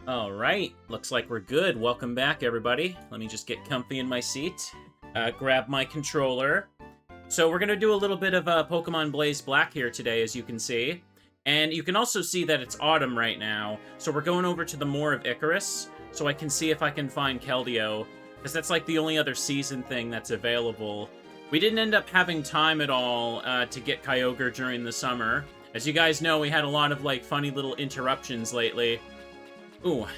Alright, looks like we're good. Welcome back, everybody. Let me just get comfy in my seat, grab my controller. So we're going to do a little bit of Pokemon BlazeBlack here today, as you can see. And you can also see that it's autumn right now. So we're going over to the Moor of Icarus, so I can see if I can find Keldeo, because that's like the only other season thing that's available. We didn't end up having time at all to get Kyogre during the summer. As you guys know, we had a lot of like funny little interruptions lately. Ooh.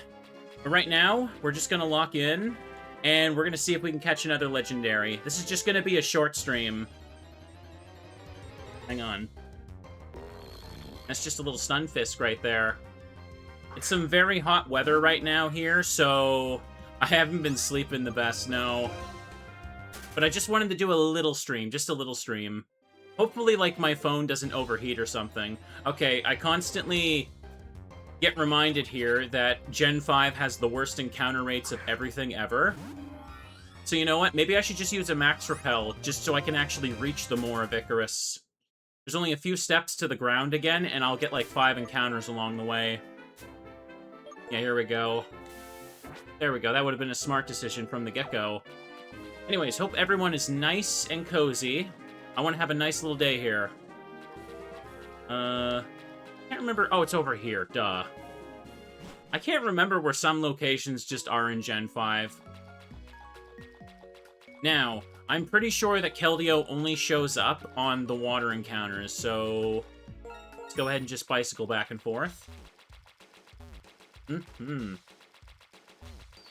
But right now, we're just going to lock in, and we're going to see if we can catch another legendary. This is just going to be a short stream. Hang on. That's just a little Stunfisk right there. It's some very hot weather right now here, so I haven't been sleeping the best, no. But I just wanted to do a little stream, just a little stream. Hopefully, like, my phone doesn't overheat or something. Okay, I constantly get reminded here that Gen 5 has the worst encounter rates of everything ever. So you know what? Maybe I should just use a Max Repel, just so I can actually reach the Moor of Icarus. There's only a few steps to the ground again, and I'll get like 5 encounters along the way. Yeah, here we go. There we go. That would have been a smart decision from the get-go. Anyways, hope everyone is nice and cozy. I want to have a nice little day here. Can't remember. Oh, it's over here. Duh. I can't remember where some locations just are in Gen 5. Now, I'm pretty sure that Keldeo only shows up on the water encounters, so let's go ahead and just bicycle back and forth. Feeling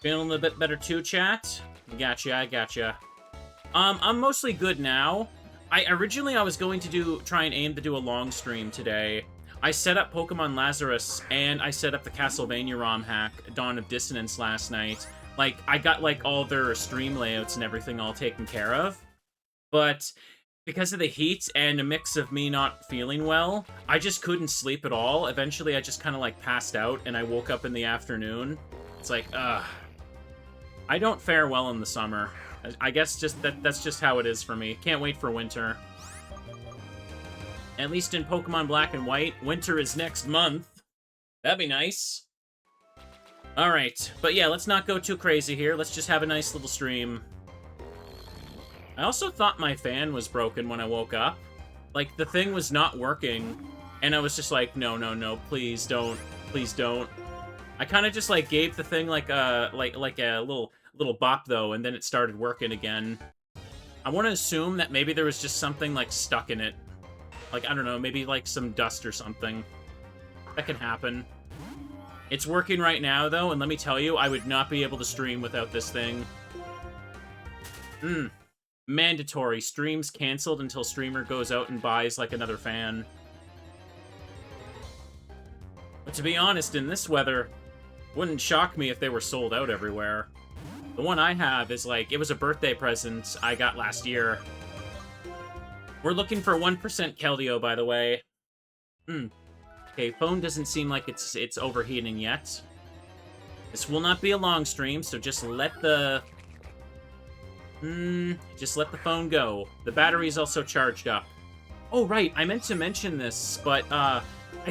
a little bit better too, chat? Gotcha, I gotcha. I'm mostly good now. Originally I was going to try and aim to do a long stream today. I set up Pokemon Lazarus, and I set up the Castlevania ROM hack, Dawn of Dissonance, last night. Like, I got, like, all their stream layouts and everything all taken care of. But because of the heat and a mix of me not feeling well, I just couldn't sleep at all. Eventually, I just kind of, like, passed out, and I woke up in the afternoon. It's like, ugh. I don't fare well in the summer. I guess that's just how it is for me. Can't wait for winter. At least in Pokemon Black and White, winter is next month. That'd be nice. Alright, but yeah, let's not go too crazy here. Let's just have a nice little stream. I also thought my fan was broken when I woke up. Like, the thing was not working, and I was just like, no, no, no, please don't. Please don't. I kind of just, like, gave the thing, like a little bop, though, and then it started working again. I want to assume that maybe there was just something, like, stuck in it. Like, I don't know, maybe, like, some dust or something. That can happen. It's working right now, though, and let me tell you, I would not be able to stream without this thing. Mandatory. Streams canceled until streamer goes out and buys, like, another fan. But to be honest, in this weather, wouldn't shock me if they were sold out everywhere. The one I have is, like, it was a birthday present I got last year. We're looking for 1% Keldeo, by the way. Okay, phone doesn't seem like it's overheating yet. This will not be a long stream, so just let the... just let the phone go. The battery's also charged up. Oh, right, I meant to mention this, but, I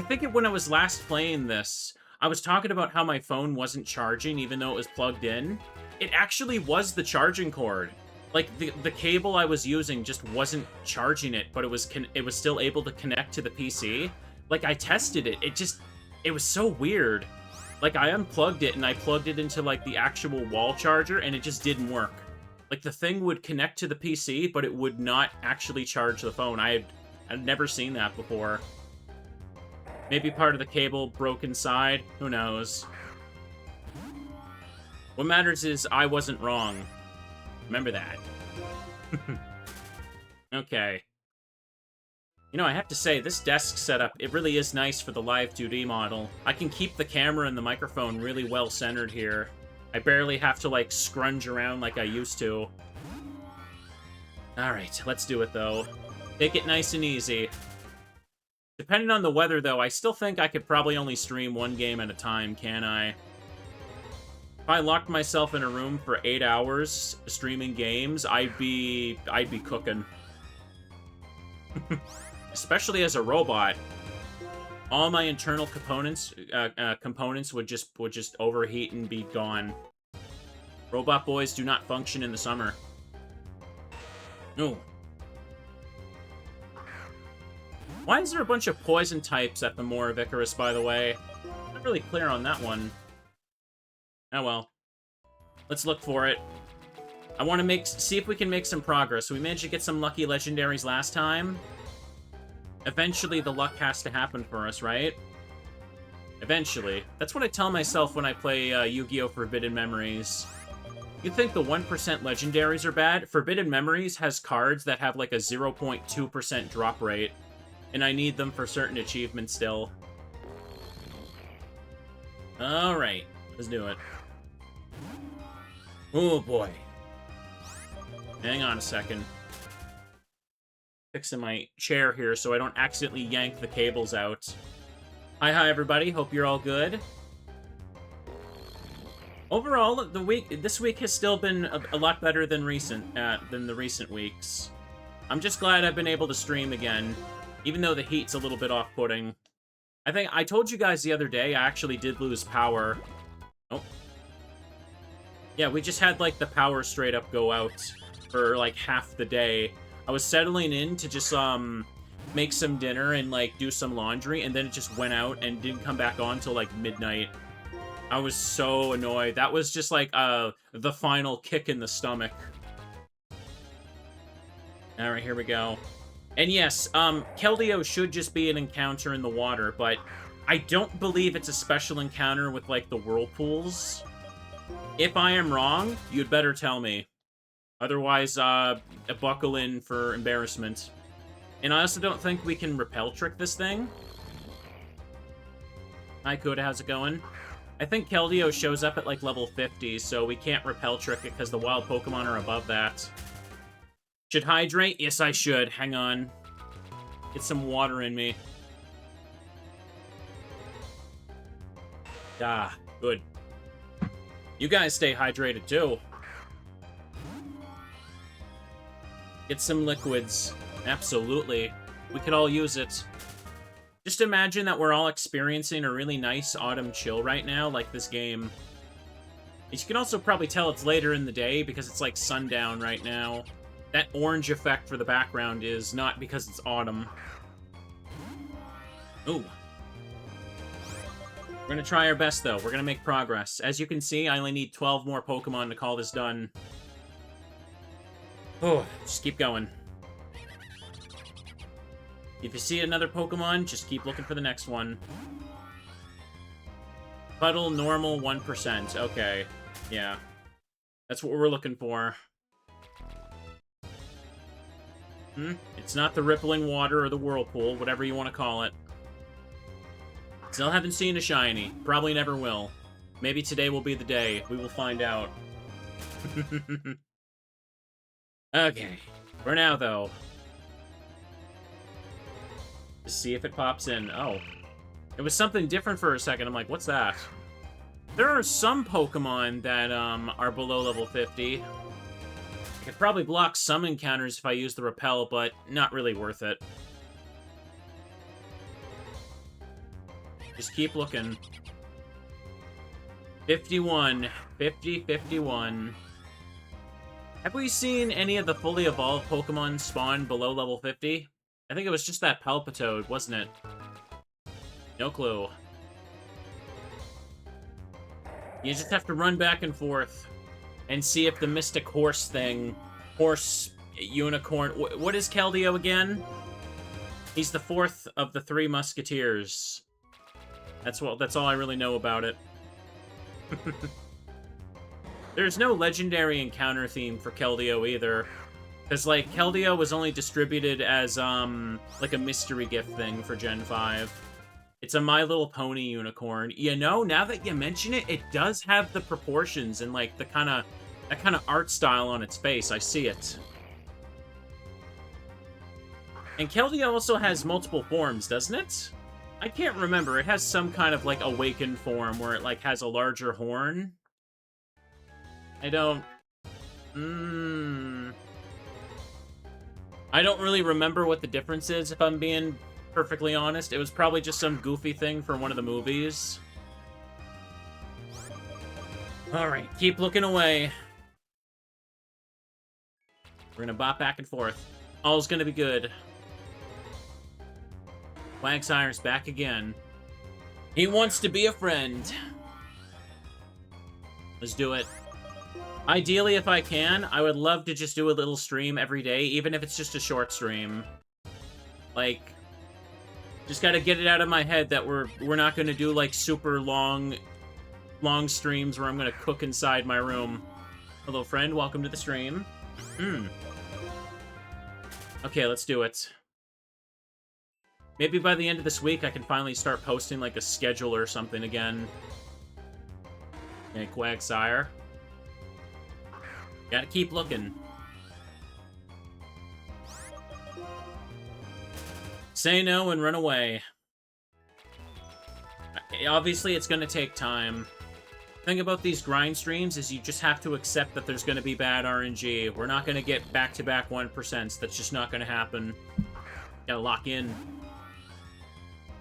think when I was last playing this, I was talking about how my phone wasn't charging even though it was plugged in. It actually was the charging cord. Like, the cable I was using just wasn't charging it, but it was still able to connect to the PC. Like, I tested it. It was so weird. Like, I unplugged it, and I plugged it into, like, the actual wall charger, and it just didn't work. Like, the thing would connect to the PC, but it would not actually charge the phone. I'd never seen that before. Maybe part of the cable broke inside. Who knows? What matters is I wasn't wrong. Remember that. Okay. You know, I have to say, this desk setup, it really is nice for the Live 2D model. I can keep the camera and the microphone really well centered here. I barely have to, like, scrunge around like I used to. Alright, let's do it, though. Take it nice and easy. Depending on the weather, though, I still think I could probably only stream one game at a time, can I? If I locked myself in a room for 8 hours streaming games, I'd be cooking. Especially as a robot. All my internal components would just overheat and be gone. Robot boys do not function in the summer. No. Why is there a bunch of poison types at the Moor of Icarus, by the way? I'm not really clear on that one. Oh well. Let's look for it. I want to see if we can make some progress. We managed to get some lucky legendaries last time. Eventually, the luck has to happen for us, right? Eventually. That's what I tell myself when I play Yu-Gi-Oh! Forbidden Memories. You think the 1% legendaries are bad? Forbidden Memories has cards that have like a 0.2% drop rate. And I need them for certain achievements still. Alright, let's do it. Oh boy. Hang on a second. Fixing my chair here so I don't accidentally yank the cables out. Hi everybody, hope you're all good. Overall, this week has still been a lot better than the recent weeks. I'm just glad I've been able to stream again, even though the heat's a little bit off-putting. I think I told you guys the other day I actually did lose power. Oh. Yeah, we just had like the power straight up go out for like half the day. I was settling in to just make some dinner and like do some laundry, and then it just went out and didn't come back on till like midnight. I was so annoyed. That was just like the final kick in the stomach. All right, here we go. And yes, Keldeo should just be an encounter in the water, but I don't believe it's a special encounter with like the whirlpools. If I am wrong, you'd better tell me. Otherwise, buckle in for embarrassment. And I also don't think we can repel trick this thing. Hi, Koda, how's it going? I think Keldeo shows up at, like, level 50, so we can't repel trick it because the wild Pokemon are above that. Should hydrate? Yes, I should. Hang on. Get some water in me. Ah, good. You guys stay hydrated, too. Get some liquids. Absolutely. We could all use it. Just imagine that we're all experiencing a really nice autumn chill right now, like this game. You can also probably tell it's later in the day because it's like sundown right now. That orange effect for the background is not because it's autumn. Ooh. We're gonna try our best, though. We're gonna make progress. As you can see, I only need 12 more Pokemon to call this done. Oh, just keep going. If you see another Pokemon, just keep looking for the next one. Puddle, normal, 1%. Okay. Yeah. That's what we're looking for. It's not the rippling water or the whirlpool, whatever you want to call it. Still haven't seen a shiny. Probably never will. Maybe today will be the day. We will find out. Okay. For now, though. Just see if it pops in. Oh. It was something different for a second. I'm like, what's that? There are some Pokemon that are below level 50. I could probably block some encounters if I use the repel, but not really worth it. Just keep looking. 51. 50, 51. Have we seen any of the fully evolved Pokemon spawn below level 50? I think it was just that Palpitoad, wasn't it? No clue. You just have to run back and forth and see if the Mystic Horse thing... Horse... Unicorn... What is Keldeo again? He's the fourth of the three Musketeers. That's all I really know about it. There's no legendary encounter theme for Keldeo either. Because, like, Keldeo was only distributed as, like a mystery gift thing for Gen 5. It's a My Little Pony unicorn. You know, now that you mention it, it does have the proportions and, like, that kind of art style on its face. I see it. And Keldeo also has multiple forms, doesn't it? I can't remember. It has some kind of, like, awakened form where it, like, has a larger horn. I don't really remember what the difference is, if I'm being perfectly honest. It was probably just some goofy thing for one of the movies. Alright, keep looking away. We're gonna bop back and forth. All's gonna be good. Quagsire's back again. He wants to be a friend. Let's do it. Ideally, if I can, I would love to just do a little stream every day, even if it's just a short stream. Like, just gotta get it out of my head that we're not gonna do, like, super long streams where I'm gonna cook inside my room. Hello, friend. Welcome to the stream. Okay, let's do it. Maybe by the end of this week, I can finally start posting, like, a schedule or something again. Okay, Quagsire. Gotta keep looking. Say no and run away. Obviously, it's gonna take time. The thing about these grind streams is you just have to accept that there's gonna be bad RNG. We're not gonna get back-to-back 1%. That's just not gonna happen. Gotta lock in.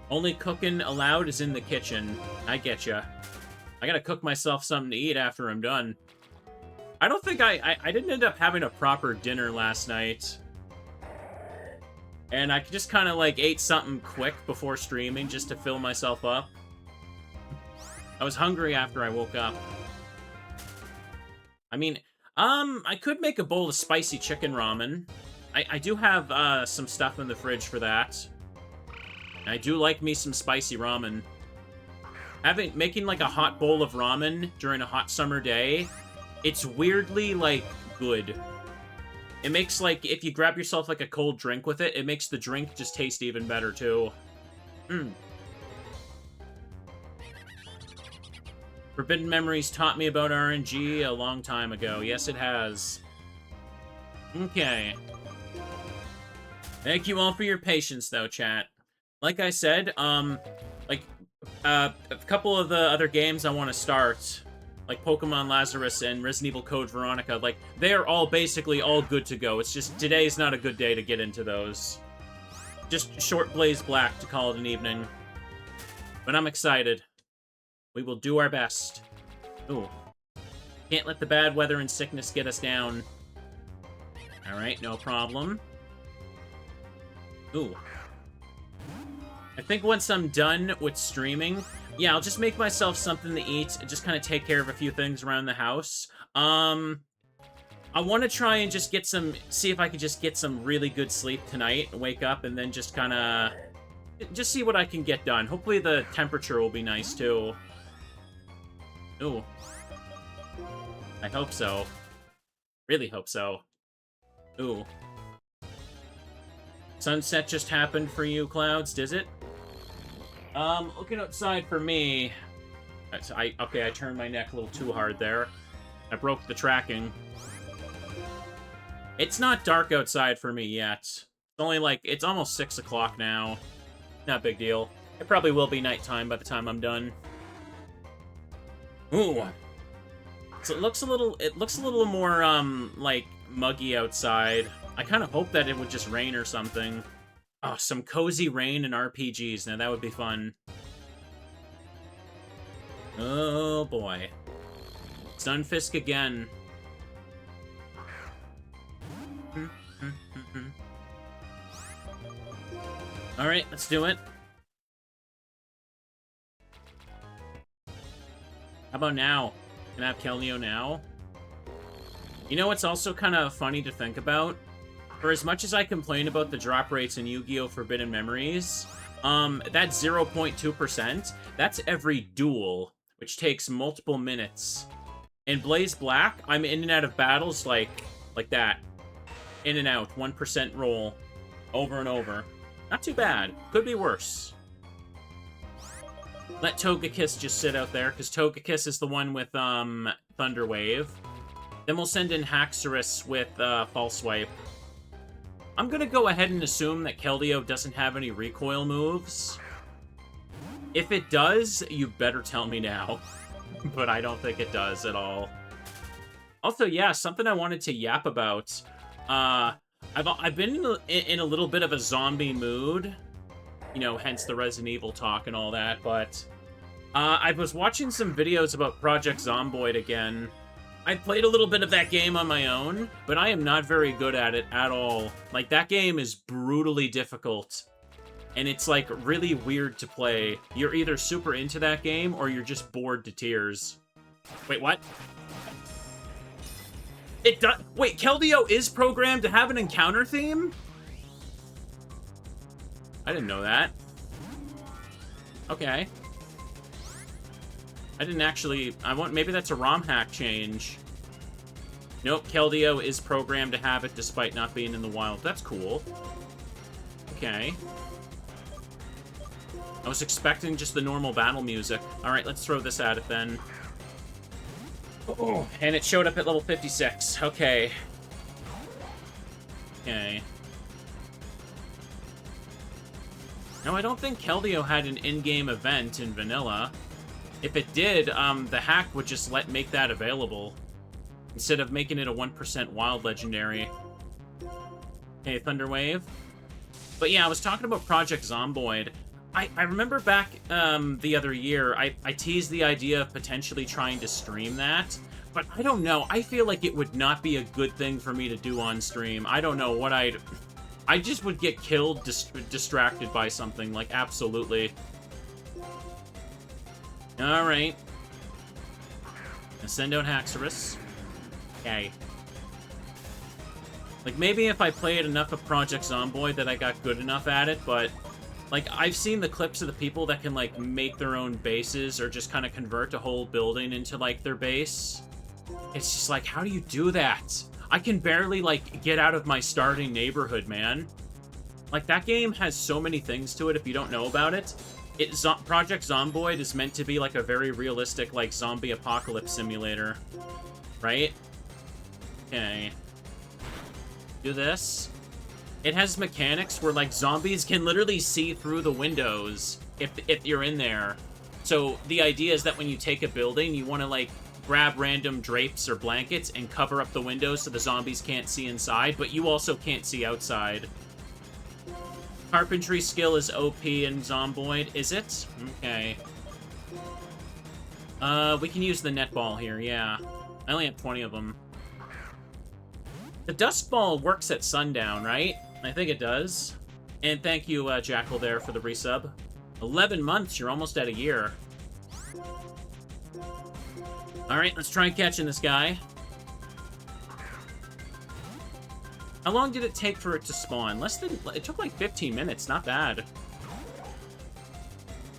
Only cooking allowed is in the kitchen. I getcha. I gotta cook myself something to eat after I'm done. I don't think I didn't end up having a proper dinner last night. And I just kind of, like, ate something quick before streaming just to fill myself up. I was hungry after I woke up. I mean, I could make a bowl of spicy chicken ramen. I do have, some stuff in the fridge for that. I do like me some spicy ramen. Making, like, a hot bowl of ramen during a hot summer day, it's weirdly, like, good. It makes, like, if you grab yourself, like, a cold drink with it, it makes the drink just taste even better, too. Forbidden Memories taught me about RNG a long time ago. Yes, it has. Okay. Thank you all for your patience, though, chat. Like I said, a couple of the other games I want to start, like Pokemon Lazarus and Resident Evil Code Veronica, like, they are all basically all good to go. It's just, today's not a good day to get into those. Just short BlazeBlack to call it an evening. But I'm excited. We will do our best. Ooh. Can't let the bad weather and sickness get us down. Alright, no problem. Ooh. I think once I'm done with streaming, yeah, I'll just make myself something to eat and just kind of take care of a few things around the house. I want to try and just get see if I can just get some really good sleep tonight, wake up, and then just kind of, just see what I can get done. Hopefully the temperature will be nice, too. Ooh. I hope so. Really hope so. Ooh. Sunset just happened for you, Clouds, does it? Looking outside for me... Okay, I turned my neck a little too hard there. I broke the tracking. It's not dark outside for me yet. It's only like, it's almost 6 o'clock now. Not a big deal. It probably will be nighttime by the time I'm done. Ooh. So it looks a little more, like, muggy outside. I kind of hope that it would just rain or something. Oh, some cozy rain and RPGs. Now, that would be fun. Oh, boy. Sunfisk again. Alright, let's do it. How about now? Can I have Keldeo now? You know what's also kind of funny to think about? For as much as I complain about the drop rates in Yu-Gi-Oh! Forbidden Memories, that 0.2%, that's every duel, which takes multiple minutes. In BlazeBlack, I'm in and out of battles like that. In and out, 1% roll, over and over. Not too bad. Could be worse. Let Togekiss just sit out there, because Togekiss is the one with, Thunder Wave. Then we'll send in Haxorus with, False Swipe. I'm gonna go ahead and assume that Keldeo doesn't have any recoil moves. If it does, you better tell me now. But I don't think it does at all. Also, yeah, something I wanted to yap about. I've been in a little bit of a zombie mood. you know, hence the Resident Evil talk and all that, but I was watching some videos about Project Zomboid again. I played a little bit of that game on my own, but I am not very good at it at all. Like, that game is brutally difficult, and it's, like, really weird to play. You're either super into that game, or you're just bored to tears. Wait, what? It does. Wait, Keldeo is programmed to have an encounter theme? I didn't know that. Okay. I didn't actually... maybe that's a ROM hack change. Nope, Keldeo is programmed to have it despite not being in the wild. That's cool. Okay. I was expecting just the normal battle music. Alright, let's throw this at it then. Oh, and it showed up at level 56. Okay. Okay. No, I don't think Keldeo had an in-game event in vanilla. If it did, the hack would just make that available, instead of making it a 1% wild legendary. Okay, Thunderwave. But yeah, I was talking about Project Zomboid. I remember back the other year, I teased the idea of potentially trying to stream that, but I don't know. I feel like it would not be a good thing for me to do on stream. I don't know what I just would get killed, distracted by something, like, absolutely. Alright. Send out Haxorus. Okay. Like, maybe if I played enough of Project Zomboid that I got good enough at it, but... like, I've seen the clips of the people that can, like, make their own bases or just kind of convert a whole building into, like, their base. It's just like, how do you do that? I can barely, like, get out of my starting neighborhood, man. Like, that game has so many things to it if you don't know about it. Project Zomboid is meant to be, like, a very realistic, like, zombie apocalypse simulator. Right? Okay. Do this. It has mechanics where, like, zombies can literally see through the windows if you're in there. So the idea is that when you take a building, you want to, like, grab random drapes or blankets and cover up the windows so the zombies can't see inside, but you also can't see outside. Carpentry skill is OP in Zomboid, is it? Okay. We can use the netball here, yeah. I only have 20 of them. The dust ball works at sundown, right? I think it does. And thank you, Jackal, there, for the resub. 11 months, you're almost at a year. Alright, let's try catching this guy. How long did it take for it to spawn? It took like 15 minutes, not bad.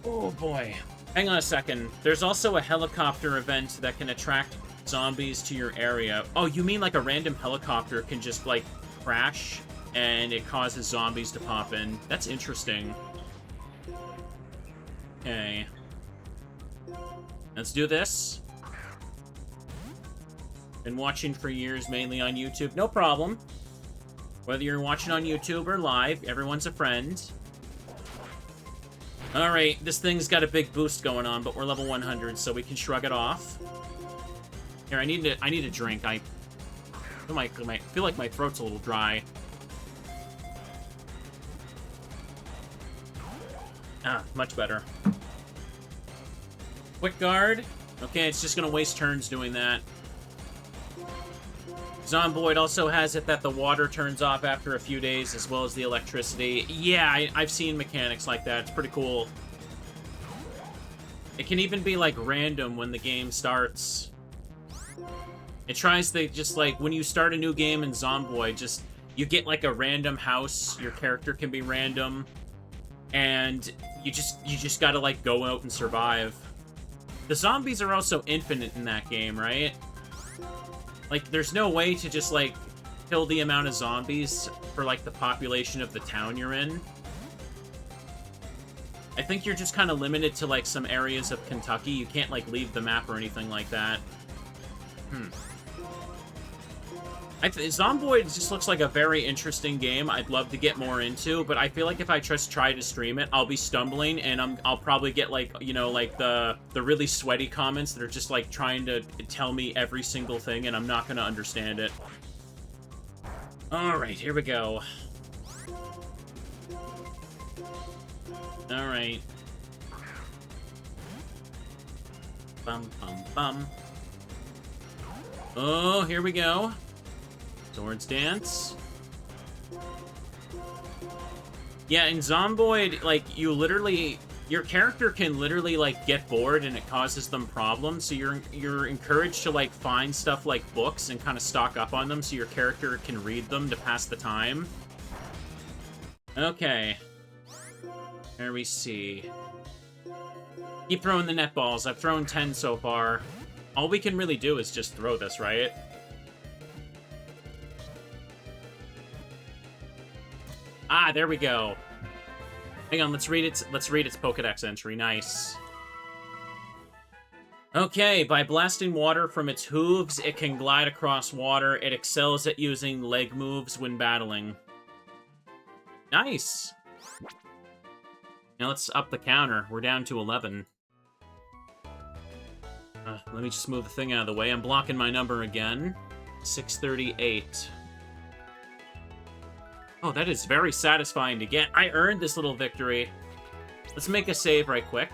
Oh boy. Hang on a second. There's also a helicopter event that can attract zombies to your area. Oh, you mean like a random helicopter can just, like, crash and it causes zombies to pop in? That's interesting. Okay. Let's do this. Been watching for years, mainly on YouTube. No problem. Whether you're watching on YouTube or live, everyone's a friend. Alright, this thing's got a big boost going on, but we're level 100, so we can shrug it off. Here, I need a drink. I feel like my throat's a little dry. Ah, much better. Quick guard. Okay, it's just gonna waste turns doing that. Zomboid also has it that the water turns off after a few days, as well as the electricity. Yeah, I've seen mechanics like that. It's pretty cool. It can even be, like, random when the game starts. It tries to just, like, when you start a new game in Zomboid, just, you get, like, a random house. Your character can be random. And you just gotta, like, go out and survive. The zombies are also infinite in that game, right? Like, there's no way to just, like, kill the amount of zombies for, like, the population of the town you're in. I think you're just kind of limited to, like, some areas of Kentucky. You can't, like, leave the map or anything like that. Zomboid just looks like a very interesting game I'd love to get more into, but I feel like if I just try to stream it, I'll be stumbling, and I'll probably get, like, you know, like, the really sweaty comments that are just, like, trying to tell me every single thing, and I'm not gonna understand it. Alright, here we go. Alright. Bum, bum, bum. Oh, here we go. Swords Dance. Yeah, in Zomboid, like, your character can literally, like, get bored and it causes them problems, so you're encouraged to, like, find stuff like books and kind of stock up on them so your character can read them to pass the time. Okay. There we see. Keep throwing the netballs. I've thrown 10 so far. All we can really do is just throw this, right? Ah, there we go. Hang on, let's read its Pokedex entry. Nice. Okay, by blasting water from its hooves, it can glide across water. It excels at using leg moves when battling. Nice. Now let's up the counter. We're down to 11. Let me just move the thing out of the way. I'm blocking my number again. 638. Oh, that is very satisfying to get. I earned this little victory. Let's make a save right quick.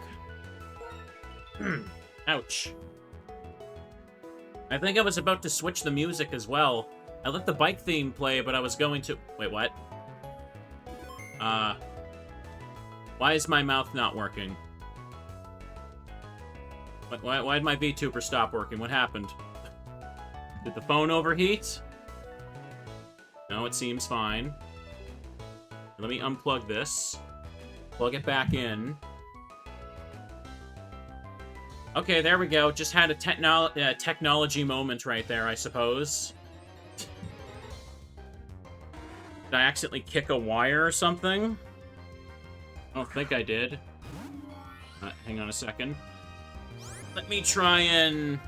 Ouch. I think I was about to switch the music as well. I let the bike theme play, but I was going to... Wait, what? Why is my mouth not working? Why did my VTuber stop working? What happened? Did the phone overheat? No, it seems fine. Let me unplug this. Plug it back in. Okay, there we go. Just had a technology moment right there, I suppose. Did I accidentally kick a wire or something? I don't think I did. Hang on a second. Let me try and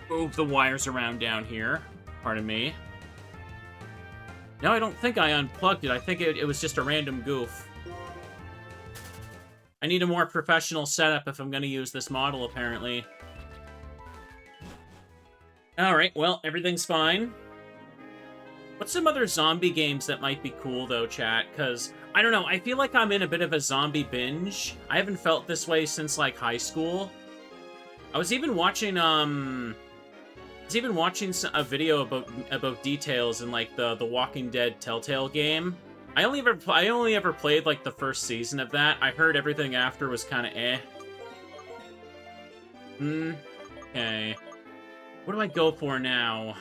move the wires around down here. Pardon me. No, I don't think I unplugged it. I think it was just a random goof. I need a more professional setup if I'm going to use this model, apparently. Alright, well, everything's fine. What's some other zombie games that might be cool, though, chat? Because, I don't know, I feel like I'm in a bit of a zombie binge. I haven't felt this way since, like, high school. I was even watching, a video about details in, like, the Walking Dead Telltale game. I only ever played, like, the first season of that. I heard everything after was kind of eh. Okay. What do I go for now?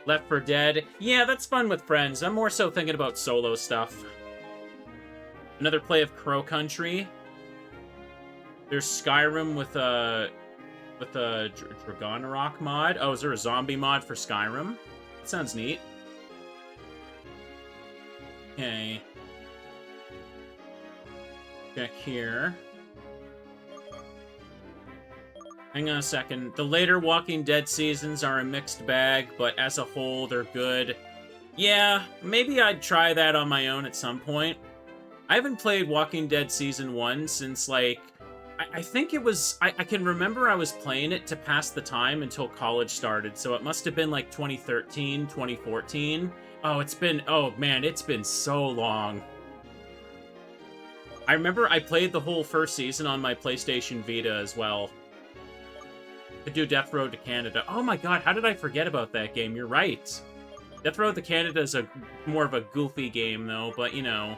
Left 4 Dead? Yeah, that's fun with friends. I'm more so thinking about solo stuff. Another play of Crow Country. There's Skyrim with a Dragonrock mod. Oh, is there a zombie mod for Skyrim? That sounds neat. Okay. Check here. Hang on a second. The later Walking Dead seasons are a mixed bag, but as a whole, they're good. Yeah, maybe I'd try that on my own at some point. I haven't played Walking Dead Season 1 since, like... I think it was... I can remember I was playing it to pass the time until college started, so it must have been, like, 2013, 2014. Oh, it's been... Oh, man, it's been so long. I remember I played the whole first season on my PlayStation Vita as well. Could do Death Road to Canada. Oh my god, how did I forget about that game? You're right. Death Road to Canada is more of a goofy game, though, but, you know...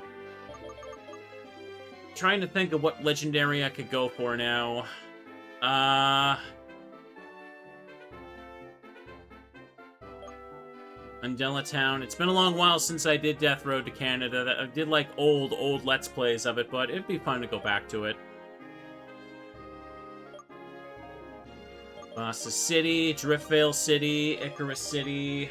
Trying to think of what legendary I could go for now. Undella Town. It's been a long while since I did Death Road to Canada. I did, like, old Let's Plays of it, but it'd be fun to go back to it. Bassa City, Driftvale City, Icarus City.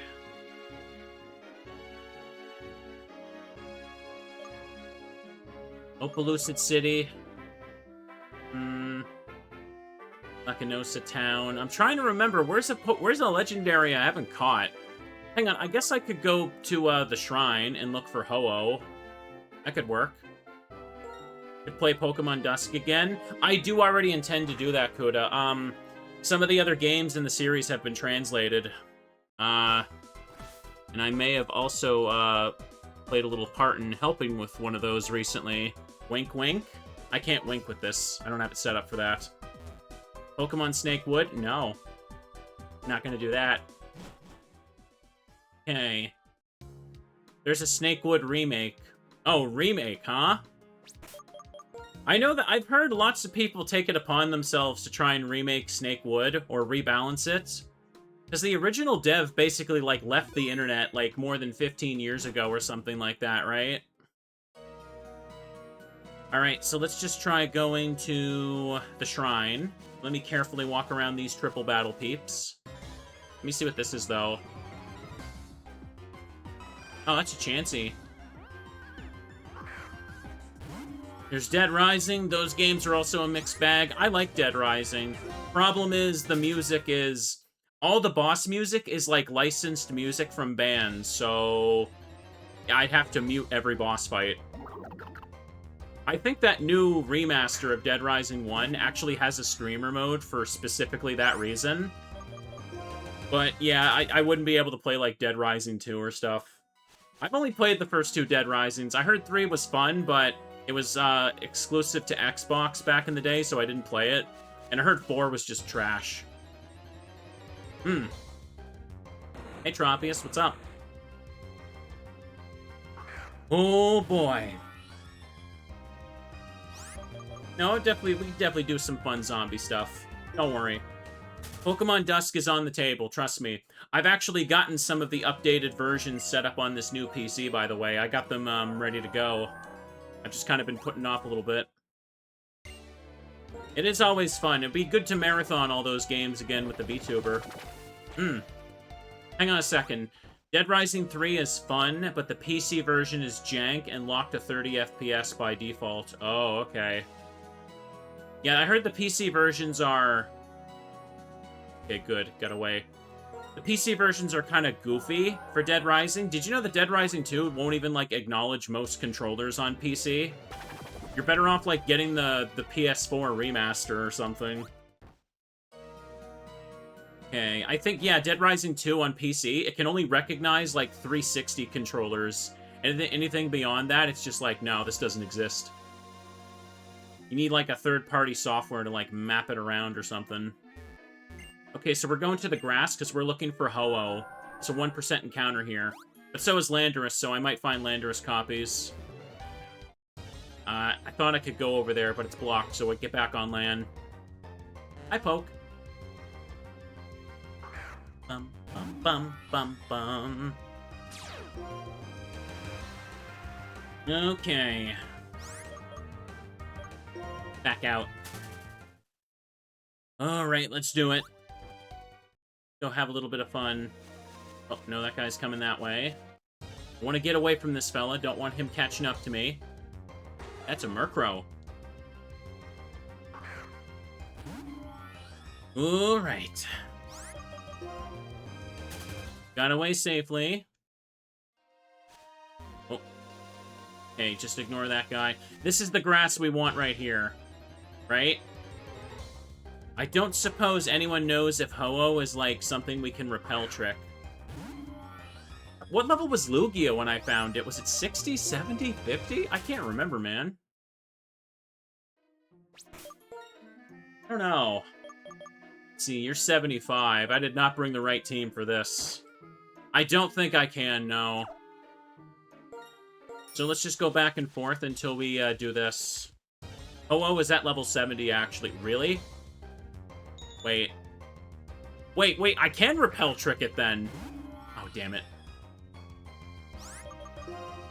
Opelucid City. Nakanosa Town. I'm trying to remember, where's a legendary I haven't caught? Hang on, I guess I could go to the shrine and look for Ho-Oh. That could work. Could play Pokemon Dusk again. I do already intend to do that, Kuda. Some of the other games in the series have been translated. And I may have also played a little part in helping with one of those recently. Wink, wink. I can't wink with this. I don't have it set up for that. Pokemon Snake Wood? No. Not gonna do that. Okay. There's a Snakewood remake. Oh, remake, huh? I know that I've heard lots of people take it upon themselves to try and remake Snakewood or rebalance it. Because the original dev basically, like, left the internet, like, more than 15 years ago or something like that, right? Alright, so let's just try going to the shrine. Let me carefully walk around these triple battle peeps. Let me see what this is, though. Oh, that's a Chansey. There's Dead Rising. Those games are also a mixed bag. I like Dead Rising. Problem is, the music is... all the boss music is, like, licensed music from bands, so... I'd have to mute every boss fight. I think that new remaster of Dead Rising 1 actually has a streamer mode for specifically that reason. But, yeah, I wouldn't be able to play, like, Dead Rising 2 or stuff. I've only played the first 2 Dead Risings. I heard 3 was fun, but it was exclusive to Xbox back in the day, so I didn't play it. And I heard 4 was just trash. Hey, Tropius, what's up? Oh, boy. No, we can definitely do some fun zombie stuff. Don't worry. Pokemon Dusk is on the table, trust me. I've actually gotten some of the updated versions set up on this new PC, by the way. I got them ready to go. I've just kind of been putting off a little bit. It is always fun. It'd be good to marathon all those games again with the VTuber. Hang on a second. Dead Rising 3 is fun, but the PC version is jank and locked to 30 FPS by default. Oh, okay. Yeah, I heard the PC versions are... Okay, good. Got away. The PC versions are kind of goofy for Dead Rising. Did you know that Dead Rising 2 won't even, like, acknowledge most controllers on PC? You're better off, like, getting the PS4 remaster or something. Okay, I think, yeah, Dead Rising 2 on PC, it can only recognize, like, 360 controllers. And anything beyond that, it's just like, no, this doesn't exist. You need, like, a third-party software to, like, map it around or something. Okay, so we're going to the grass because we're looking for Ho-Oh. It's a 1% encounter here. But so is Landorus, so I might find Landorus copies. I thought I could go over there, but it's blocked, so I get back on land. Hi, Poke. Bum, bum, bum, bum, bum. Okay. Back out. Alright, let's do it. Go have a little bit of fun. Oh, no, that guy's coming that way. I want to get away from this fella. Don't want him catching up to me. That's a Murkrow. Alright. Got away safely. Oh. Okay, just ignore that guy. This is the grass we want right here. Right? I don't suppose anyone knows if Ho-Oh is, like, something we can repel trick. What level was Lugia when I found it? Was it 60, 70, 50? I can't remember, man. I don't know. Let's see, you're 75. I did not bring the right team for this. I don't think I can, no. So let's just go back and forth until we do this. Ho-Oh is at level 70, actually. Really? Wait. Wait, I can repel trick it then. Oh, damn it.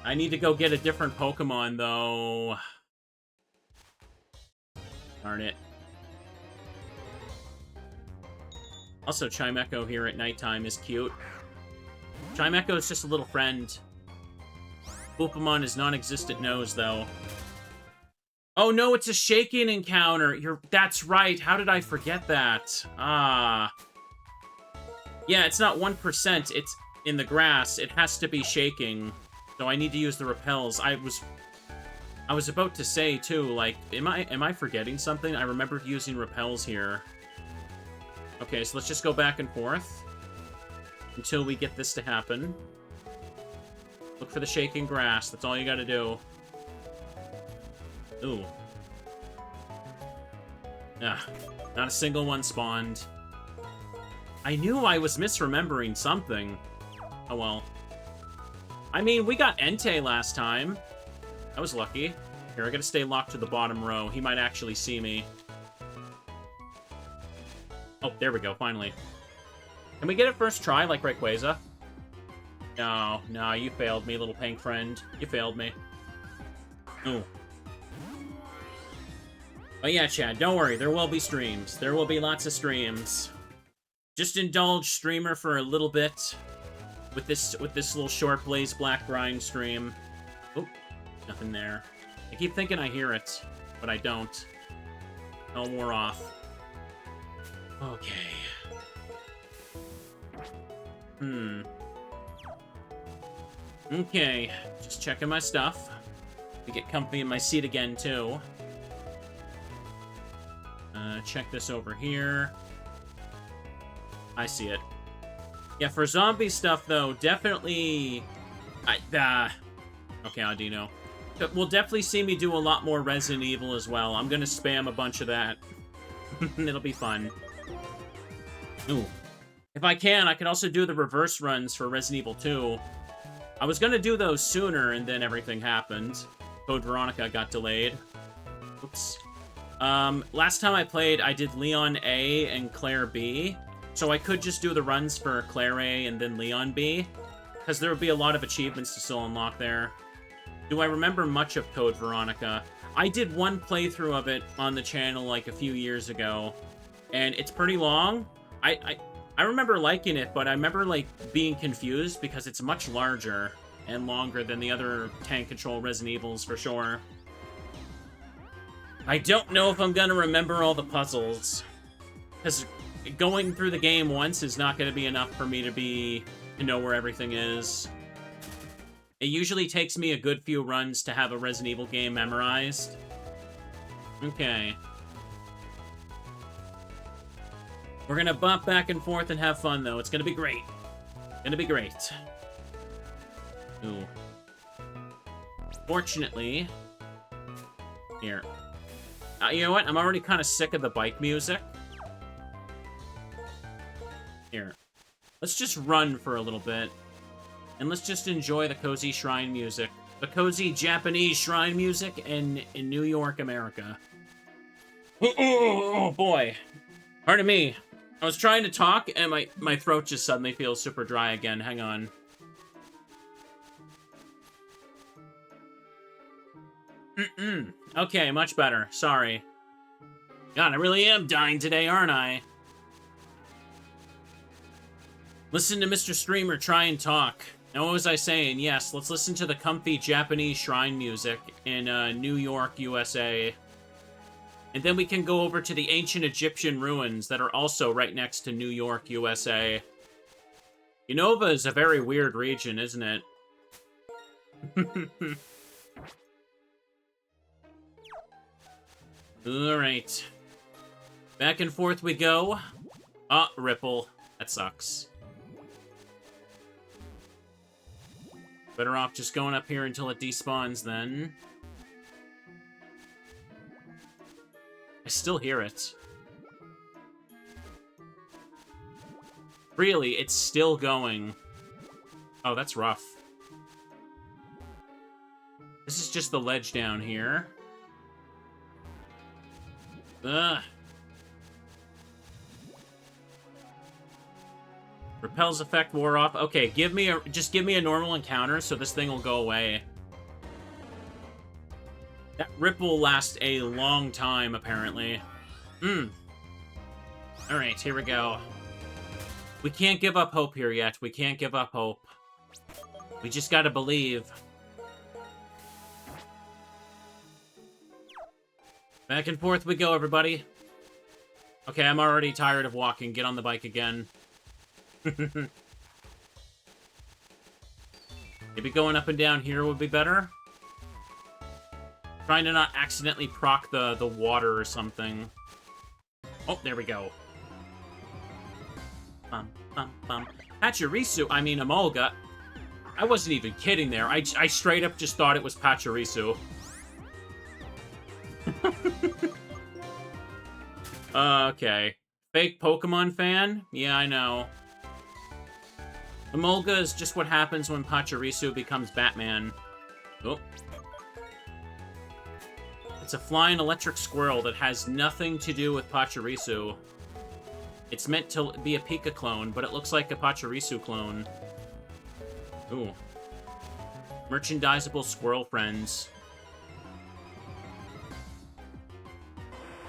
I need to go get a different Pokemon, though. Darn it. Also, Chimecho here at nighttime is cute. Chimecho is just a little friend. Boopamon is non-existent nose, though. Oh no, it's a shaking encounter. That's right. How did I forget that? Ah. Yeah, it's not 1%. It's in the grass. It has to be shaking. So I need to use the repels. I was about to say too, like, am I forgetting something? I remembered using repels here. Okay, so let's just go back and forth until we get this to happen. Look for the shaking grass. That's all you gotta do. Ooh. Ah, not a single one spawned. I knew I was misremembering something. Oh well. I mean, we got Entei last time. I was lucky. Here, I gotta stay locked to the bottom row. He might actually see me. Oh, there we go, finally. Can we get it first try, like Rayquaza? No, no, you failed me, little pink friend. You failed me. Ooh. But yeah, Chad, don't worry. There will be streams. There will be lots of streams. Just indulge streamer for a little bit with this little short BlazeBlack grind stream. Oh, nothing there. I keep thinking I hear it, but I don't. Oh, we're off. Okay. Okay, just checking my stuff. To get comfy in my seat again, too. Check this over here. I see it. Yeah, for zombie stuff, though, definitely... Okay, Audino. We'll definitely see me do a lot more Resident Evil as well. I'm gonna spam a bunch of that. It'll be fun. Ooh. If I can, I could also do the reverse runs for Resident Evil 2. I was gonna do those sooner, and then everything happened. Code Veronica got delayed. Oops. Last time I played, I did Leon A and Claire B. So I could just do the runs for Claire A and then Leon B. Because there would be a lot of achievements to still unlock there. Do I remember much of Code Veronica? I did one playthrough of it on the channel like a few years ago. And it's pretty long. I remember liking it, but I remember like being confused because it's much larger and longer than the other tank control Resident Evils for sure. I don't know if I'm gonna remember all the puzzles. Because going through the game once is not gonna be enough for me to know where everything is. It usually takes me a good few runs to have a Resident Evil game memorized. Okay. We're gonna bump back and forth and have fun, though. It's gonna be great. Gonna be great. Ooh. Fortunately... Here. You know what? I'm already kind of sick of the bike music. Here. Let's just run for a little bit. And let's just enjoy the cozy shrine music. The cozy Japanese shrine music in New York, America. Oh, boy. Pardon me. I was trying to talk, and my throat just suddenly feels super dry again. Hang on. Okay, much better. Sorry. God, I really am dying today, aren't I? Listen to Mr. Streamer try and talk. Now, what was I saying? Yes, let's listen to the comfy Japanese shrine music in New York, USA. And then we can go over to the ancient Egyptian ruins that are also right next to New York, USA. Unova is a very weird region, isn't it? Alright. Back and forth we go. Ah, Ripple. That sucks. Better off just going up here until it despawns, then. I still hear it. Really, it's still going. Oh, that's rough. This is just the ledge down here. Ugh. Repel's effect wore off. Okay, just give me a normal encounter so this thing will go away. That rip will last a long time, apparently. Alright, here we go. We can't give up hope here yet. We can't give up hope. We just gotta believe. Back and forth we go, everybody. Okay, I'm already tired of walking. Get on the bike again. Maybe going up and down here would be better. Trying to not accidentally proc the water or something. Oh, there we go. Pachirisu, I mean Emolga. I wasn't even kidding there. I straight up just thought it was Pachirisu. Okay. Fake Pokemon fan? Yeah, I know. Emolga is just what happens when Pachirisu becomes Batman. Oh. It's a flying electric squirrel that has nothing to do with Pachirisu. It's meant to be a Pika clone, but it looks like a Pachirisu clone. Ooh. Merchandisable squirrel friends.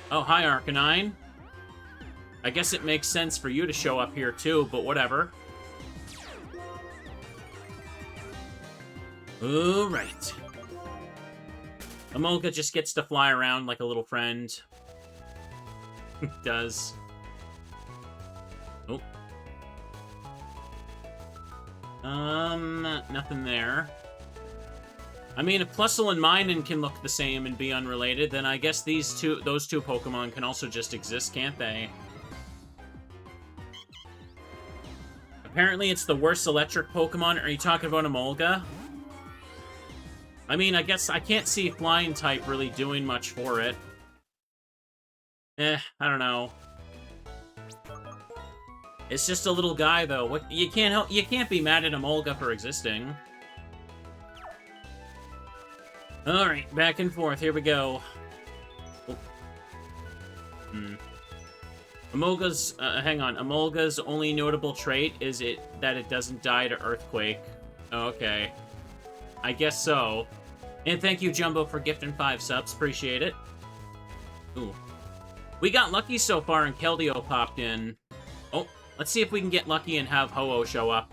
Oh, hi, Arcanine. I guess it makes sense for you to show up here, too, but whatever. Alright. Emolga just gets to fly around like a little friend. Does. Oh. Nothing there. I mean, if Plusle and Minun can look the same and be unrelated, then I guess those two Pokemon can also just exist, can't they? Apparently it's the worst electric Pokemon. Are you talking about Emolga? I mean, I guess I can't see Flying type really doing much for it. I don't know. It's just a little guy, though. What you can't be mad at Emolga for existing. Alright, back and forth. Here we go. Oh. Emolga's, hang on. Emolga's only notable trait is that it doesn't die to Earthquake. Oh, okay. I guess so. And thank you, Jumbo, for gifting 5 subs. Appreciate it. Ooh. We got lucky so far, and Keldeo popped in. Oh, let's see if we can get lucky and have Ho-Oh show up.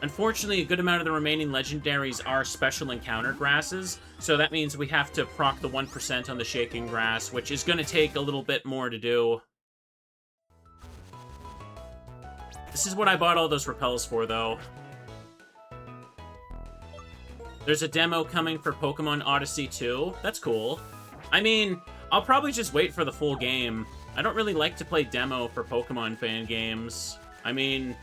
Unfortunately, a good amount of the remaining legendaries are special encounter grasses, so that means we have to proc the 1% on the shaking grass, which is going to take a little bit more to do. This is what I bought all those repels for, though. There's a demo coming for Pokemon Odyssey 2. That's cool. I mean, I'll probably just wait for the full game. I don't really like to play demo for Pokemon fan games. I mean,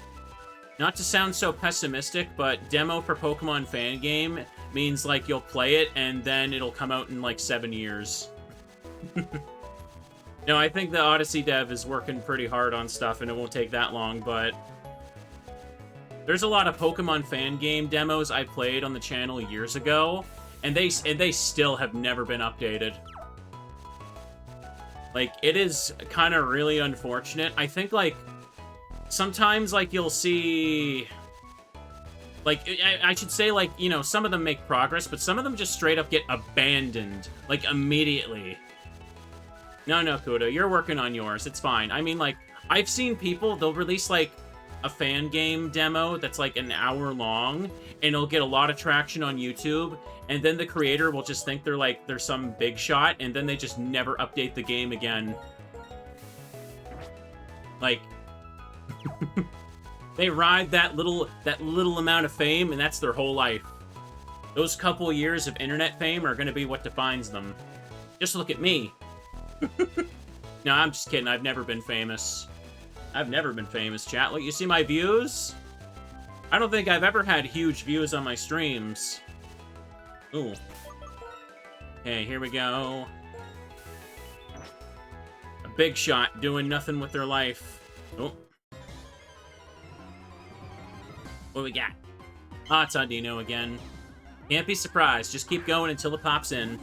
not to sound so pessimistic, but demo for Pokemon fan game means, like, you'll play it, and then it'll come out in, like, 7 years. No, I think the Odyssey dev is working pretty hard on stuff, and it won't take that long, but there's a lot of Pokemon fan game demos I played on the channel years ago, and they still have never been updated. Like, it is kind of really unfortunate. I think, like, sometimes, like, you'll see, like, I should say, like, you know, some of them make progress, but some of them just straight up get abandoned, like, immediately. No, Kudo, you're working on yours. It's fine. I mean, like, I've seen people, they'll release, like, a fan game demo that's like an hour long, and it'll get a lot of traction on YouTube, and then the creator will just think they're some big shot, and then they just never update the game again. Like, they ride that little amount of fame, and that's their whole life. Those couple years of internet fame are gonna be what defines them. Just look at me. No, I'm just kidding. I've never been famous. I've never been famous, chat. Look, you see my views? I don't think I've ever had huge views on my streams. Ooh. Okay, here we go. A big shot doing nothing with their life. Oh. What do we got? Ah, it's Audino again. Can't be surprised. Just keep going until it pops in.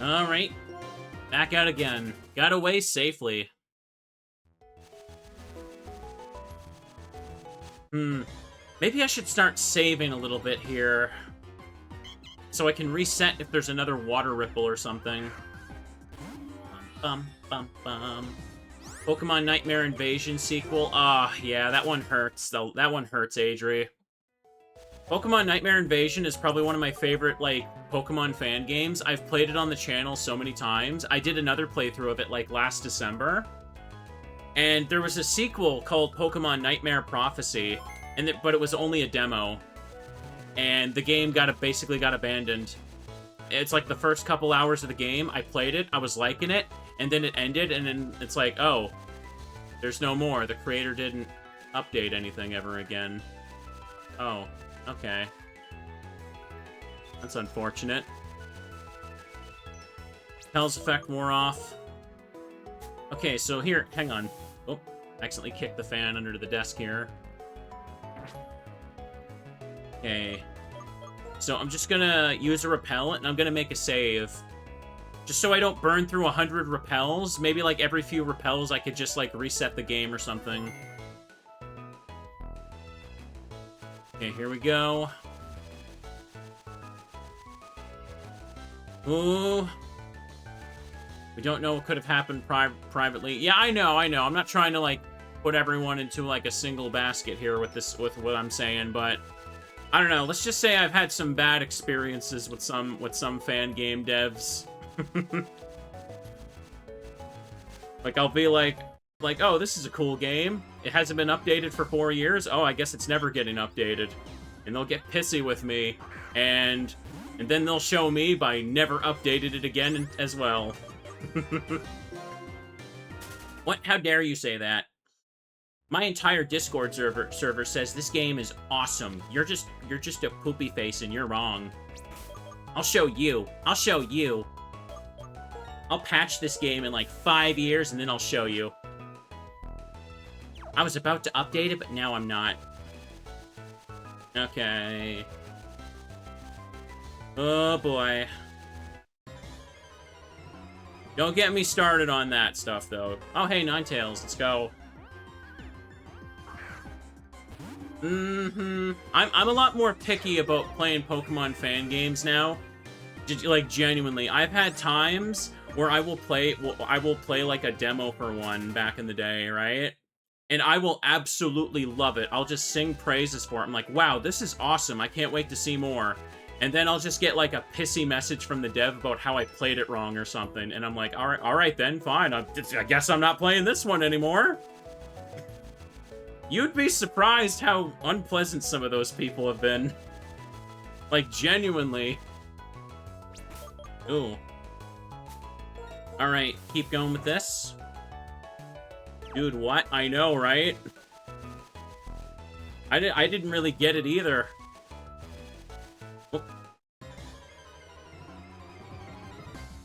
Alright. Back out again. Got away safely. Maybe I should start saving a little bit here, so I can reset if there's another water ripple or something. Bum, bum, bum. Pokemon Nightmare Invasion sequel. Ah, yeah, that one hurts. That one hurts, Adri. Pokemon Nightmare Invasion is probably one of my favorite, like, Pokemon fan games. I've played it on the channel so many times. I did another playthrough of it, like, last December. And there was a sequel called Pokemon Nightmare Prophecy, but it was only a demo. And the game basically got abandoned. It's like the first couple hours of the game, I played it, I was liking it, and then it ended, and then it's like, oh, there's no more. The creator didn't update anything ever again. Oh. Okay. That's unfortunate. Repel's effect wore off. Okay, so here, hang on. Oh, accidentally kicked the fan under the desk here. Okay. So I'm just gonna use a repel, and I'm gonna make a save. Just so I don't burn through 100 repels. Maybe, like, every few repels I could just, like, reset the game or something. Okay, here we go. Ooh. We don't know what could have happened privately. Yeah, I know. I'm not trying to, like, put everyone into, like, a single basket here with what I'm saying, but I don't know. Let's just say I've had some bad experiences with some fan game devs. Like, I'll be like, oh, this is a cool game. It hasn't been updated for 4 years. Oh, I guess it's never getting updated. And they'll get pissy with me, and then they'll show me by never updated it again as well. What? How dare you say that? My entire Discord server says this game is awesome. You're just a poopy face and you're wrong. I'll show you. I'll show you. I'll patch this game in like 5 years and then I'll show you. I was about to update it, but now I'm not. Okay. Oh boy. Don't get me started on that stuff, though. Oh, hey, Ninetales, let's go. I'm a lot more picky about playing Pokemon fan games now. Like, genuinely. I've had times where I will play like a demo for one back in the day, right? And I will absolutely love it. I'll just sing praises for it. I'm like, wow, this is awesome. I can't wait to see more. And then I'll just get, like, a pissy message from the dev about how I played it wrong or something. And I'm like, all right then, fine. I guess I'm not playing this one anymore. You'd be surprised how unpleasant some of those people have been. Like, genuinely. Ooh. Alright, keep going with this. Dude, what? I know, right? I didn't really get it either.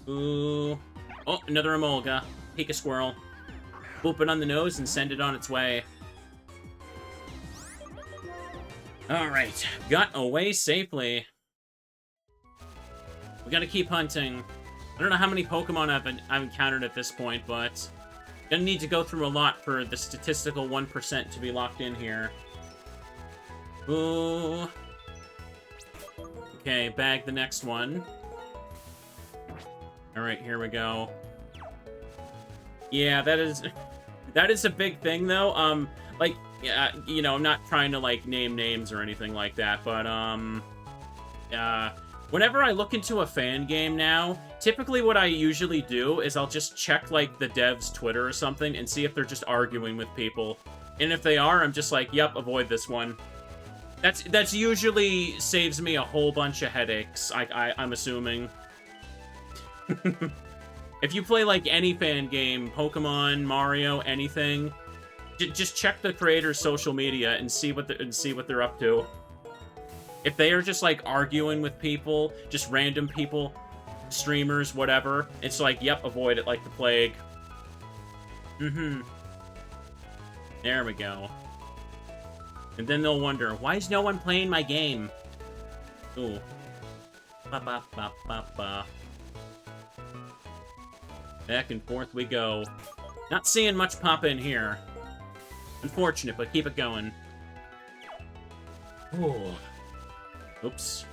Ooh. Oh, another Emolga. Take a squirrel. Boop it on the nose and send it on its way. Alright. Got away safely. We gotta keep hunting. I don't know how many Pokemon I've encountered at this point, but gonna need to go through a lot for the statistical 1% to be locked in here. Ooh. Okay, bag the next one. Alright, here we go. Yeah, that is a big thing, though. Like, you know, I'm not trying to, like, name names or anything like that, but, whenever I look into a fan game now, typically what I usually do is I'll just check, like, the dev's Twitter or something and see if they're just arguing with people. And if they are, I'm just like, yep, avoid this one. That's usually saves me a whole bunch of headaches, I'm assuming. If you play, like, any fan game, Pokemon, Mario, anything, just check the creator's social media and see what they're up to. If they are just, like, arguing with people, just random people, streamers, whatever, it's like, yep, avoid it like the plague. There we go. And then they'll wonder, why is no one playing my game? Ooh. Ba-ba-ba-ba-ba. Back and forth we go. Not seeing much pop in here. Unfortunate, but keep it going. Ooh. Oops.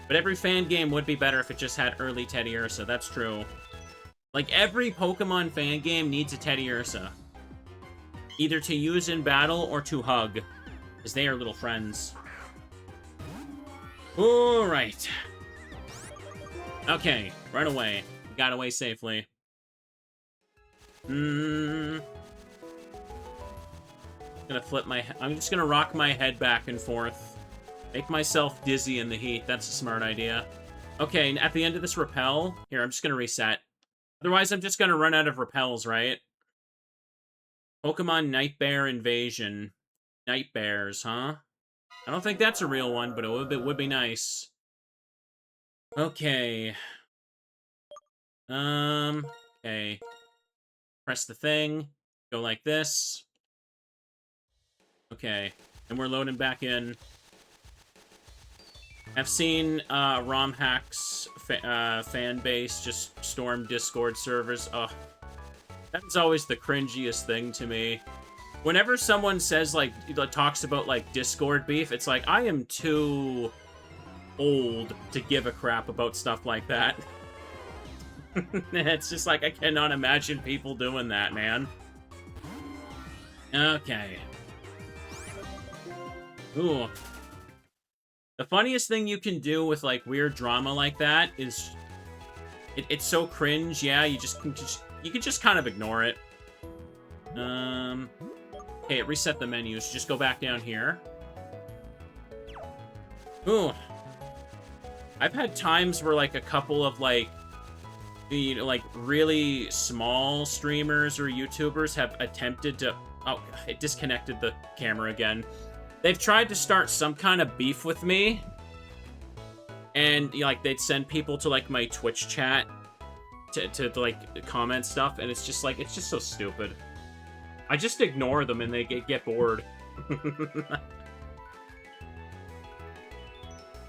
But every fan game would be better if it just had early Teddiursa, that's true. Like, every Pokemon fan game needs a Teddiursa. Either to use in battle or to hug. Because they are little friends. Alright. Okay, right away. Got away safely. I'm just gonna rock my head back and forth. Make myself dizzy in the heat. That's a smart idea. Okay, and at the end of this repel... Here, I'm just gonna reset. Otherwise, I'm just gonna run out of repels, right? Pokemon Nightbear Invasion. Nightbears, huh? I don't think that's a real one, but it would be nice. Okay. Okay. Press the thing. Go like this. Okay. And we're loading back in. I've seen ROM hacks fan base just storm Discord servers. Ugh. That's always the cringiest thing to me. Whenever someone says, like, talks about, like, Discord beef, it's like, I am too old to give a crap about stuff like that. It's just like, I cannot imagine people doing that, man. Okay. Ooh. The funniest thing you can do with, like, weird drama like that is... It's so cringe, yeah, you can just kind of ignore it. Okay, reset the menus. Just go back down here. Ooh. I've had times where, like, a couple of, like, the, like, really small streamers or YouTubers have attempted to... Oh, it disconnected the camera again. They've tried to start some kind of beef with me. And, like, they'd send people to, like, my Twitch chat to like, comment stuff. And it's just, like, it's just so stupid. I just ignore them and they get bored.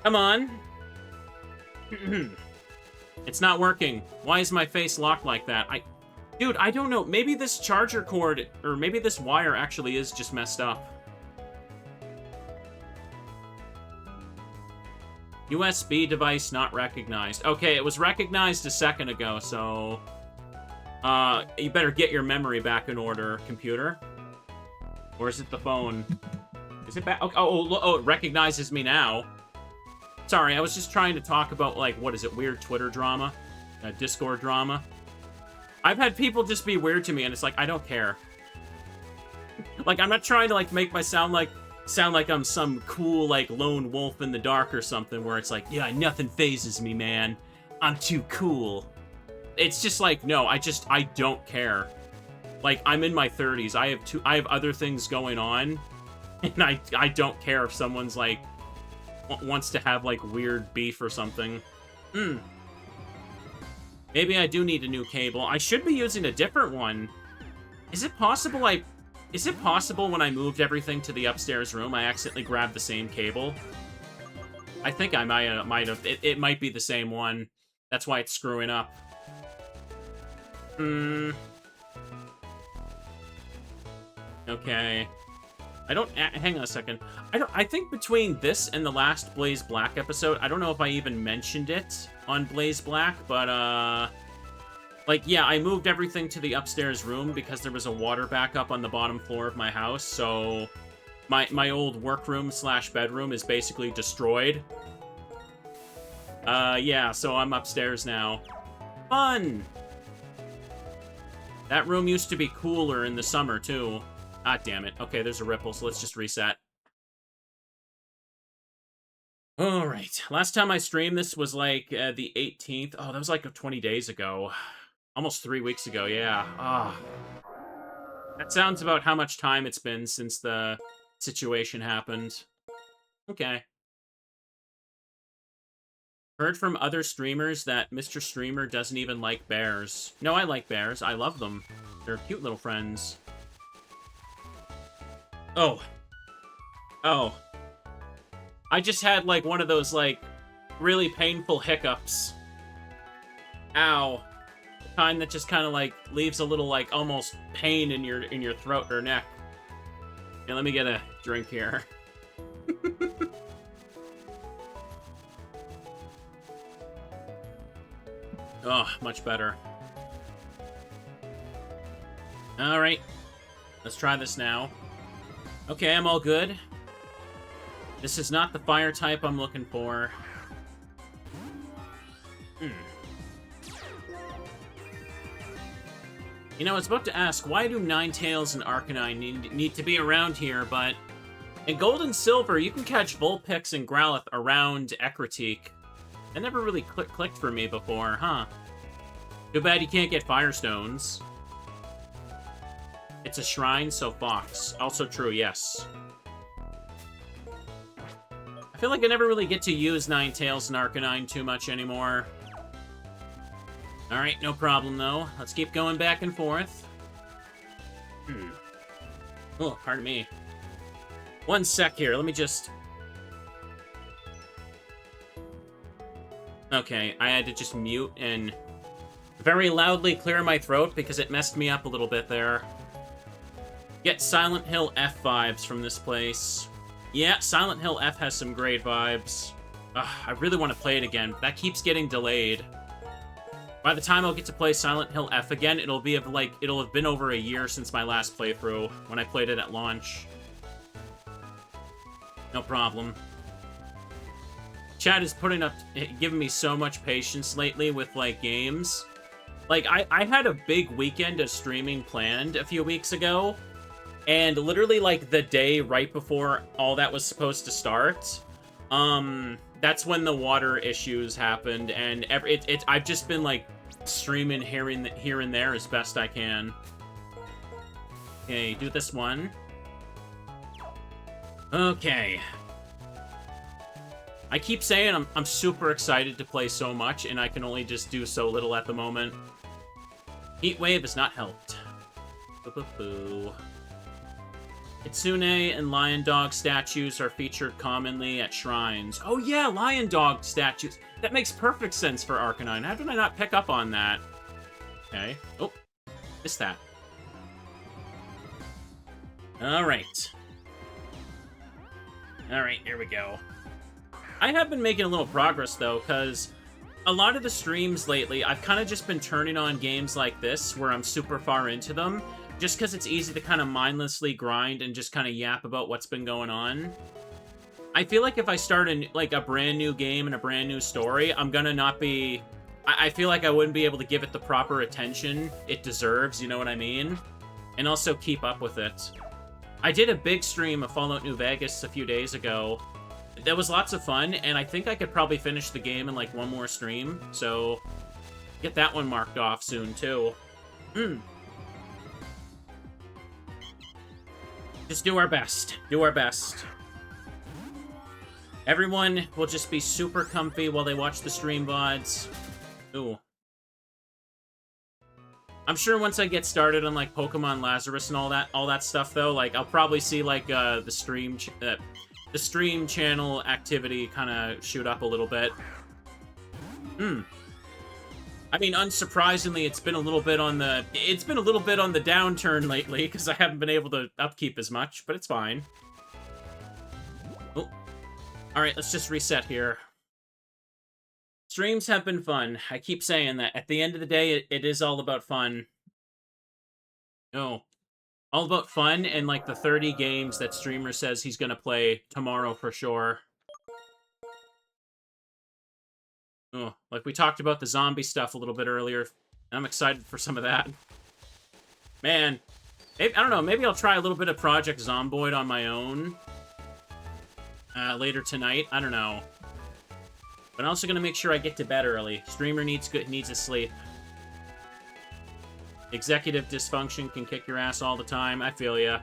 Come on. It's not working. Why is my face locked like that? Dude, I don't know. Maybe this charger cord, or maybe this wire actually is just messed up. USB device not recognized. Okay, it was recognized a second ago, so... you better get your memory back in order, computer. Or is it the phone? Is it back? Oh, it recognizes me now. Sorry, I was just trying to talk about, like, what is it, weird Twitter drama? Discord drama? I've had people just be weird to me, and it's like, I don't care. Like, I'm not trying to, like, make sound like I'm some cool, like, lone wolf in the dark or something, where it's like, yeah, nothing phases me, man. I'm too cool. It's just like, no, I don't care. Like, I'm in my 30s. I have other things going on, and I don't care if someone's, like, wants to have, like, weird beef or something. Maybe I do need a new cable. I should be using a different one. Is it possible when I moved everything to the upstairs room, I accidentally grabbed the same cable? I think I might have. It might be the same one. That's why it's screwing up. Okay. Hang on a second. I think between this and the last BlazeBlack episode, I don't know if I even mentioned it on BlazeBlack, but, like, yeah, I moved everything to the upstairs room because there was a water backup on the bottom floor of my house, so my old workroom / bedroom is basically destroyed. Yeah, so I'm upstairs now. Fun! That room used to be cooler in the summer, too. Ah, damn it. Okay, there's a ripple, so let's just reset. Alright. Last time I streamed this was, like, the 18th. Oh, that was, like, 20 days ago. Almost 3 weeks ago, yeah. Ah. That sounds about how much time it's been since the situation happened. Okay. Heard from other streamers that Mr. Streamer doesn't even like bears. No, I like bears. I love them. They're cute little friends. Oh. Oh. I just had, like, one of those, like, really painful hiccups. Ow. The kind that just kind of, like, leaves a little, like, almost pain in your throat or neck. Yeah, let me get a drink here. Oh, much better. Alright. Let's try this now. Okay, I'm all good. This is not the fire type I'm looking for. You know, I was about to ask, why do Ninetales and Arcanine need to be around here, but... in Gold and Silver, you can catch Vulpix and Growlithe around Ecruteak. That never really clicked for me before, huh? Too bad you can't get Firestones. It's a shrine, so Fox. Also true, yes. I feel like I never really get to use Ninetales and Arcanine too much anymore. Alright, no problem, though. Let's keep going back and forth. Oh, pardon me. One sec here, let me just... Okay, I had to just mute and very loudly clear my throat because it messed me up a little bit there. Get Silent Hill F vibes from this place. Yeah, Silent Hill F has some great vibes. Ugh, I really want to play it again, but that keeps getting delayed. By the time I'll get to play Silent Hill F again, it'll have been over a year since my last playthrough, when I played it at launch. No problem. Chat is giving me so much patience lately with, like, games. Like, I had a big weekend of streaming planned a few weeks ago, and literally, like, the day right before all that was supposed to start, that's when the water issues happened, and I've just been, like, streaming here and there as best I can. Okay, do this one. Okay. I keep saying I'm super excited to play so much, and I can only just do so little at the moment. Heatwave has not helped. Boo-boo-boo. Kitsune and lion dog statues are featured commonly at shrines. Oh yeah, lion dog statues. That makes perfect sense for Arcanine. How did I not pick up on that? Okay. Oh, missed that. Alright. Alright, here we go. I have been making a little progress, though, because a lot of the streams lately, I've kind of just been turning on games like this, where I'm super far into them, just because it's easy to kind of mindlessly grind and just kind of yap about what's been going on. I feel like if I start a brand new game and a brand new story, I'm gonna not be... I feel like I wouldn't be able to give it the proper attention it deserves, you know what I mean? And also keep up with it. I did a big stream of Fallout New Vegas a few days ago. That was lots of fun, and I think I could probably finish the game in, like, one more stream, so get that one marked off soon, too. Just do our best. Do our best. Everyone will just be super comfy while they watch the stream VODs. Ooh. I'm sure once I get started on, like, Pokemon Lazarus and all that stuff, though, like, I'll probably see, like, the stream channel activity kind of shoot up a little bit. I mean, unsurprisingly, it's been a little bit on the downturn lately because I haven't been able to upkeep as much, but it's fine. Oh. All right, let's just reset here. Streams have been fun. I keep saying that. At the end of the day, it is all about fun. Oh. All about fun and, like, the 30 games that streamer says he's gonna play tomorrow for sure. Oh, like we talked about the zombie stuff a little bit earlier. I'm excited for some of that. Man, I don't know, maybe I'll try a little bit of Project Zomboid on my own later tonight. I don't know. But I'm also gonna make sure I get to bed early. Streamer needs his sleep. Executive dysfunction can kick your ass all the time. I feel ya.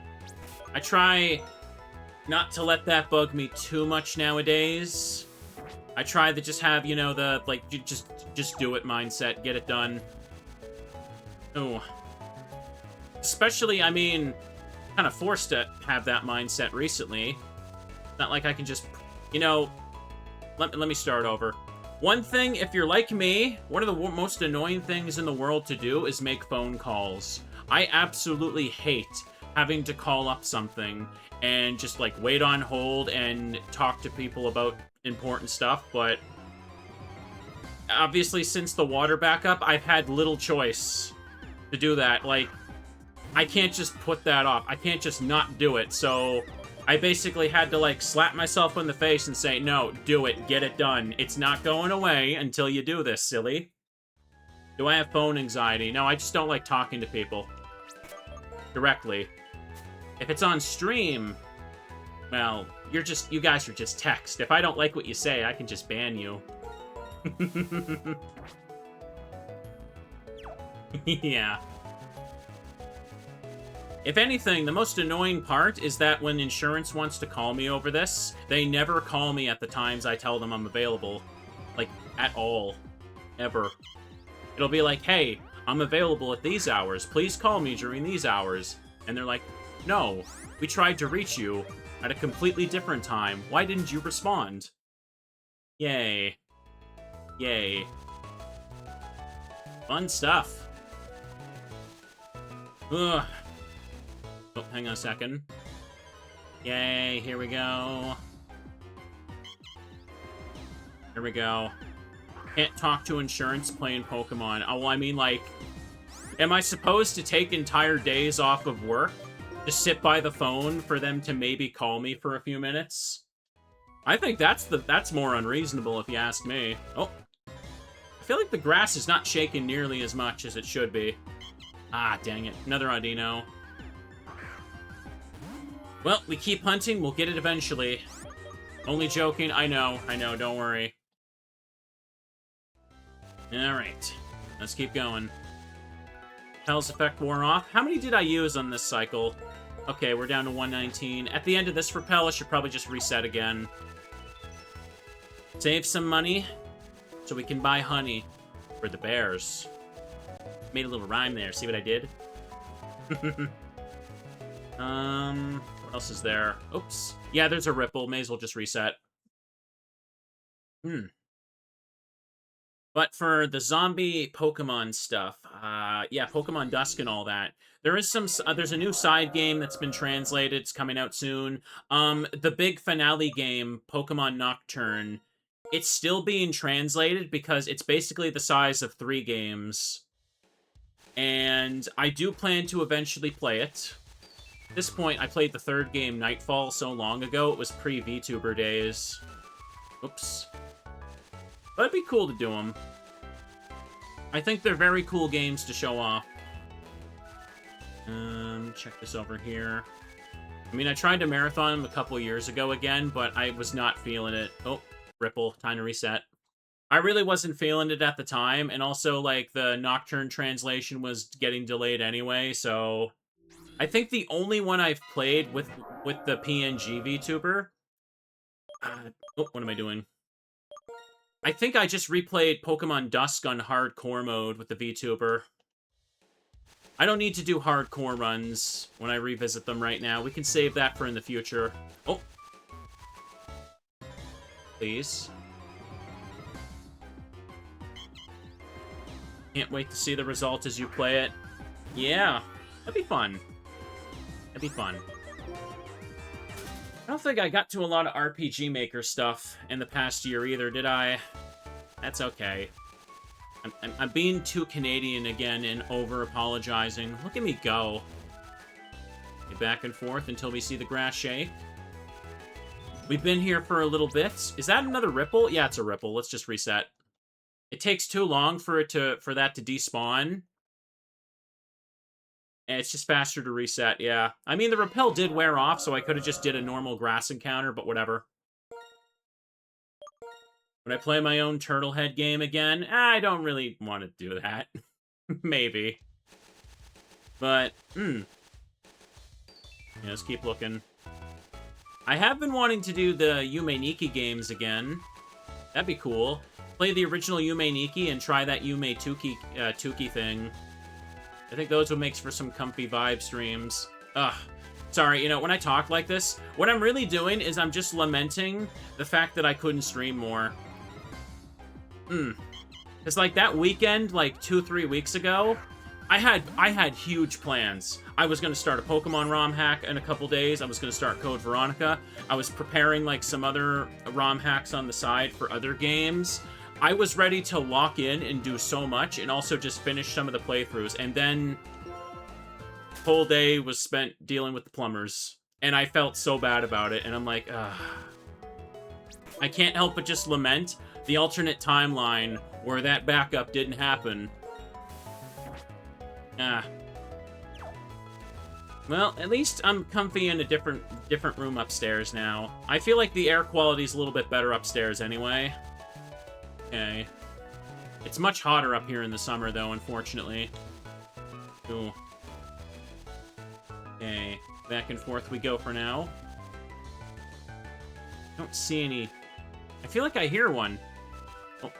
I try not to let that bug me too much nowadays. I try to just have, you know, the, like, just do it mindset. Get it done. Ooh. Especially, I mean, kind of forced to have that mindset recently. Not like I can just, you know... Let me start over. One thing, if you're like me, one of the most annoying things in the world to do is make phone calls. I absolutely hate having to call up something and just, like, wait on hold and talk to people about important stuff, but obviously since the water backup, I've had little choice to do that. Like, I can't just put that off. I can't just not do it, so... I basically had to, like, slap myself in the face and say, no, do it, get it done. It's not going away until you do this, silly. Do I have phone anxiety? No, I just don't like talking to people. Directly. If it's on stream, well, you guys are just text. If I don't like what you say, I can just ban you. Yeah. If anything, the most annoying part is that when insurance wants to call me over this, they never call me at the times I tell them I'm available. Like, at all. Ever. It'll be like, hey, I'm available at these hours. Please call me during these hours. And they're like, no, we tried to reach you at a completely different time. Why didn't you respond? Yay. Yay. Fun stuff. Ugh. Oh, hang on a second. Yay, here we go. Here we go. Can't talk to insurance playing Pokemon. Oh, well, I mean, like, am I supposed to take entire days off of work to sit by the phone for them to maybe call me for a few minutes? I think that's more unreasonable if you ask me. Oh. I feel like the grass is not shaking nearly as much as it should be. Ah, dang it. Another Audino. Well, we keep hunting, we'll get it eventually. Only joking, I know, don't worry. Alright, let's keep going. Hell's Effect wore off. How many did I use on this cycle? Okay, we're down to 119. At the end of this repel, I should probably just reset again. Save some money so we can buy honey for the bears. Made a little rhyme there, see what I did? What else is there? Oops. Yeah, there's a ripple. May as well just reset. But for the zombie Pokemon stuff, yeah, Pokemon Dusk and all that, there is some, there's a new side game that's been translated. It's coming out soon. The big finale game, Pokemon Nocturne, it's still being translated because it's basically the size of 3 games. And I do plan to eventually play it. At this point, I played the 3rd game, Nightfall, so long ago. It was pre-VTuber days. Oops. But it'd be cool to do them. I think they're very cool games to show off. Check this over here. I mean, I tried to marathon them a couple years ago again, but I was not feeling it. Oh, ripple. Time to reset. I really wasn't feeling it at the time, and also, like, the Nocturne translation was getting delayed anyway, so... I think the only one I've played with the PNG VTuber... oh, what am I doing? I think I just replayed Pokemon Dusk on hardcore mode with the VTuber. I don't need to do hardcore runs when I revisit them right now. We can save that for in the future. Oh. Please. Can't wait to see the result as you play it. Yeah, that'd be fun. That'd be fun. I don't think I got to a lot of RPG Maker stuff in the past year either, did I? That's okay. I'm being too Canadian again and over-apologizing. Look at me go. Get back and forth until we see the grass shake. We've been here for a little bit. Is that another ripple? Yeah, it's a ripple. Let's just reset. It takes too long for that to despawn. And it's just faster to reset, yeah. I mean, the repel did wear off, so I could have just did a normal grass encounter, but whatever. Would I play my own Turtle Head game again? I don't really want to do that. Maybe. But, yeah, let's keep looking. I have been wanting to do the Yume Nikki games again. That'd be cool. Play the original Yume Nikki and try that Yume Tuki thing. I think those would make for some comfy vibe streams. Ugh. Sorry, you know, when I talk like this, what I'm really doing is I'm just lamenting the fact that I couldn't stream more. It's like that weekend, like 2-3 weeks ago, I had huge plans. I was going to start a Pokemon ROM hack in a couple days. I was going to start Code Veronica. I was preparing, like, some other ROM hacks on the side for other games. I was ready to lock in and do so much, and also just finish some of the playthroughs. And then, the whole day was spent dealing with the plumbers. And I felt so bad about it, and I'm like, ugh. I can't help but just lament the alternate timeline where that backup didn't happen. Well, at least I'm comfy in a different room upstairs now. I feel like the air quality's a little bit better upstairs anyway. Okay. It's much hotter up here in the summer, though, unfortunately. Ooh. Okay. Back and forth we go for now. Don't see any... I feel like I hear one. Oh.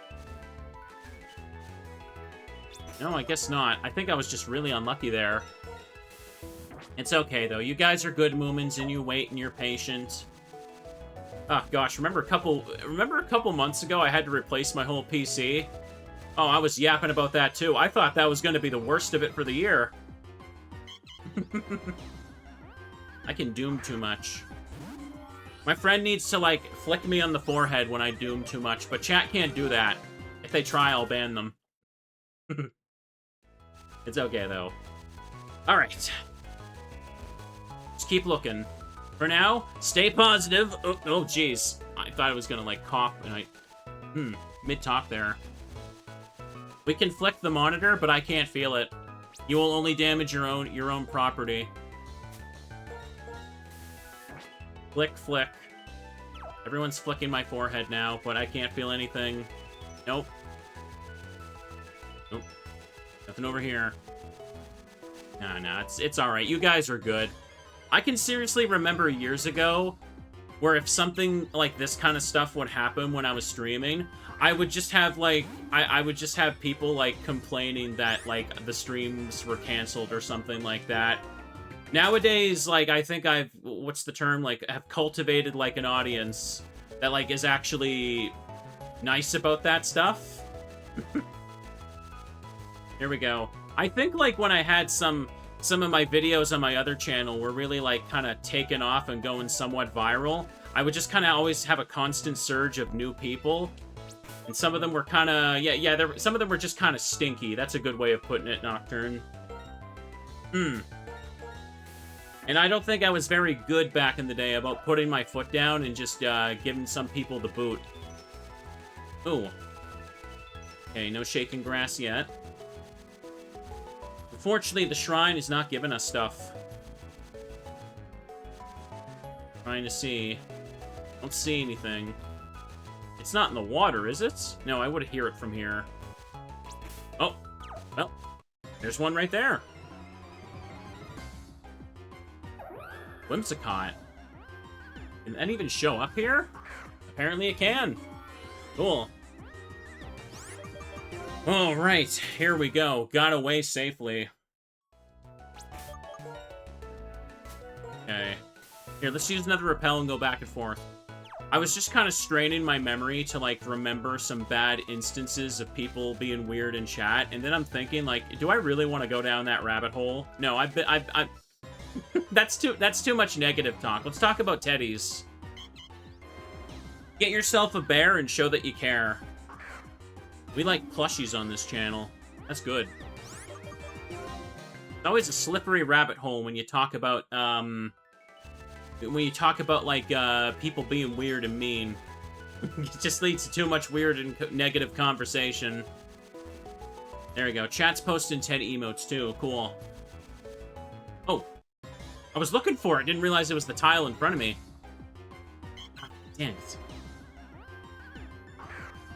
No, I guess not. I think I was just really unlucky there. It's okay, though. You guys are good Moomins, and you wait, and you're patient. Oh, gosh. Remember a couple months ago I had to replace my whole PC? Oh, I was yapping about that, too. I thought that was going to be the worst of it for the year. I can doom too much. My friend needs to, like, flick me on the forehead when I doom too much, but chat can't do that. If they try, I'll ban them. It's okay, though. Alright. Just keep looking. For now, stay positive. Oh, jeez. I thought I was gonna, like, cough, and I... mid-talk there. We can flick the monitor, but I can't feel it. You will only damage your own property. Flick, flick. Everyone's flicking my forehead now, but I can't feel anything. Nope. Nope. Nothing over here. Nah, it's alright. You guys are good. I can seriously remember years ago where if something like this kind of stuff would happen when I was streaming, I would just have, like, I would just have people, like, complaining that, like, the streams were canceled or something like that. Nowadays, like, I think I've, what's the term, like, have cultivated, like, an audience that, like, is actually nice about that stuff. Here we go. I think, like, when I had some of my videos on my other channel were really, like, kind of taken off and going somewhat viral, I would just kind of always have a constant surge of new people. And some of them were kind of, some of them were just kind of stinky. That's a good way of putting it, Nocturne. And I don't think I was very good back in the day about putting my foot down and just giving some people the boot. Ooh. Okay, no shaking grass yet. Unfortunately, the shrine is not giving us stuff. Trying to see. Don't see anything. It's not in the water, is it? No, I would hear it from here. Oh, well, there's one right there. Whimsicott. Can that even show up here? Apparently it can. Cool. Alright, here we go. Got away safely. Okay. Here, let's use another repel and go back and forth. I was just kind of straining my memory to, like, remember some bad instances of people being weird in chat, and then I'm thinking, like, do I really want to go down that rabbit hole? No, I've that's too much negative talk. Let's talk about teddies. Get yourself a bear and show that you care. We like plushies on this channel. That's good. It's always a slippery rabbit hole when you talk about, like, people being weird and mean. It just leads to too much weird and negative conversation. There we go. Chat's posting Ted emotes, too. Cool. Oh. I was looking for it. Didn't realize it was the tile in front of me. God damn it.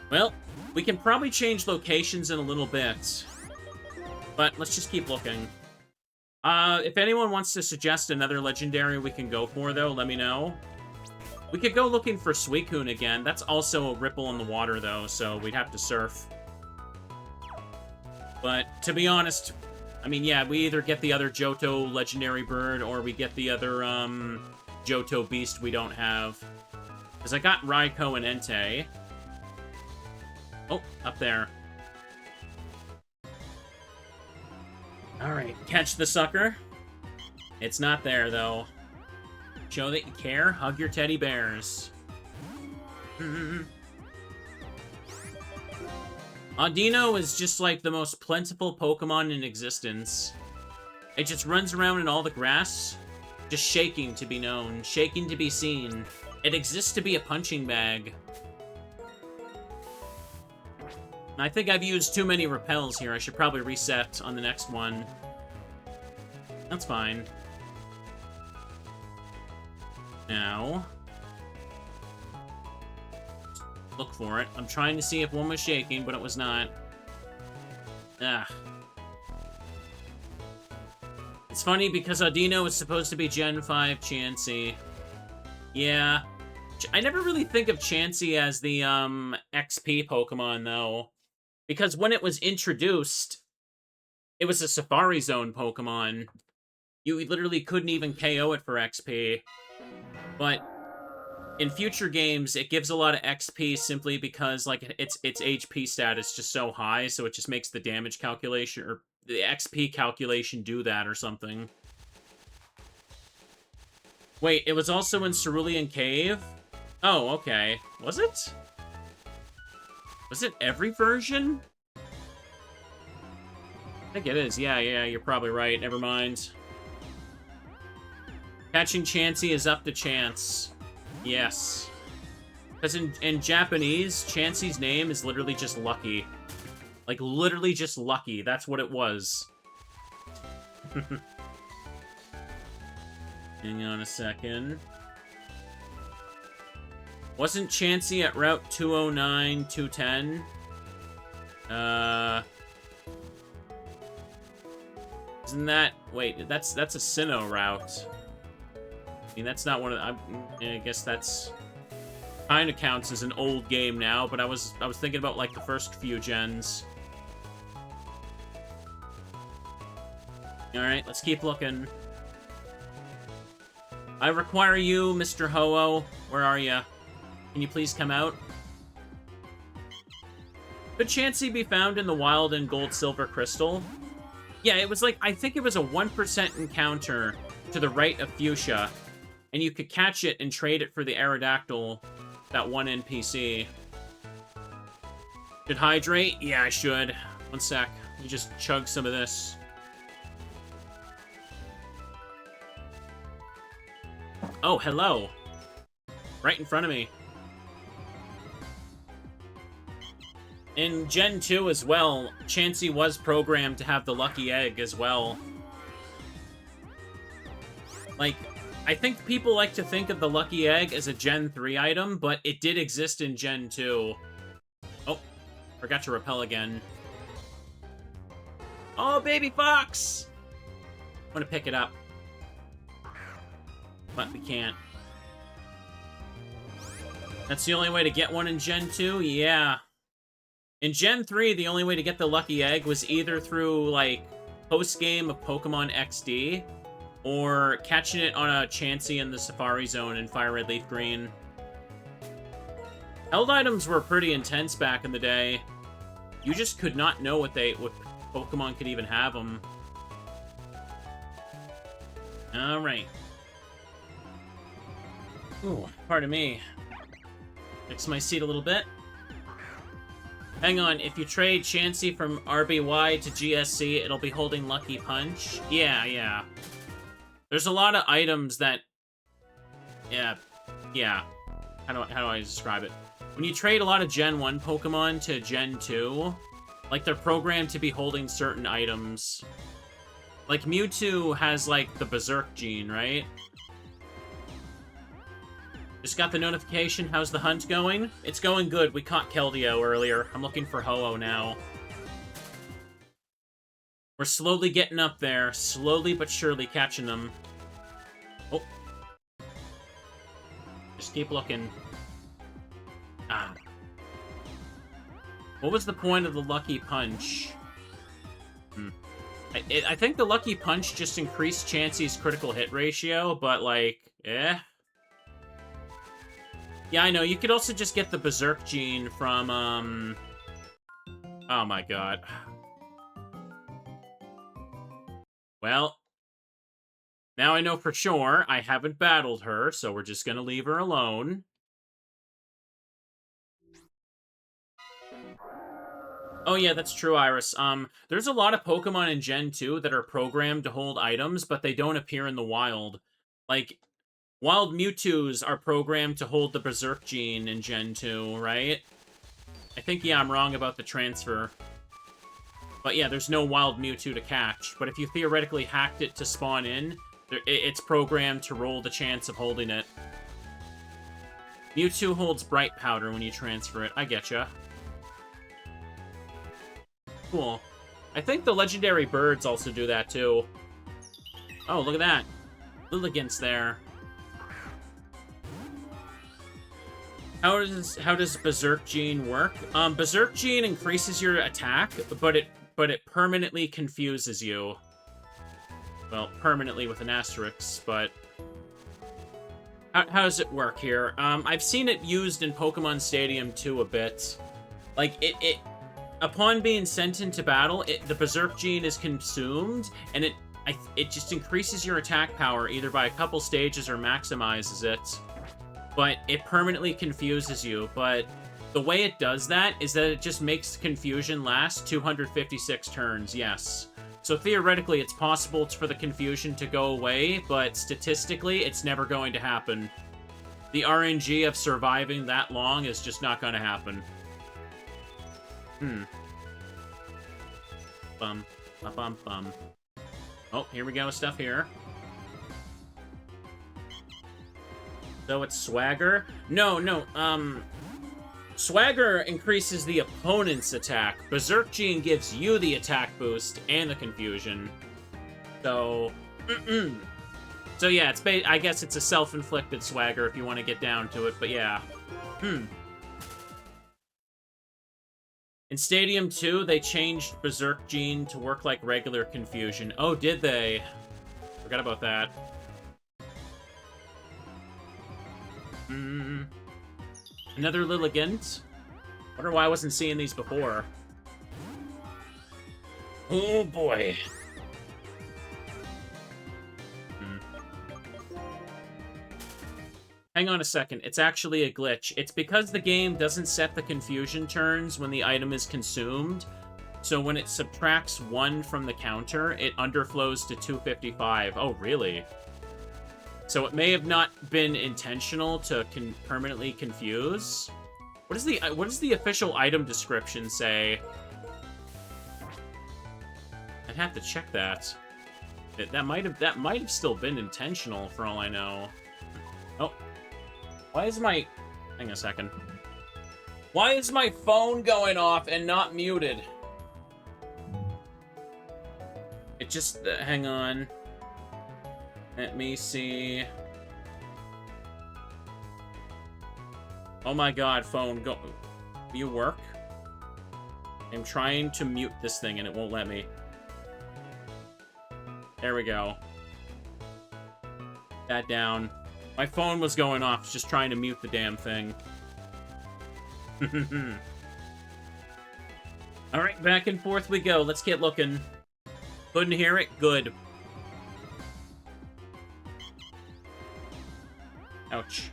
Well, we can probably change locations in a little bit. But let's just keep looking. If anyone wants to suggest another legendary we can go for, though, let me know. We could go looking for Suicune again. That's also a ripple in the water, though, so we'd have to surf. But, to be honest, I mean, yeah, we either get the other Johto legendary bird, or we get the other, Johto beast we don't have. Because I got Raikou and Entei. Oh, up there. Alright, catch the sucker. It's not there, though. Show that you care, hug your teddy bears. Audino is just like the most plentiful Pokemon in existence. It just runs around in all the grass, just shaking to be known, shaking to be seen. It exists to be a punching bag. I think I've used too many repels here. I should probably reset on the next one. That's fine. Now, look for it. I'm trying to see if one was shaking, but it was not. Ah. It's funny because Audino is supposed to be Gen 5 Chansey. Yeah. I never really think of Chansey as the, XP Pokemon, though. Because when it was introduced, It was a Safari Zone Pokemon. You literally couldn't even KO it for XP. But in future games, it gives a lot of XP simply because, like, its HP stat is just so high, so it just makes the damage calculation, or the XP calculation do that or something. Wait, it was also in Cerulean Cave? Oh, okay. Was it? Was it every version? I think it is. Yeah, you're probably right. Never mind. Catching Chansey is up to chance. Yes. Because in Japanese, Chansey's name is literally just Lucky. Like, literally just Lucky. That's what it was. Hang on a second. Wasn't Chansey at Route 209, 210? Isn't that... Wait, that's a Sinnoh route. I mean, that's not one of the... I guess that's... kind of counts as an old game now, but I was thinking about, like, the first few gens. Alright, let's keep looking. I require you, Mr. Ho-Oh. Where are you? Can you please come out? Could Chansey be found in the wild in Gold, Silver, Crystal? Yeah, it was like, I think it was a 1% encounter to the right of Fuchsia. And you could catch it and trade it for the Aerodactyl, that one NPC. Should hydrate? Yeah, I should. One sec. Let me just chug some of this. Oh, hello. Right in front of me. In Gen 2 as well, Chansey was programmed to have the Lucky Egg as well. Like, I think people like to think of the Lucky Egg as a Gen 3 item, but it did exist in Gen 2. Oh, forgot to repel again. Oh, baby fox! I'm gonna pick it up. But we can't. That's the only way to get one in Gen 2? Yeah. In Gen 3, the only way to get the Lucky Egg was either through, like, post-game of Pokemon XD, or catching it on a Chansey in the Safari Zone in Fire Red Leaf Green. Held items were pretty intense back in the day. You just could not know what Pokemon could even have them. Alright. Ooh, pardon me. Fix my seat a little bit. Hang on, if you trade Chansey from RBY to GSC, it'll be holding Lucky Punch? Yeah. There's a lot of items that... Yeah. How do I describe it? When you trade a lot of Gen 1 Pokemon to Gen 2, like, they're programmed to be holding certain items. Like, Mewtwo has, like, the Berserk gene, right? Just got the notification. How's the hunt going? It's going good. We caught Keldeo earlier. I'm looking for Ho-Oh now. We're slowly getting up there. Slowly but surely catching them. Oh. Just keep looking. Ah. What was the point of the Lucky Punch? I think the Lucky Punch just increased Chansey's critical hit ratio, but, like, eh. Yeah, I know. You could also just get the Berserk gene from, oh my god. Well, now I know for sure I haven't battled her, so we're just gonna leave her alone. Oh yeah, that's true, Iris. There's a lot of Pokemon in Gen 2 that are programmed to hold items, but they don't appear in the wild. Like, Wild Mewtwo's are programmed to hold the Berserk gene in Gen 2, right? I think, yeah, I'm wrong about the transfer. But yeah, there's no Wild Mewtwo to catch. But if you theoretically hacked it to spawn in, it's programmed to roll the chance of holding it. Mewtwo holds Bright Powder when you transfer it. I getcha. Cool. I think the legendary birds also do that, too. Oh, look at that. Lilligant's there. How does Berserk Gene work? Berserk Gene increases your attack, but but it permanently confuses you. Well, permanently with an asterisk, but... How does it work here? I've seen it used in Pokemon Stadium 2 a bit. Like, upon being sent into battle, the Berserk Gene is consumed, and it just increases your attack power either by a couple stages or maximizes it. But it permanently confuses you. But the way it does that is that it just makes confusion last 256 turns, yes. So theoretically, it's possible for the confusion to go away, but statistically, it's never going to happen. The RNG of surviving that long is just not going to happen. Bum. Bum, bum. Oh, here we go with stuff here. So it's Swagger? No, Swagger increases the opponent's attack. Berserk Gene gives you the attack boost and the confusion. So, So yeah, I guess it's a self-inflicted Swagger if you want to get down to it, but yeah. In Stadium 2, they changed Berserk Gene to work like regular confusion. Oh, did they? Forgot about that. Another Lilligant? Wonder why I wasn't seeing these before. Oh boy. Hang on a second, it's actually a glitch. It's because the game doesn't set the confusion turns when the item is consumed. So when it subtracts 1 from the counter, it underflows to 255. Oh, really? So it may have not been intentional to permanently confuse. What does the official item description say? I'd have to check that. That might have still been intentional for all I know. Oh. Why is my... Hang on a second. Why is my phone going off and not muted? It just... hang on. Let me see. Oh my god, phone, go... You work? I'm trying to mute this thing and it won't let me. There we go. That down. My phone was going off, just trying to mute the damn thing. Alright, back and forth we go. Let's get looking. Couldn't hear it? Good. Ouch.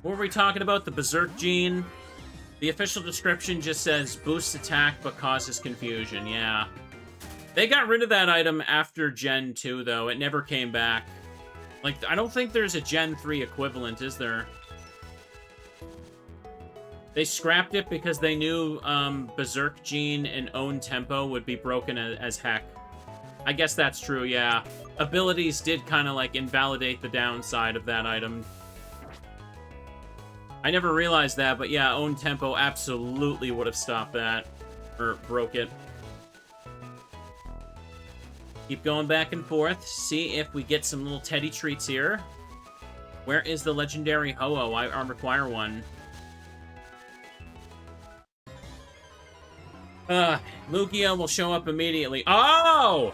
What were we talking about? The Berserk Gene? The official description just says, boosts attack but causes confusion. Yeah. They got rid of that item after Gen 2, though. It never came back. Like, I don't think there's a Gen 3 equivalent, is there? They scrapped it because they knew Berserk Gene and Own Tempo would be broken as heck. I guess that's true, yeah. Abilities did kind of, like, invalidate the downside of that item. I never realized that, but yeah, Own Tempo absolutely would have stopped that. Or broke it. Keep going back and forth. See if we get some little Teddy treats here. Where is the legendary Ho-Oh? I require one. Lugia will show up immediately. Oh!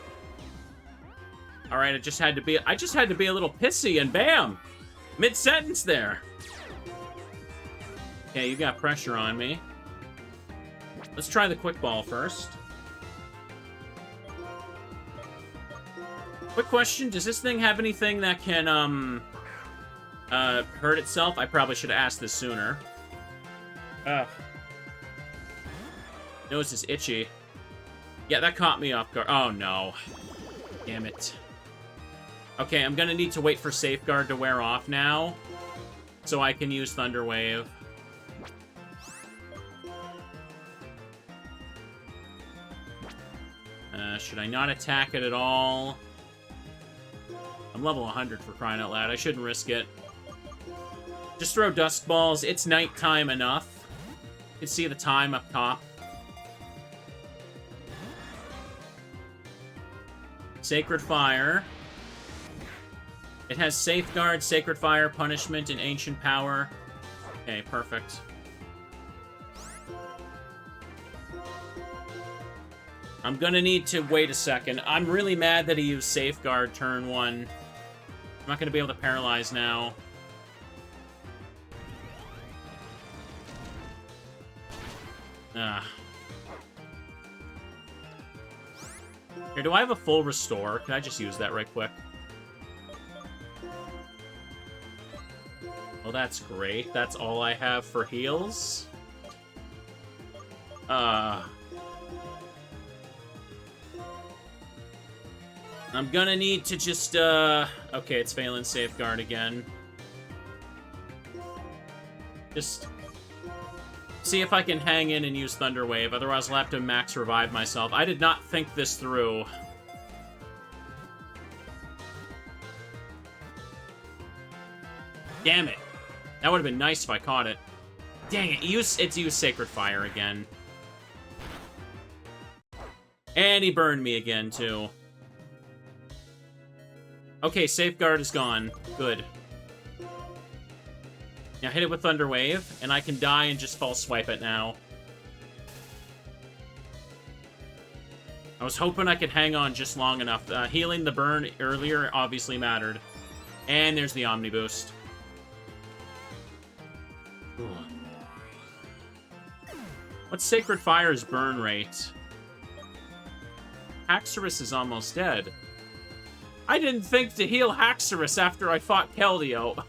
Alright, I just had to be a little pissy and bam! Mid-sentence there. Okay, you got pressure on me. Let's try the quick ball first. Quick question, does this thing have anything that can, hurt itself? I probably should have asked this sooner. Nose is itchy. Yeah, that caught me off guard. Oh, no. Damn it. Okay, I'm gonna need to wait for Safeguard to wear off now, so I can use Thunder Wave. Should I not attack it at all? I'm level 100 for crying out loud. I shouldn't risk it. Just throw Dusk Balls. It's nighttime enough. You can see the time up top. Sacred Fire. It has Safeguard, Sacred Fire, Punishment, and Ancient Power. Okay, perfect. I'm gonna need to wait a second. I'm really mad that he used Safeguard turn 1. I'm not gonna be able to paralyze now. Here, do I have a full restore? Can I just use that right quick? Well, that's great. That's all I have for heals. I'm gonna need to just, okay, it's failing Safeguard again. Just see if I can hang in and use Thunder Wave, otherwise I'll have to max revive myself. I did not think this through. Damn it. That would have been nice if I caught it. Dang it, it's used Sacred Fire again. And he burned me again, too. Okay, Safeguard is gone. Good. Now hit it with Thunder Wave, and I can die and just false swipe it now. I was hoping I could hang on just long enough. Healing the burn earlier obviously mattered. And there's the Omni Boost. What's Sacred Fire's burn rate? Haxorus is almost dead. I didn't think to heal Haxorus after I fought Keldeo.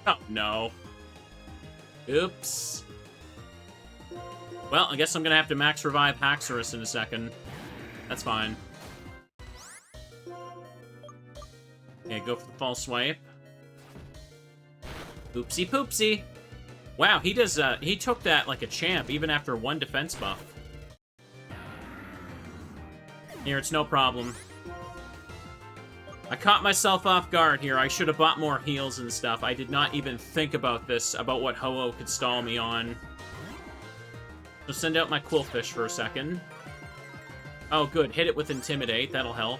Oh, no. Oops. Well, I guess I'm gonna have to max revive Haxorus in a second. That's fine. Okay, go for the false swipe. Oopsie poopsie. Wow, he does, he took that like a champ, even after 1 defense buff. Here, it's no problem. I caught myself off guard here. I should have bought more heals and stuff. I did not even think about this, about what Ho-Oh could stall me on. So send out my Quillfish for a second. Oh, good. Hit it with Intimidate. That'll help.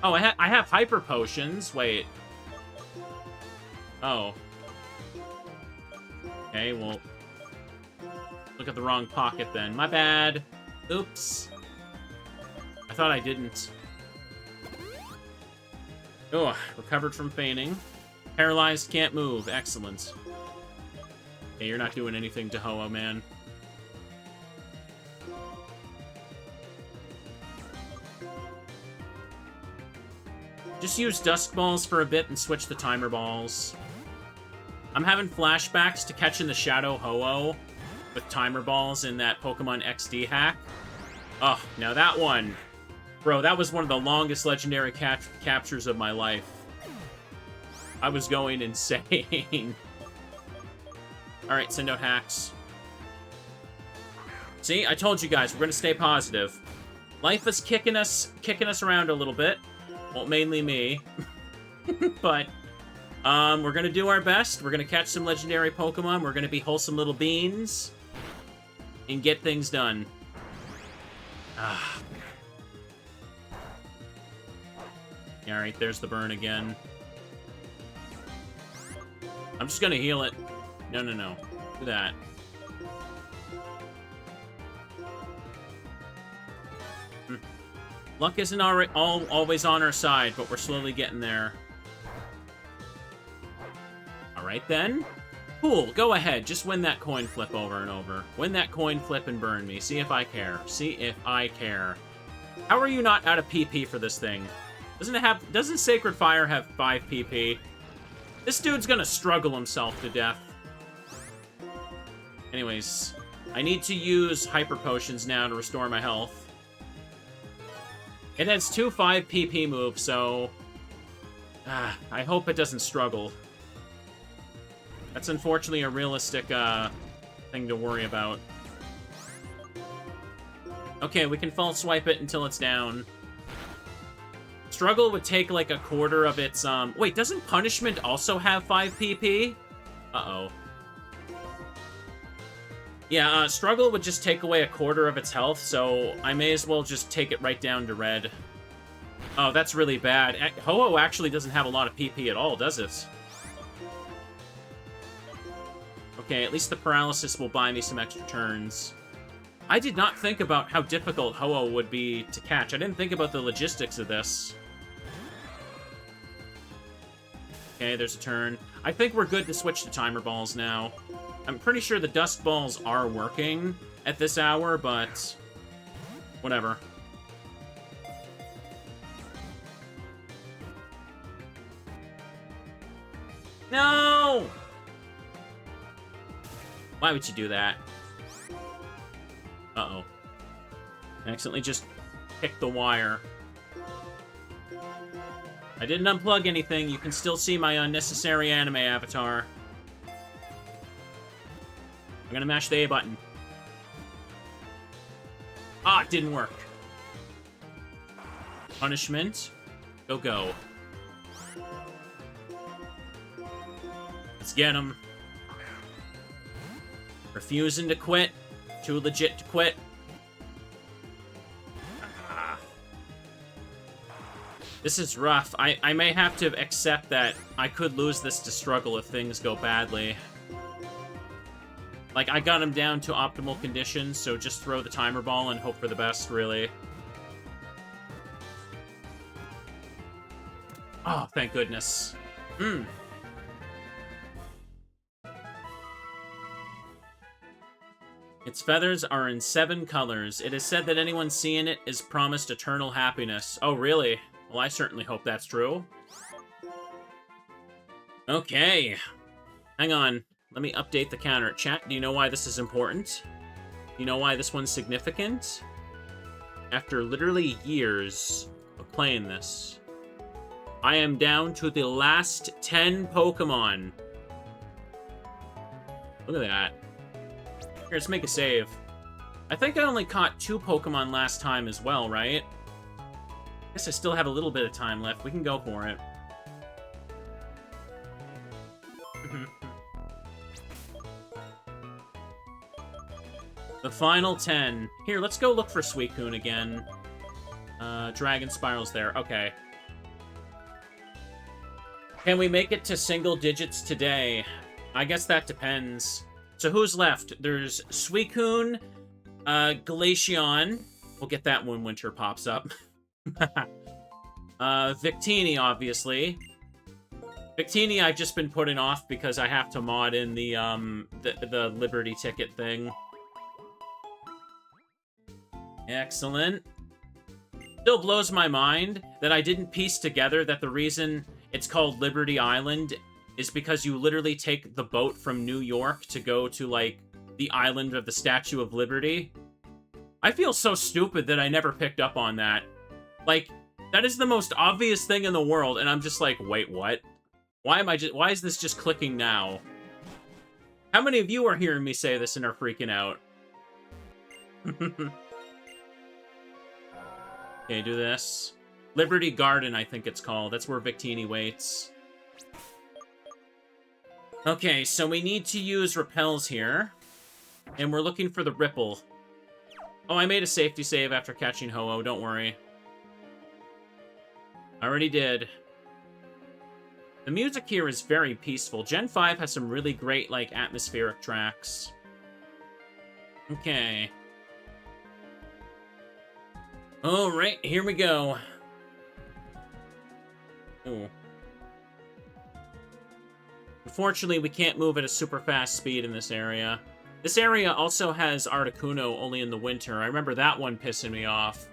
Oh, I have Hyper Potions. Wait. Oh. Okay, well... Look at the wrong pocket then. My bad. Oops. I thought I didn't. Oh, recovered from fainting. Paralyzed, can't move. Excellent. Okay, you're not doing anything to Ho-Oh, man. Just use Dusk Balls for a bit and switch the Timer Balls. I'm having flashbacks to catching the Shadow Ho-Oh with Timer Balls in that Pokemon XD hack. Oh, now that one... Bro, that was one of the longest legendary captures of my life. I was going insane. Alright, send out hacks. See, I told you guys, we're gonna stay positive. Life is kicking us around a little bit. Well, mainly me. But, we're gonna do our best. We're gonna catch some legendary Pokemon. We're gonna be wholesome little beans. And get things done. Ah. Alright, there's the burn again. I'm just gonna heal it. No. Do that. Luck isn't always on our side, but we're slowly getting there. Alright then. Cool, go ahead. Just win that coin flip over and over. Win that coin flip and burn me. See if I care. See if I care. How are you not out of PP for this thing? Doesn't Sacred Fire have 5 PP? This dude's gonna struggle himself to death. Anyways, I need to use Hyper Potions now to restore my health. It has 2 5 PP moves, so... I hope it doesn't struggle. That's unfortunately a realistic, thing to worry about. Okay, we can false swipe it until it's down. Struggle would take, like, a quarter of its, Wait, doesn't Punishment also have 5 PP? Uh-oh. Yeah, Struggle would just take away a quarter of its health, so I may as well just take it right down to red. Oh, that's really bad. Ho-Oh actually doesn't have a lot of PP at all, does it? Okay, at least the Paralysis will buy me some extra turns. I did not think about how difficult Ho-Oh would be to catch. I didn't think about the logistics of this. Okay, there's a turn. I think we're good to switch to timer balls now. I'm pretty sure the dust balls are working at this hour, but whatever. No! Why would you do that? Uh-oh. I accidentally just picked the wire. I didn't unplug anything. You can still see my unnecessary anime avatar. I'm gonna mash the A button. Ah, it didn't work. Punishment. Go, go. Let's get him. Refusing to quit. Too legit to quit. Ah. This is rough. I may have to accept that I could lose this to struggle if things go badly. Like, I got him down to optimal conditions, so just throw the timer ball and hope for the best, really. Oh, thank goodness. Its feathers are in 7 colors. It is said that anyone seeing it is promised eternal happiness. Oh, really? Well, I certainly hope that's true. Okay. Hang on. Let me update the counter. Chat, do you know why this is important? Do you know why this one's significant? After literally years of playing this, I am down to the last 10 Pokemon. Look at that. Here, let's make a save. I think I only caught 2 Pokemon last time as well, right? Guess I still have a little bit of time left. We can go for it. The final 10. Here, let's go look for Suicune again. Dragon Spiral's there. Okay. Can we make it to single digits today? I guess that depends. So who's left? There's Suicune, Glaceon. We'll get that when winter pops up. Victini, obviously. Victini I've just been putting off because I have to mod in the Liberty ticket thing. Excellent. Still blows my mind that I didn't piece together that the reason it's called Liberty Island is because you literally take the boat from New York to go to, like, the island of the Statue of Liberty. I feel so stupid that I never picked up on that. Like, that is the most obvious thing in the world, and I'm just like, wait, what? Why is this just clicking now? How many of you are hearing me say this and are freaking out? Okay, do this. Liberty Garden, I think it's called. That's where Victini waits. Okay, so we need to use repels here. And we're looking for the Ripple. Oh, I made a safety save after catching Ho-Oh, don't worry. I already did. The music here is very peaceful. Gen 5 has some really great, like, atmospheric tracks. Okay. Alright, here we go. Ooh. Unfortunately, we can't move at a super fast speed in this area. This area also has Articuno only in the winter. I remember that one pissing me off.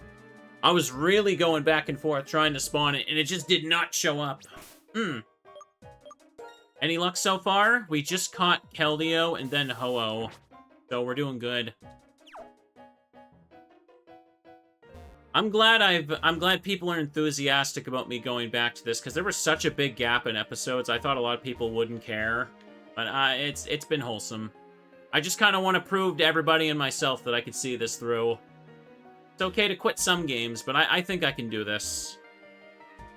I was really going back and forth trying to spawn it, and it just did not show up. Any luck so far? We just caught Keldeo and then Ho-Oh. So we're doing good. I'm glad people are enthusiastic about me going back to this, because there was such a big gap in episodes. I thought a lot of people wouldn't care. But it's been wholesome. I just kind of want to prove to everybody and myself that I could see this through. It's okay to quit some games, but I think I can do this.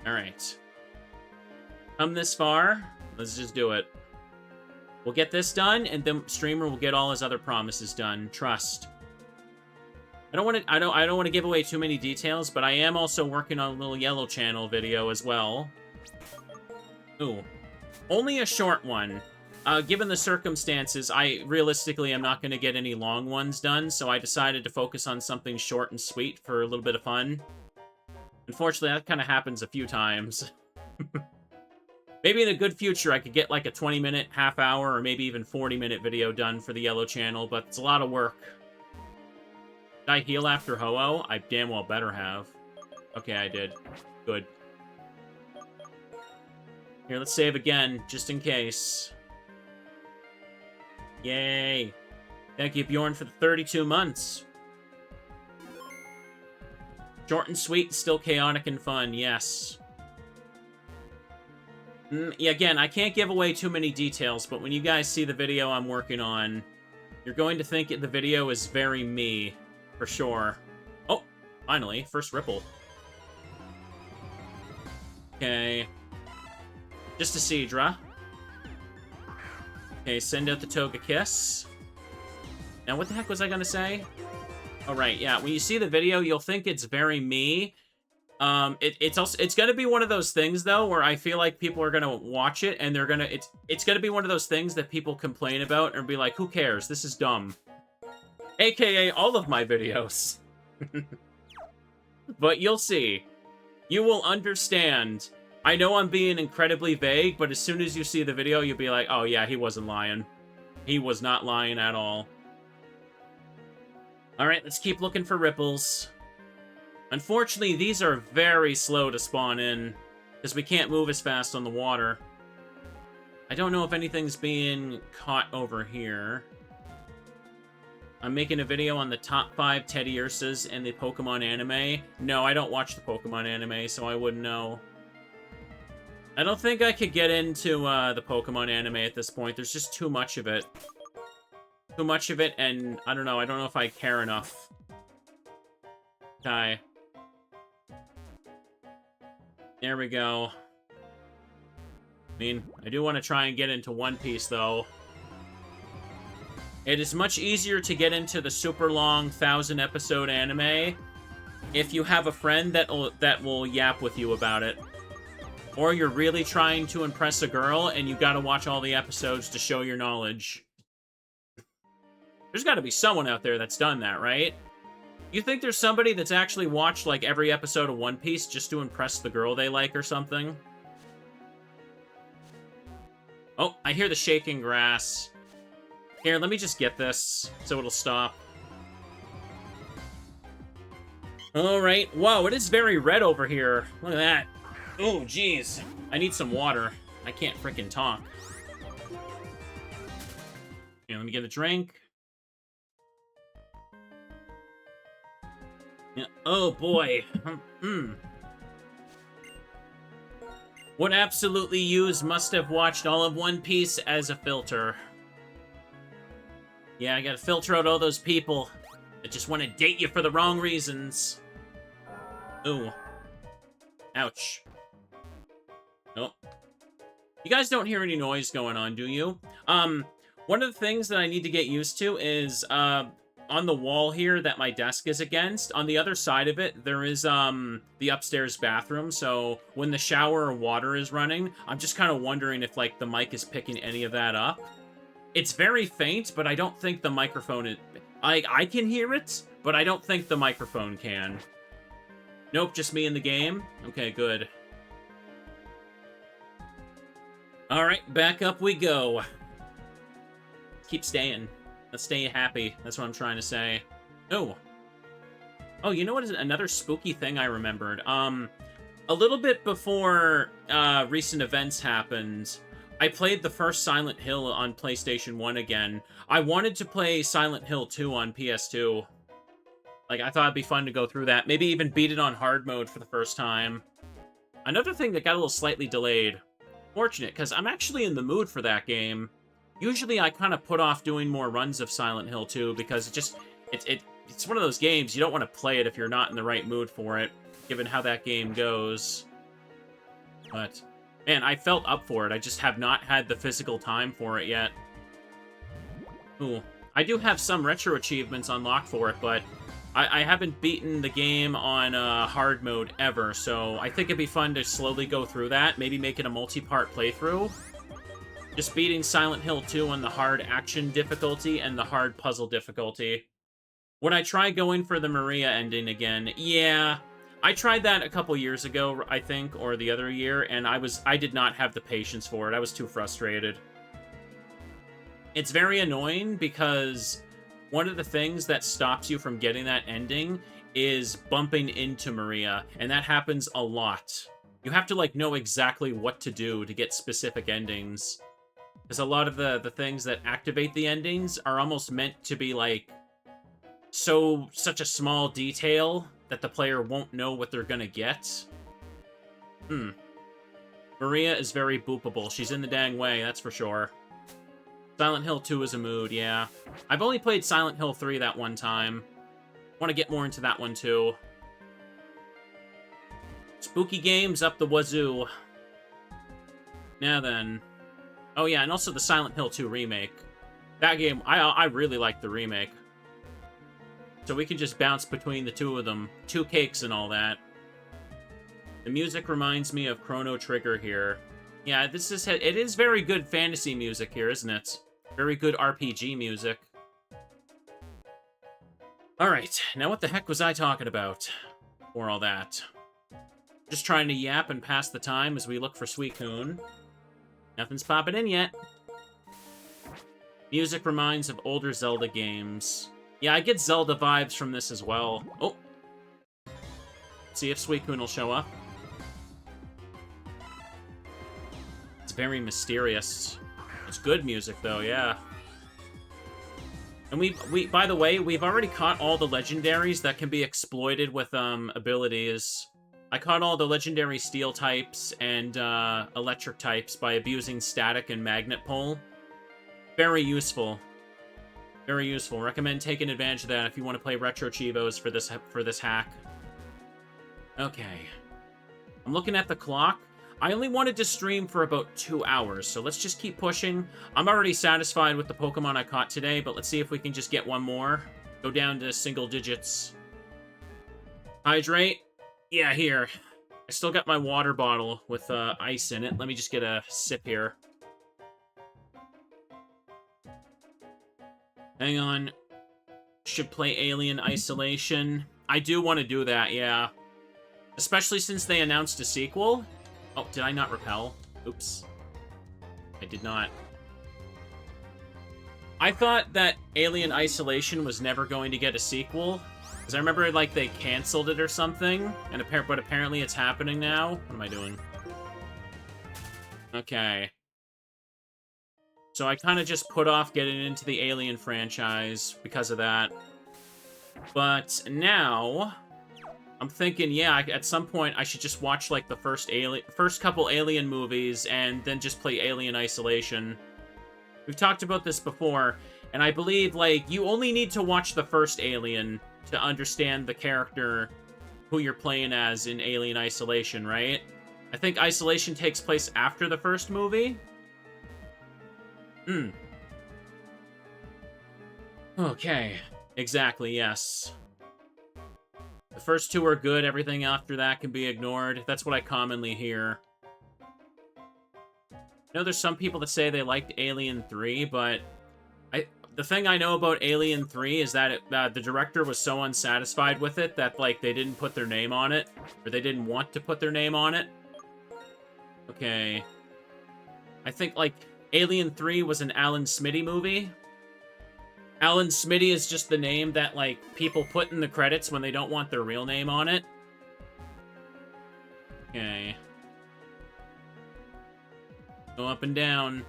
Alright. Come this far, let's just do it. We'll get this done, and then Streamer will get all his other promises done. Trust. I don't want to give away too many details, but I am also working on a little Yellow Channel video as well. Ooh. Only a short one. Given the circumstances, I realistically am not going to get any long ones done, so I decided to focus on something short and sweet for a little bit of fun. Unfortunately, that kind of happens a few times. Maybe in a good future, I could get like a 20-minute, half-hour, or maybe even 40-minute video done for the Yellow Channel, but it's a lot of work. Did I heal after Ho-Oh? I damn well better have. Okay, I did. Good. Here, let's save again, just in case. Yay. Thank you, Bjorn, for the 32 months. Short and sweet, still chaotic and fun, yes. Yeah, again, I can't give away too many details, but when you guys see the video I'm working on, you're going to think the video is very me, for sure. Oh, finally, first Ripple. Okay. Just a Seadra. Okay, send out the Togekiss. Now, what the heck was I gonna say? Oh, right, yeah. When you see the video, you'll think it's very me. It's gonna be one of those things, though, where I feel like people are gonna watch it, and they're gonna... It's gonna be one of those things that people complain about, and be like, who cares? This is dumb. AKA all of my videos. But you'll see. You will understand. I know I'm being incredibly vague, but as soon as you see the video, you'll be like, oh yeah, he wasn't lying. He was not lying at all. Alright, let's keep looking for ripples. Unfortunately, these are very slow to spawn in, because we can't move as fast on the water. I don't know if anything's being caught over here. I'm making a video on the top 5 Teddy Ursas in the Pokemon anime. No, I don't watch the Pokemon anime, so I wouldn't know. I don't think I could get into the Pokemon anime at this point. There's just too much of it. Too much of it, and I don't know if I care enough. Okay. There we go. I mean, I do want to try and get into One Piece, though. It is much easier to get into the super long 1,000-episode anime if you have a friend that will yap with you about it. Or you're really trying to impress a girl, and you gotta watch all the episodes to show your knowledge. There's gotta be someone out there that's done that, right? You think there's somebody that's actually watched, like, every episode of One Piece just to impress the girl they like or something? Oh, I hear the shaking grass. Here, let me just get this, so it'll stop. Alright. Whoa, it is very red over here. Look at that. Oh, jeez. I need some water. I can't freaking talk. Okay, let me get a drink. Yeah. Oh, boy. What absolutely yous must have watched all of One Piece as a filter. Yeah, I gotta filter out all those people that just want to date you for the wrong reasons. Ooh. Ouch. Nope. You guys don't hear any noise going on, do you? One of the things that I need to get used to is, on the wall here that my desk is against, on the other side of it, there is, the upstairs bathroom, so when the shower or water is running, I'm just kind of wondering if, like, the mic is picking any of that up. It's very faint, but I don't think the microphone is... I can hear it, but I don't think the microphone can. Nope, just me in the game? Okay, good. Alright, back up we go. Keep staying. Let's stay happy. That's what I'm trying to say. Oh. Oh, you know what is another spooky thing I remembered? A little bit before recent events happened, I played the first Silent Hill on PlayStation 1 again. I wanted to play Silent Hill 2 on PS2. Like, I thought it'd be fun to go through that. Maybe even beat it on hard mode for the first time. Another thing that got a little slightly delayed. Fortunate, because I'm actually in the mood for that game. Usually I kind of put off doing more runs of Silent Hill 2 because it's one of those games, you don't want to play it if you're not in the right mood for it, given how that game goes. But, man, I felt up for it. I just have not had the physical time for it yet. Ooh. I do have some retro achievements unlocked for it, but I haven't beaten the game on hard mode ever, so I think it'd be fun to slowly go through that, maybe make it a multi-part playthrough. Just beating Silent Hill 2 on the hard action difficulty and the hard puzzle difficulty. Would I try going for the Maria ending again? Yeah. I tried that a couple years ago, I think, or the other year, and I did not have the patience for it. I was too frustrated. It's very annoying because one of the things that stops you from getting that ending is bumping into Maria, and that happens a lot. You have to, like, know exactly what to do to get specific endings. Because a lot of the things that activate the endings are almost meant to be, like, such a small detail that the player won't know what they're gonna get. Maria is very boopable. She's in the dang way, that's for sure. Silent Hill 2 is a mood, yeah. I've only played Silent Hill 3 that one time. Want to get more into that one, too. Spooky games up the wazoo. Now then. Oh, yeah, and also the Silent Hill 2 remake. That game, I really like the remake. So we can just bounce between the two of them. 2 cakes and all that. The music reminds me of Chrono Trigger here. Yeah, it is very good fantasy music here, isn't it? Very good RPG music. Alright, now what the heck was I talking about? Or all that. Just trying to yap and pass the time as we look for Suicune. Nothing's popping in yet. Music reminds of older Zelda games. Yeah, I get Zelda vibes from this as well. Oh! See if Suicune will show up. It's very mysterious. It's good music, though, yeah. And we by the way, we've already caught all the legendaries that can be exploited with, abilities. I caught all the legendary steel types and, electric types by abusing static and magnet pull. Very useful. Very useful. Recommend taking advantage of that if you want to play Retro Chivos for this hack. Okay. I'm looking at the clock. I only wanted to stream for about 2 hours, so let's just keep pushing. I'm already satisfied with the Pokemon I caught today, but let's see if we can just get one more. Go down to single digits. Hydrate? Yeah, here. I still got my water bottle with ice in it. Let me just get a sip here. Hang on. Should play Alien Isolation. I do want to do that, yeah. Especially since they announced a sequel. Oh, did I not repel? Oops. I did not. I thought that Alien Isolation was never going to get a sequel. Because I remember, like, they canceled it or something. But apparently it's happening now. What am I doing? Okay. So I kind of just put off getting into the Alien franchise because of that. But now I'm thinking, yeah, at some point I should just watch, like, the first couple Alien movies and then just play Alien Isolation. We've talked about this before, and I believe, like, you only need to watch the first Alien to understand the character who you're playing as in Alien Isolation, right? I think Isolation takes place after the first movie. Okay. Exactly, yes. The first 2 are good, everything after that can be ignored. That's what I commonly hear. I know there's some people that say they liked Alien 3, but the thing I know about Alien 3 is that the director was so unsatisfied with it that, like, they didn't put their name on it. Or they didn't want to put their name on it. Okay. I think, like, Alien 3 was an Alan Smitty movie. Alan Smitty is just the name that, like, people put in the credits when they don't want their real name on it. Okay. Go up and down.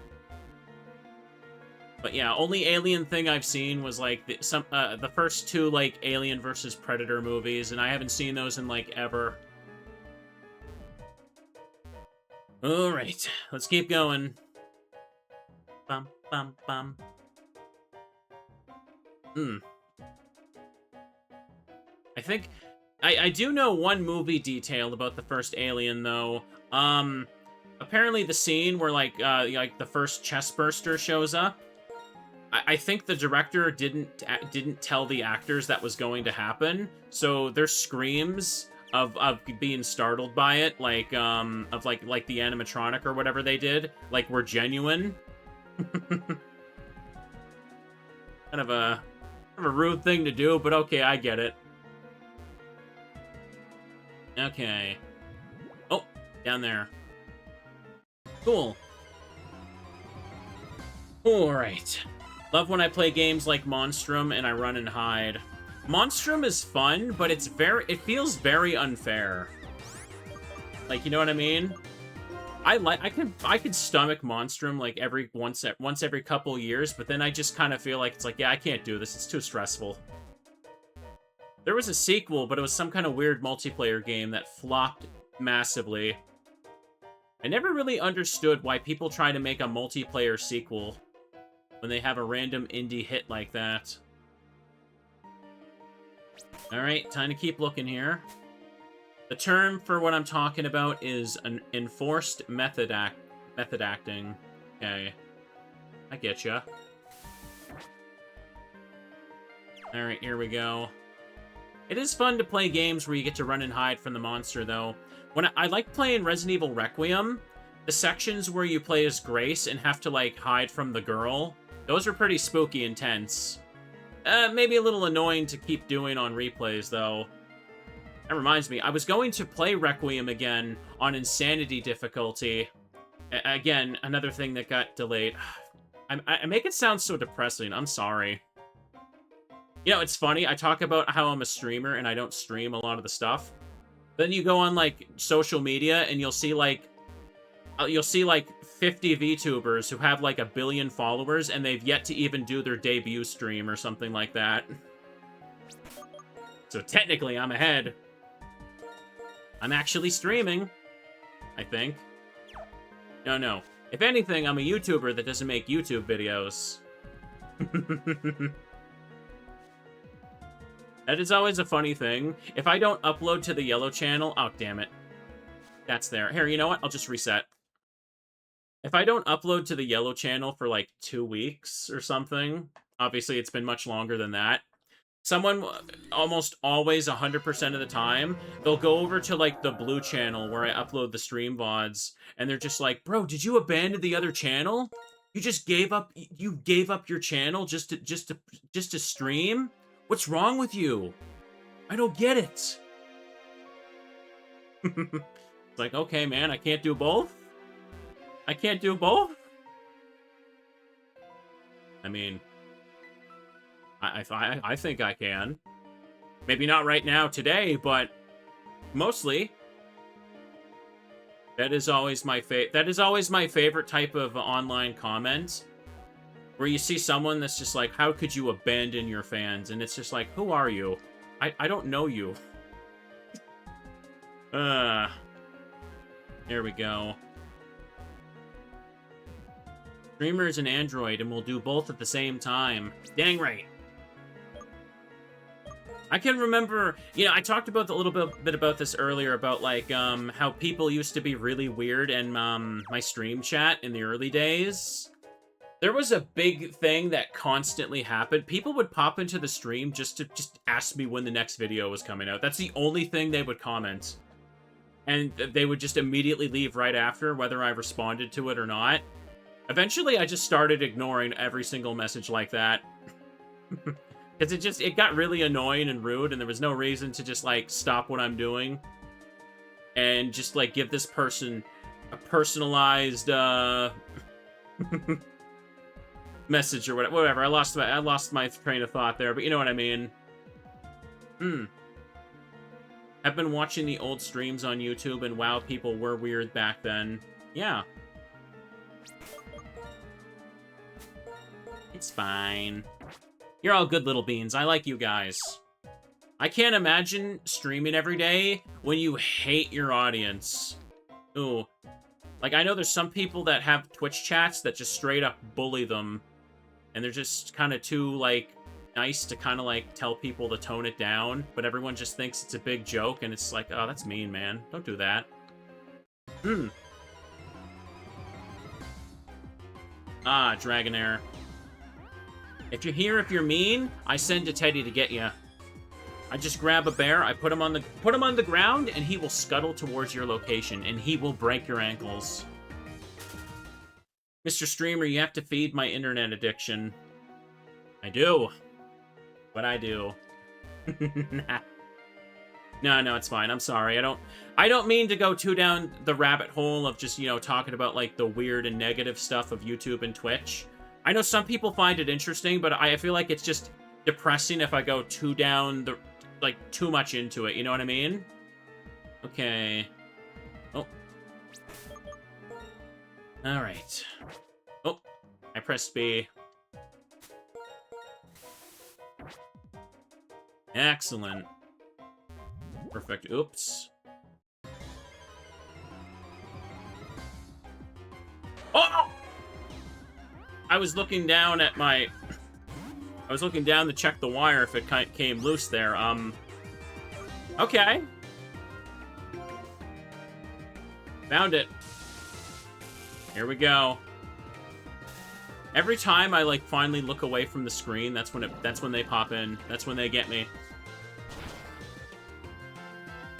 But yeah, only Alien thing I've seen was, like, the first 2, like, Alien vs. Predator movies, and I haven't seen those in, like, ever. Alright, let's keep going. Bum, bum, bum. I think... I do know one movie detail about the first Alien, though. Apparently the scene where, like, the first chest burster shows up, I think the director didn't tell the actors that was going to happen, so their screams of being startled by it, like, of, like, the animatronic or whatever they did, like, were genuine. Kind of a rude thing to do, but okay, I get it. Okay. Oh, down there. Cool. Alright. Love when I play games like Monstrum and I run and hide. Monstrum is fun, but it feels very unfair. Like, you know what I mean? I could stomach Monstrum like once every couple years, but then I just kind of feel like it's like, yeah, I can't do this. It's too stressful. There was a sequel, but it was some kind of weird multiplayer game that flopped massively. I never really understood why people try to make a multiplayer sequel when they have a random indie hit like that. Alright, time to keep looking here. The term for what I'm talking about is an enforced method acting. Okay. I get ya. Alright, here we go. It is fun to play games where you get to run and hide from the monster, though. When I like playing Resident Evil Requiem, the sections where you play as Grace and have to, like, hide from the girl, those are pretty spooky intense. Maybe a little annoying to keep doing on replays, though. That reminds me, I was going to play Requiem again on Insanity difficulty. Again, another thing that got delayed. I make it sound so depressing. I'm sorry. You know, it's funny. I talk about how I'm a streamer and I don't stream a lot of the stuff. Then you go on, like, social media and you'll see, like, 50 VTubers who have, like, 1 billion followers and they've yet to even do their debut stream or something like that. So technically, I'm ahead. I'm actually streaming, I think. No. If anything, I'm a YouTuber that doesn't make YouTube videos. That is always a funny thing. If I don't upload to the yellow channel... Oh, damn it. That's there. Here, you know what? I'll just reset. If I don't upload to the yellow channel for, like, 2 weeks or something... Obviously, it's been much longer than that. Someone, almost always 100% of the time, they'll go over to, like, the blue channel where I upload the stream VODs, and they're just like, bro, did you abandon the other channel? You just gave up your channel just to stream? What's wrong with you? I don't get it. It's like, okay, man, I can't do both? I can't do both? I mean... I think I can. Maybe not right now, today, but mostly. That is always my favorite type of online comment, where you see someone that's just like, how could you abandon your fans? And it's just like, who are you? I don't know you. There we go. Streamer is an android, and we'll do both at the same time. Dang right. I can remember, you know, I talked about a little bit about this earlier, about, like, how people used to be really weird in, my stream chat in the early days. There was a big thing that constantly happened. People would pop into the stream just to ask me when the next video was coming out. That's the only thing they would comment. And they would just immediately leave right after, whether I responded to it or not. Eventually, I just started ignoring every single message like that. Because it got really annoying and rude, and there was no reason to just, like, stop what I'm doing and just, like, give this person a personalized, message or whatever. I lost my train of thought there, but you know what I mean. I've been watching the old streams on YouTube, and wow, people were weird back then. Yeah. It's fine. You're all good little beans. I like you guys. I can't imagine streaming every day when you hate your audience. Ooh. Like, I know there's some people that have Twitch chats that just straight up bully them. And they're just kind of too, like, nice to kind of, like, tell people to tone it down. But everyone just thinks it's a big joke, and it's like, oh, that's mean, man. Don't do that. Ah, Dragonair. If you're here, if you're mean, I send a Teddy to get you. I just grab a bear, I put him on the ground, and he will scuttle towards your location, and he will break your ankles. Mr. Streamer, you have to feed my internet addiction. I do. What I do. No, it's fine. I'm sorry. I don't mean to go too down the rabbit hole of just, you know, talking about, like, the weird and negative stuff of YouTube and Twitch. I know some people find it interesting, but I feel like it's just depressing if I go too down the, like, too much into it. You know what I mean? Okay. Oh. Alright. Oh. I pressed B. Excellent. Perfect. Oops. Oh! I was looking down at my... I was looking down to check the wire if it came loose there. Okay. Found it. Here we go. Every time I, like, finally look away from the screen, that's when they pop in. That's when they get me.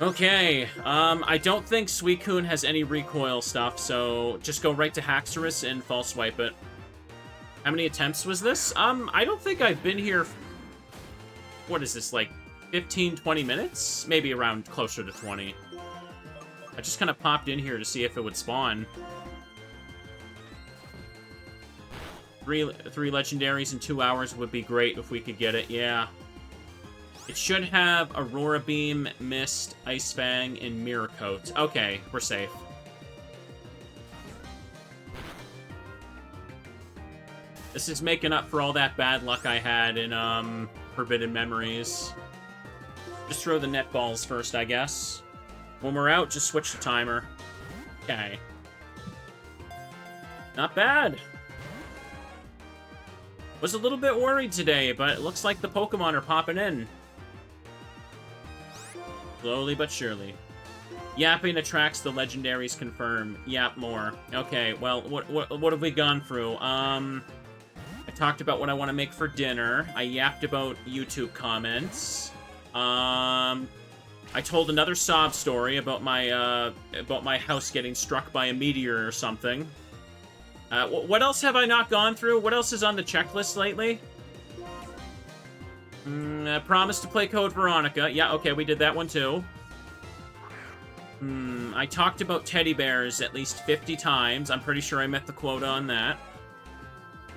Okay, I don't think Suicune has any recoil stuff, so just go right to Haxorus and false swipe it. How many attempts was this? I don't think I've been here... What is this, like, 15, 20 minutes? Maybe around closer to 20. I just kind of popped in here to see if it would spawn. Three legendaries in 2 hours would be great if we could get it, yeah. It should have Aurora Beam, Mist, Ice Fang, and Mirror Coat. Okay, we're safe. This is making up for all that bad luck I had in, Forbidden Memories. Just throw the net balls first, I guess. When we're out, just switch the timer. Okay. Not bad. Was a little bit worried today, but it looks like the Pokemon are popping in. Slowly but surely. Yapping attracts the legendaries confirmed. Yap more. Okay, well, what have we gone through? I talked about what I want to make for dinner. I yapped about YouTube comments. I told another sob story about my house getting struck by a meteor or something. What else have I not gone through? What else is on the checklist lately? I promised to play Code Veronica. Yeah, okay, we did that one too. I talked about teddy bears at least 50 times. I'm pretty sure I met the quota on that.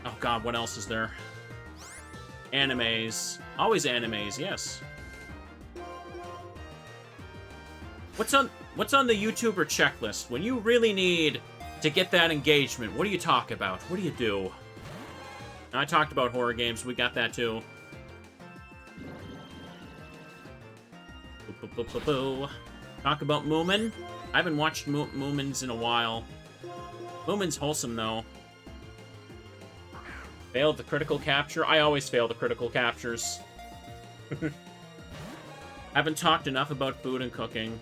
Oh god, what else is there? Animes. Always animes, yes. What's on the YouTuber checklist? When you really need to get that engagement, what do you talk about? What do you do? I talked about horror games. We got that too. Talk about Moomin. I haven't watched Moomins in a while. Moomin's wholesome, though. Failed the critical capture. I always fail the critical captures. Haven't talked enough about food and cooking.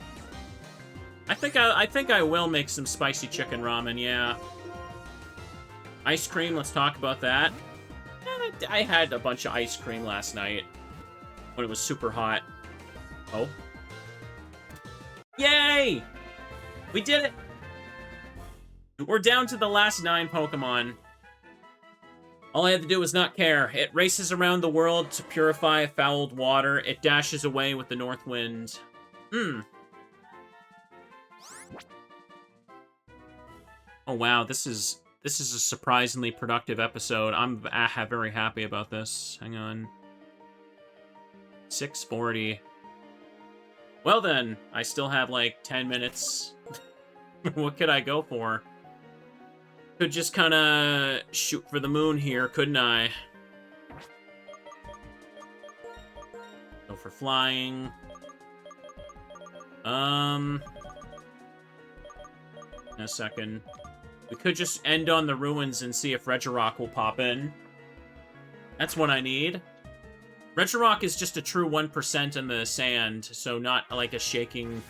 I think I will make some spicy chicken ramen, yeah. Ice cream, let's talk about that. I had a bunch of ice cream last night when it was super hot. Oh. Yay! We did it! We're down to the last 9 Pokemon. All I had to do was not care. It races around the world to purify fouled water. It dashes away with the north wind. Oh wow, this is a surprisingly productive episode. I'm very happy about this. Hang on. 6:40. Well then, I still have like 10 minutes. What could I go for? Could just kind of shoot for the moon here, couldn't I? Go for flying. In a second. We could just end on the ruins and see if Regirock will pop in. That's what I need. Regirock is just a true 1% in the sand, so not like a shaking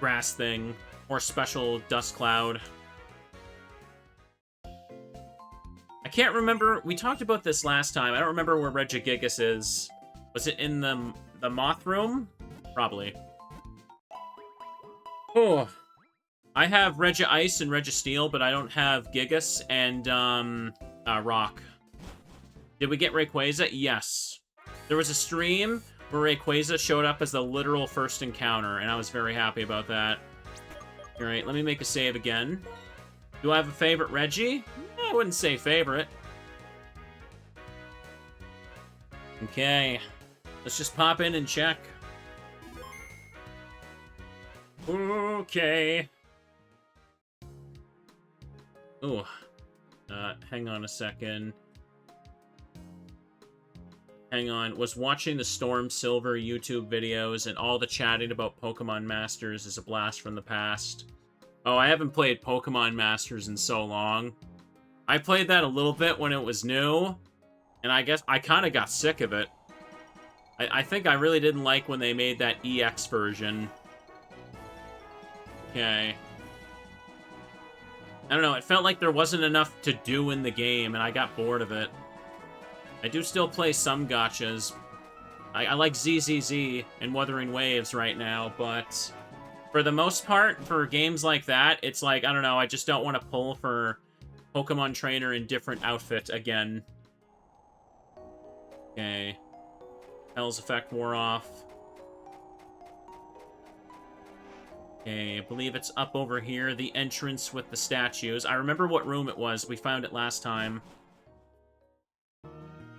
grass thing or special dust cloud. I can't remember. We talked about this last time. I don't remember where Regigigas is. Was it in the moth room? Probably. Oh. I have Regice and Registeel, but I don't have Gigas and, Rock. Did we get Rayquaza? Yes. There was a stream where Rayquaza showed up as the literal first encounter, and I was very happy about that. Alright, let me make a save again. Do I have a favorite Reggie? I wouldn't say favorite. Okay. Let's just pop in and check. Okay. Ooh. Hang on a second. Hang on. Was watching the Storm Silver YouTube videos, and all the chatting about Pokemon Masters is a blast from the past. Oh, I haven't played Pokemon Masters in so long. I played that a little bit when it was new, and I guess I kind of got sick of it. I think I really didn't like when they made that EX version. Okay. I don't know, it felt like there wasn't enough to do in the game, and I got bored of it. I do still play some gachas. I like ZZZ and Wuthering Waves right now, but for the most part, for games like that, it's like, I don't know, I just don't want to pull for Pokemon Trainer in different outfit again. Okay. Hell's Effect wore off. Okay, I believe it's up over here, the entrance with the statues. I remember what room it was. We found it last time.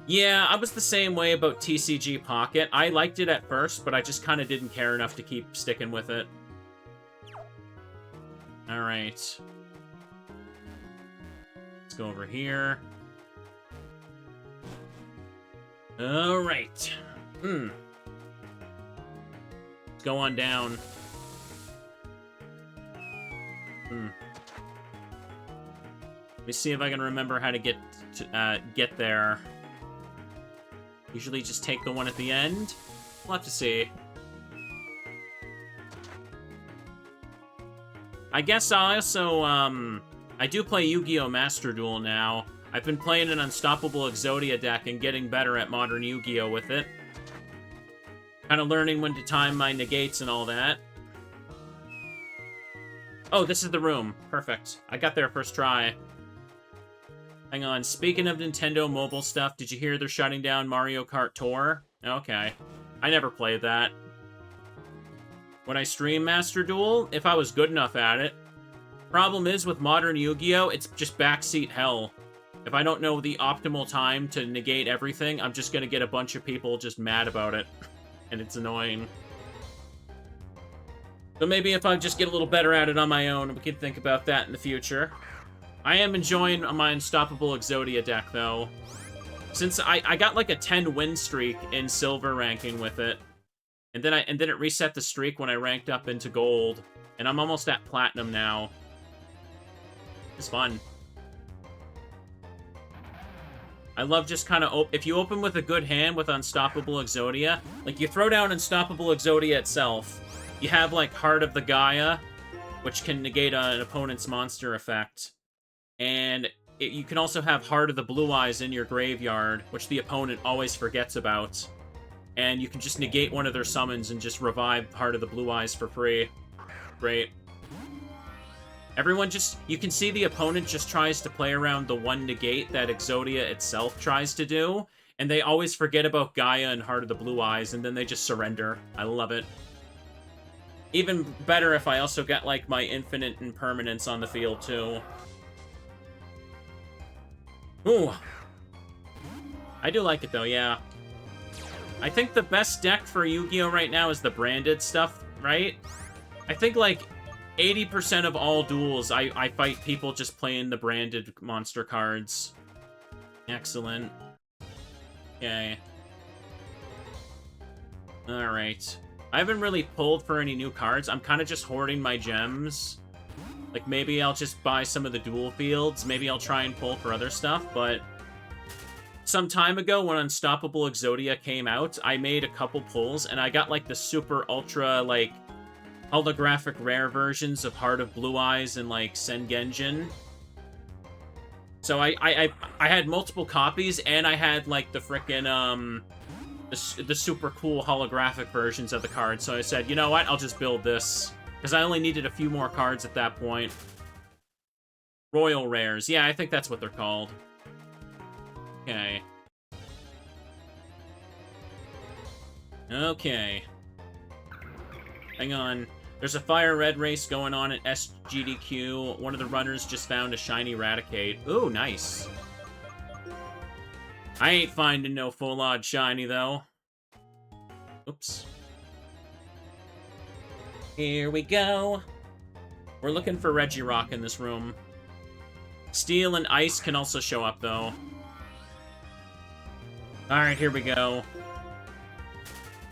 Yeah, I was the same way about TCG Pocket. I liked it at first, but I just kind of didn't care enough to keep sticking with it. Alright. Let's go over here. Alright. Let's go on down. Let me see if I can remember how to get there. Usually just take the one at the end. We'll have to see. I guess I also, I do play Yu-Gi-Oh! Master Duel now. I've been playing an Unstoppable Exodia deck and getting better at modern Yu-Gi-Oh! With it. Kind of learning when to time my negates and all that. Oh, this is the room. Perfect. I got there first try. Hang on. Speaking of Nintendo mobile stuff, did you hear they're shutting down Mario Kart Tour? Okay. I never played that. When I stream Master Duel, if I was good enough at it. Problem is, with modern Yu-Gi-Oh!, it's just backseat hell. If I don't know the optimal time to negate everything, I'm just gonna get a bunch of people just mad about it. And it's annoying. So maybe if I just get a little better at it on my own, we can think about that in the future. I am enjoying my Unstoppable Exodia deck, though. Since I got like a 10-win streak in silver ranking with it. And then it reset the streak when I ranked up into gold. And I'm almost at platinum now. It's fun. I love just kind of... If you open with a good hand with Unstoppable Exodia, like, you throw down Unstoppable Exodia itself, you have, like, Heart of the Gaia, which can negate an opponent's monster effect. And you can also have Heart of the Blue Eyes in your graveyard, which the opponent always forgets about. And you can just negate one of their summons and just revive Heart of the Blue Eyes for free. Great. Everyone just... You can see the opponent just tries to play around the one negate that Exodia itself tries to do, and they always forget about Gaia and Heart of the Blue Eyes, and then they just surrender. I love it. Even better if I also get, like, my Infinite Impermanence on the field, too. Ooh. I do like it, though, yeah. I think the best deck for Yu-Gi-Oh! Right now is the branded stuff, right? I think, like... 80% of all duels, I fight people just playing the branded monster cards. Excellent. Okay. Alright. I haven't really pulled for any new cards. I'm kind of just hoarding my gems. Like, maybe I'll just buy some of the duel fields. Maybe I'll try and pull for other stuff, but... Some time ago, when Unstoppable Exodia came out, I made a couple pulls, and I got, like, the super ultra, like... holographic rare versions of Heart of Blue Eyes and, like, Sengenjin. So I had multiple copies, and I had, like, the frickin', the super cool holographic versions of the card. So I said, you know what, I'll just build this. Because I only needed a few more cards at that point. Royal Rares. Yeah, I think that's what they're called. Okay. Okay. Hang on. There's a Fire Red race going on at SGDQ. One of the runners just found a shiny Raticate. Ooh, nice. I ain't finding no full odd shiny, though. Oops. Here we go. We're looking for Regirock in this room. Steel and Ice can also show up, though. Alright, here we go.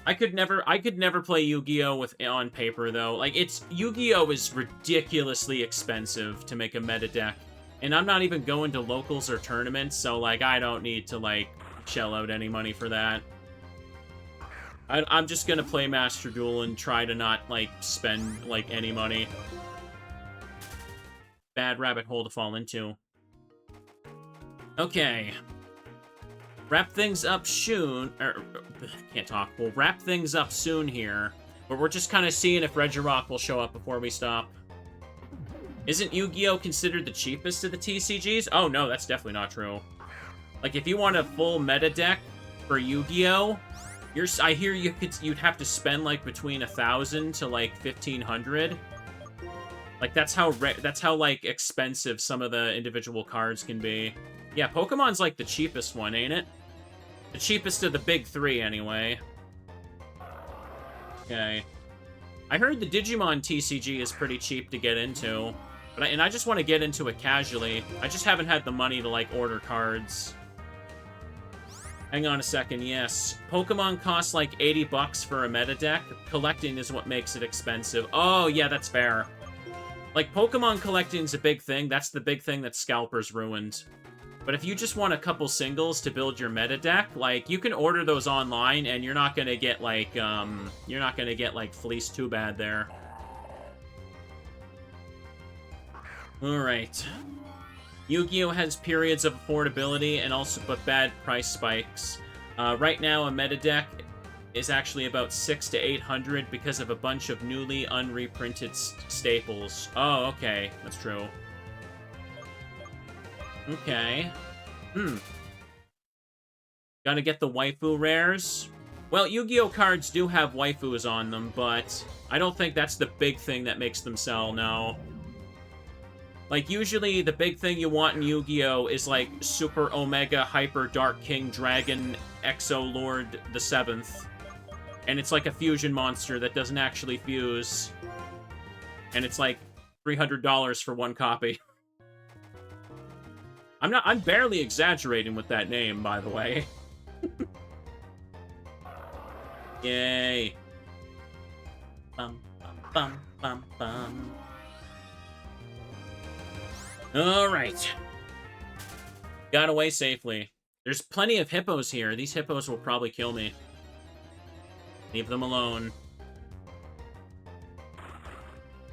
I could never play Yu-Gi-Oh! On paper, though. Like, Yu-Gi-Oh! Is ridiculously expensive to make a meta deck. And I'm not even going to locals or tournaments, so, like, I don't need to, like, shell out any money for that. I'm just gonna play Master Duel and try to not, like, spend, like, any money. Bad rabbit hole to fall into. Okay. Wrap things up soon. Can't talk. We'll wrap things up soon here. But we're just kind of seeing if Regirock will show up before we stop. Isn't Yu-Gi-Oh! Considered the cheapest of the TCGs? Oh, no, that's definitely not true. Like, if you want a full meta deck for Yu-Gi-Oh!, I hear you'd have to spend, like, between 1,000 to, like, 1,500. Like, that's how, like, expensive some of the individual cards can be. Yeah, Pokemon's, like, the cheapest one, ain't it? The cheapest of the big three, anyway. Okay. I heard the Digimon TCG is pretty cheap to get into. And I just want to get into it casually. I just haven't had the money to, like, order cards. Hang on a second, yes. Pokemon costs, like, 80 bucks for a meta deck. Collecting is what makes it expensive. Oh, yeah, that's fair. Like, Pokemon collecting's a big thing. That's the big thing that Scalper's ruined. But if you just want a couple singles to build your meta deck, like, you can order those online, and you're not gonna get, like, fleeced too bad there. Alright. Yu-Gi-Oh! Has periods of affordability, and also, but bad price spikes. Right now, a meta deck is actually about 600 to 800 because of a bunch of newly unreprinted staples. Oh, okay. That's true. Okay. Gotta get the waifu rares. Well, Yu-Gi-Oh! Cards do have waifus on them, but I don't think that's the big thing that makes them sell, no. Like, usually the big thing you want in Yu-Gi-Oh! Is, like, Super Omega Hyper Dark King Dragon Exo Lord the 7th. And it's like a fusion monster that doesn't actually fuse. And it's like $300 for one copy. I'm barely exaggerating with that name, by the way. Yay. Bum, bum, bum, bum, bum. Alright. Got away safely. There's plenty of hippos here. These hippos will probably kill me. Leave them alone.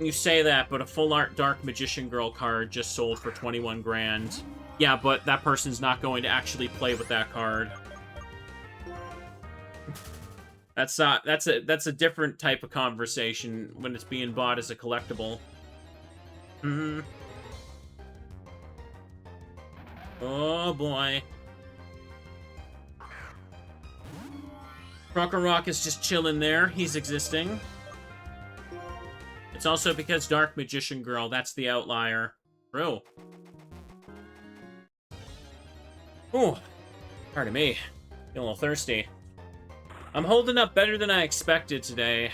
You say that, but a full art Dark Magician Girl card just sold for 21 grand. Yeah, but that person's not going to actually play with that card. That's a different type of conversation when it's being bought as a collectible. Oh boy. Rock is just chilling there. He's existing. It's also because Dark Magician Girl, that's the outlier. True. Ooh. Pardon me. Feeling a little thirsty. I'm holding up better than I expected today.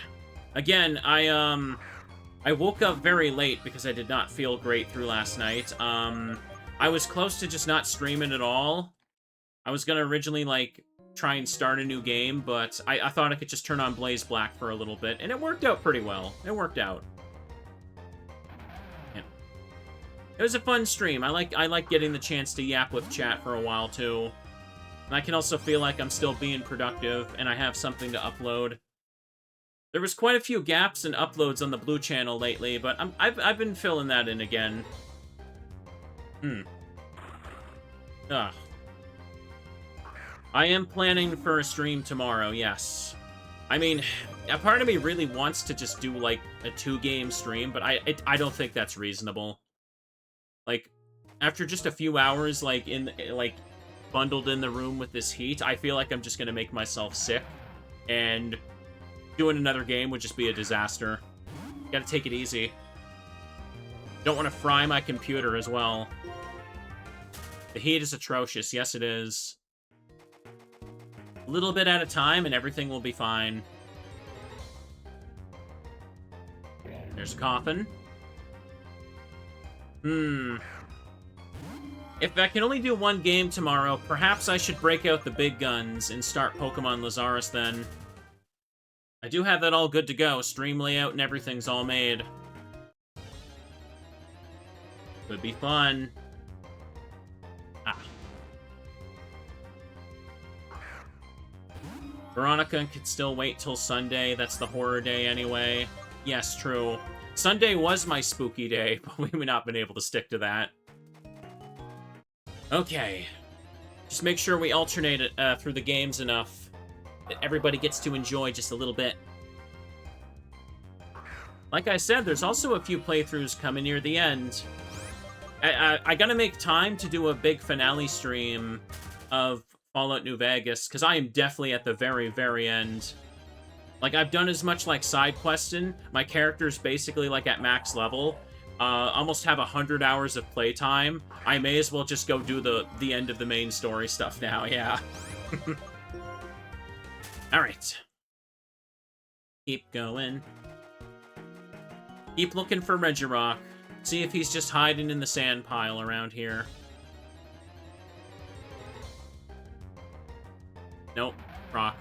Again, I woke up very late because I did not feel great through last night. I was close to just not streaming at all. I was gonna originally, like, try and start a new game, but I thought I could just turn on BlazeBlack for a little bit, and it worked out pretty well. It worked out. Yeah. It was a fun stream. I like getting the chance to yap with chat for a while, too. And I can also feel like I'm still being productive, and I have something to upload. There was quite a few gaps in uploads on the Blue channel lately, but I've been filling that in again. Ugh. I am planning for a stream tomorrow, yes. I mean, a part of me really wants to just do, like, a 2-game stream, but I don't think that's reasonable. Like, after just a few hours, like, bundled in the room with this heat, I feel like I'm just gonna make myself sick, and doing another game would just be a disaster. Gotta take it easy. Don't want to fry my computer as well. The heat is atrocious. Yes, it is. A little bit at a time, and everything will be fine. There's a coffin. If I can only do one game tomorrow, perhaps I should break out the big guns and start Pokemon Lazarus then. I do have that all good to go. Stream layout and everything's all made. Could be fun. Ah. Veronica could still wait till Sunday. That's the horror day anyway. Yes, true. Sunday was my spooky day, but we've not been able to stick to that. Okay. Just make sure we alternate it through the games enough that everybody gets to enjoy just a little bit. Like I said, there's also a few playthroughs coming near the end. I gotta make time to do a big finale stream of Fallout New Vegas, because I am definitely at the very, very end. Like, I've done as much, like, side questing. My character's basically, like, at max level. Almost have 100 hours of playtime. I may as well just go do the end of the main story stuff now, yeah. Alright. Keep going. Keep looking for Regirock. See if he's just hiding in the sand pile around here. Nope. Croc.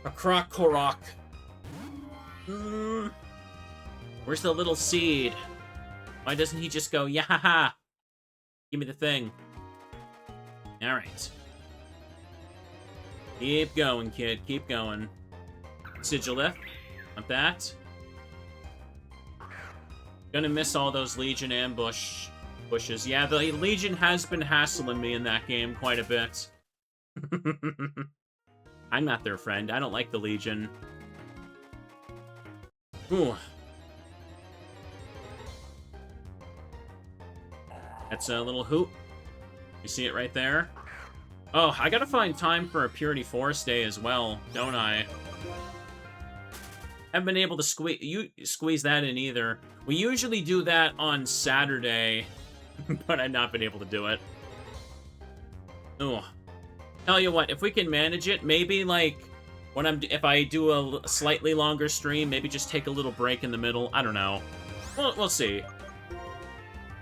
A Croc-Korok. Where's the little seed? Why doesn't he just go, yeah-ha-ha? Give me the thing. Alright. Keep going, kid. Keep going. Sigilith. Want that. Gonna miss all those Legion bushes. Yeah, the Legion has been hassling me in that game quite a bit. I'm not their friend. I don't like the Legion. Ooh. That's a little hoot. You see it right there? Oh, I gotta find time for a Purity Forest Day as well, don't I? Haven't been able to squeeze that in either. We usually do that on Saturday, but I've not been able to do it. Oh, tell you what, if we can manage it, maybe like if I do a slightly longer stream, maybe just take a little break in the middle. I don't know. We'll see.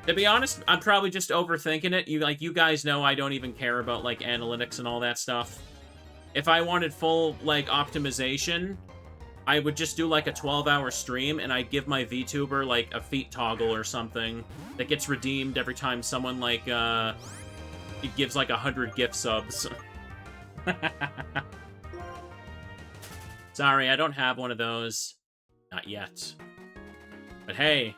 To be honest, I'm probably just overthinking it. You guys know I don't even care about like analytics and all that stuff. If I wanted full like optimization, I would just do like a 12-hour stream, and I'd give my VTuber like a feet toggle or something that gets redeemed every time someone like it gives like 100 gift subs. Sorry, I don't have one of those. Not yet. But hey,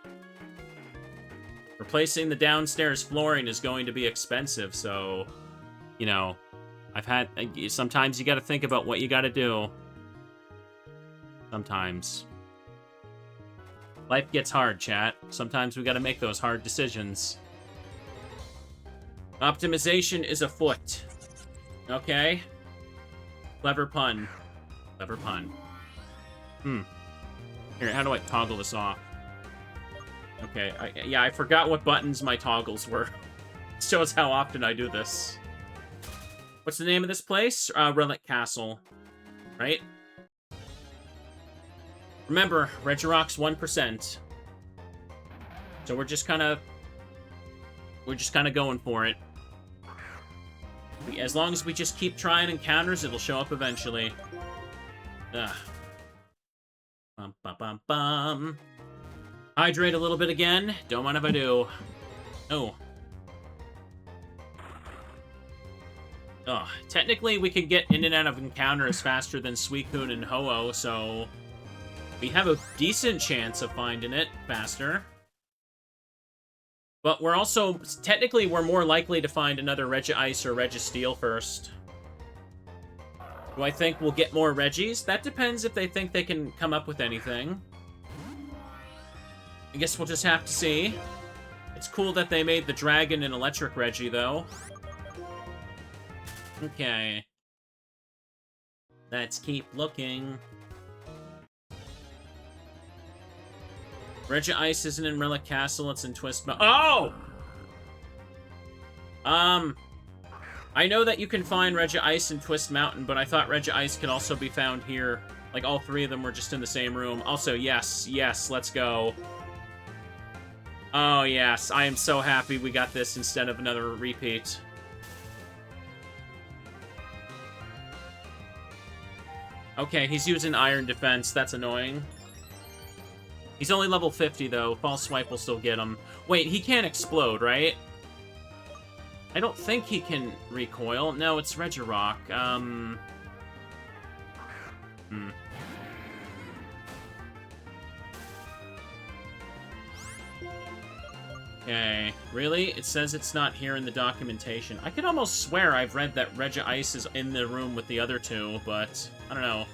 replacing the downstairs flooring is going to be expensive, so, you know, sometimes you gotta think about what you gotta do. Sometimes. Life gets hard, chat. Sometimes we gotta make those hard decisions. Optimization is afoot. Okay. Clever pun. Clever pun. Here, how do I toggle this off? Okay, yeah, I forgot what buttons my toggles were. Shows how often I do this. What's the name of this place? Relic Castle. Right? Remember, Regirock's 1%. So we're just kind of going for it. As long as we just keep trying encounters, it'll show up eventually. Ugh. Bum, bum, bum, bum. Hydrate a little bit again. Don't mind if I do. Oh. Oh, technically we can get in and out of encounters faster than Suicune and Ho-Oh, so we have a decent chance of finding it faster. But we're also, technically, we're more likely to find another Regice or Registeel first. Do I think we'll get more Reggies? That depends if they think they can come up with anything. I guess we'll just have to see. It's cool that they made the dragon an electric Reggie, though. Okay. Let's keep looking. Regice isn't in Relic Castle, it's in Twist Mountain. Oh! I know that you can find Regice in Twist Mountain, but I thought Regice could also be found here. Like, all three of them were just in the same room. Also, yes, let's go. Oh, yes, I am so happy we got this instead of another repeat. Okay, he's using Iron Defense. That's annoying. He's only level 50, though. False Swipe will still get him. Wait, he can't explode, right? I don't think he can recoil. No, it's Regirock. Okay, really? It says it's not here in the documentation. I could almost swear I've read that Regice is in the room with the other two, but I don't know.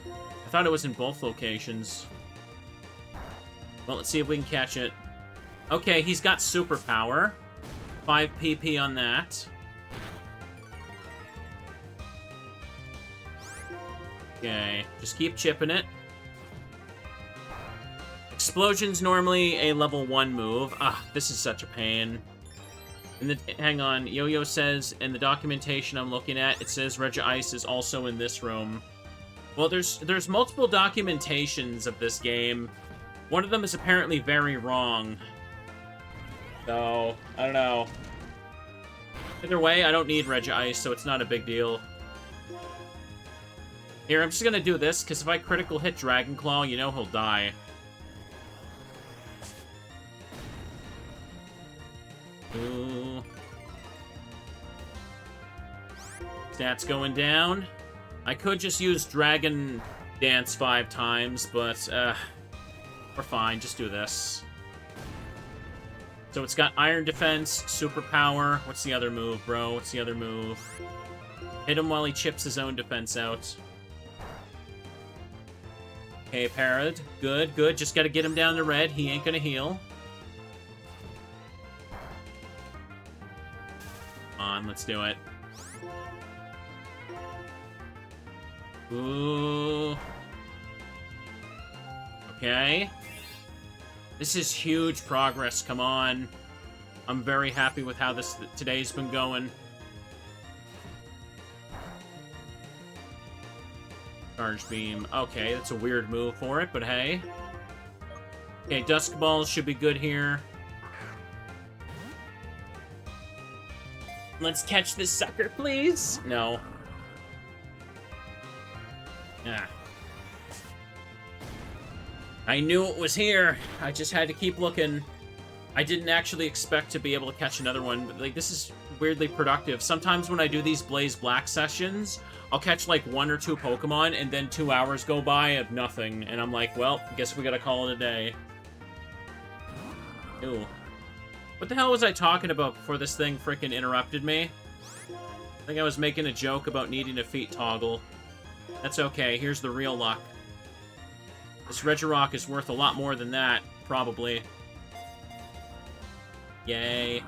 I thought it was in both locations. Well, let's see if we can catch it. Okay, he's got superpower. 5 PP on that. Okay, just keep chipping it. Explosion's normally a level 1 move. Ah, this is such a pain. Hang on, Yo-Yo says, in the documentation I'm looking at, it says Regice is also in this room. Well, there's multiple documentations of this game. One of them is apparently very wrong. So, I don't know. Either way, I don't need Regice, so it's not a big deal. Here, I'm just gonna do this, because if I critical hit Dragon Claw, you know he'll die. Ooh. Stats going down. I could just use Dragon Dance 5 times, but, we're fine. Just do this. So it's got Iron Defense, Superpower. What's the other move, bro? What's the other move? Hit him while he chips his own defense out. Okay, Parrot. Good, good. Just gotta get him down to red. He ain't gonna heal. Come on, let's do it. Ooh. Okay. This is huge progress, come on. I'm very happy with how today's been going. Charge Beam. Okay, that's a weird move for it, but hey. Okay, Dusk Balls should be good here. Let's catch this sucker, please. No. Ah. I knew it was here. I just had to keep looking. I didn't actually expect to be able to catch another one, but, like, this is weirdly productive. Sometimes when I do these BlazeBlack sessions, I'll catch, like, 1 or 2 Pokemon, and then 2 hours go by of nothing, and I'm like, well, guess we gotta call it a day. Ew. What the hell was I talking about before this thing frickin' interrupted me? I think I was making a joke about needing a feet toggle. That's okay, here's the real luck. This Regirock is worth a lot more than that, probably. Yay.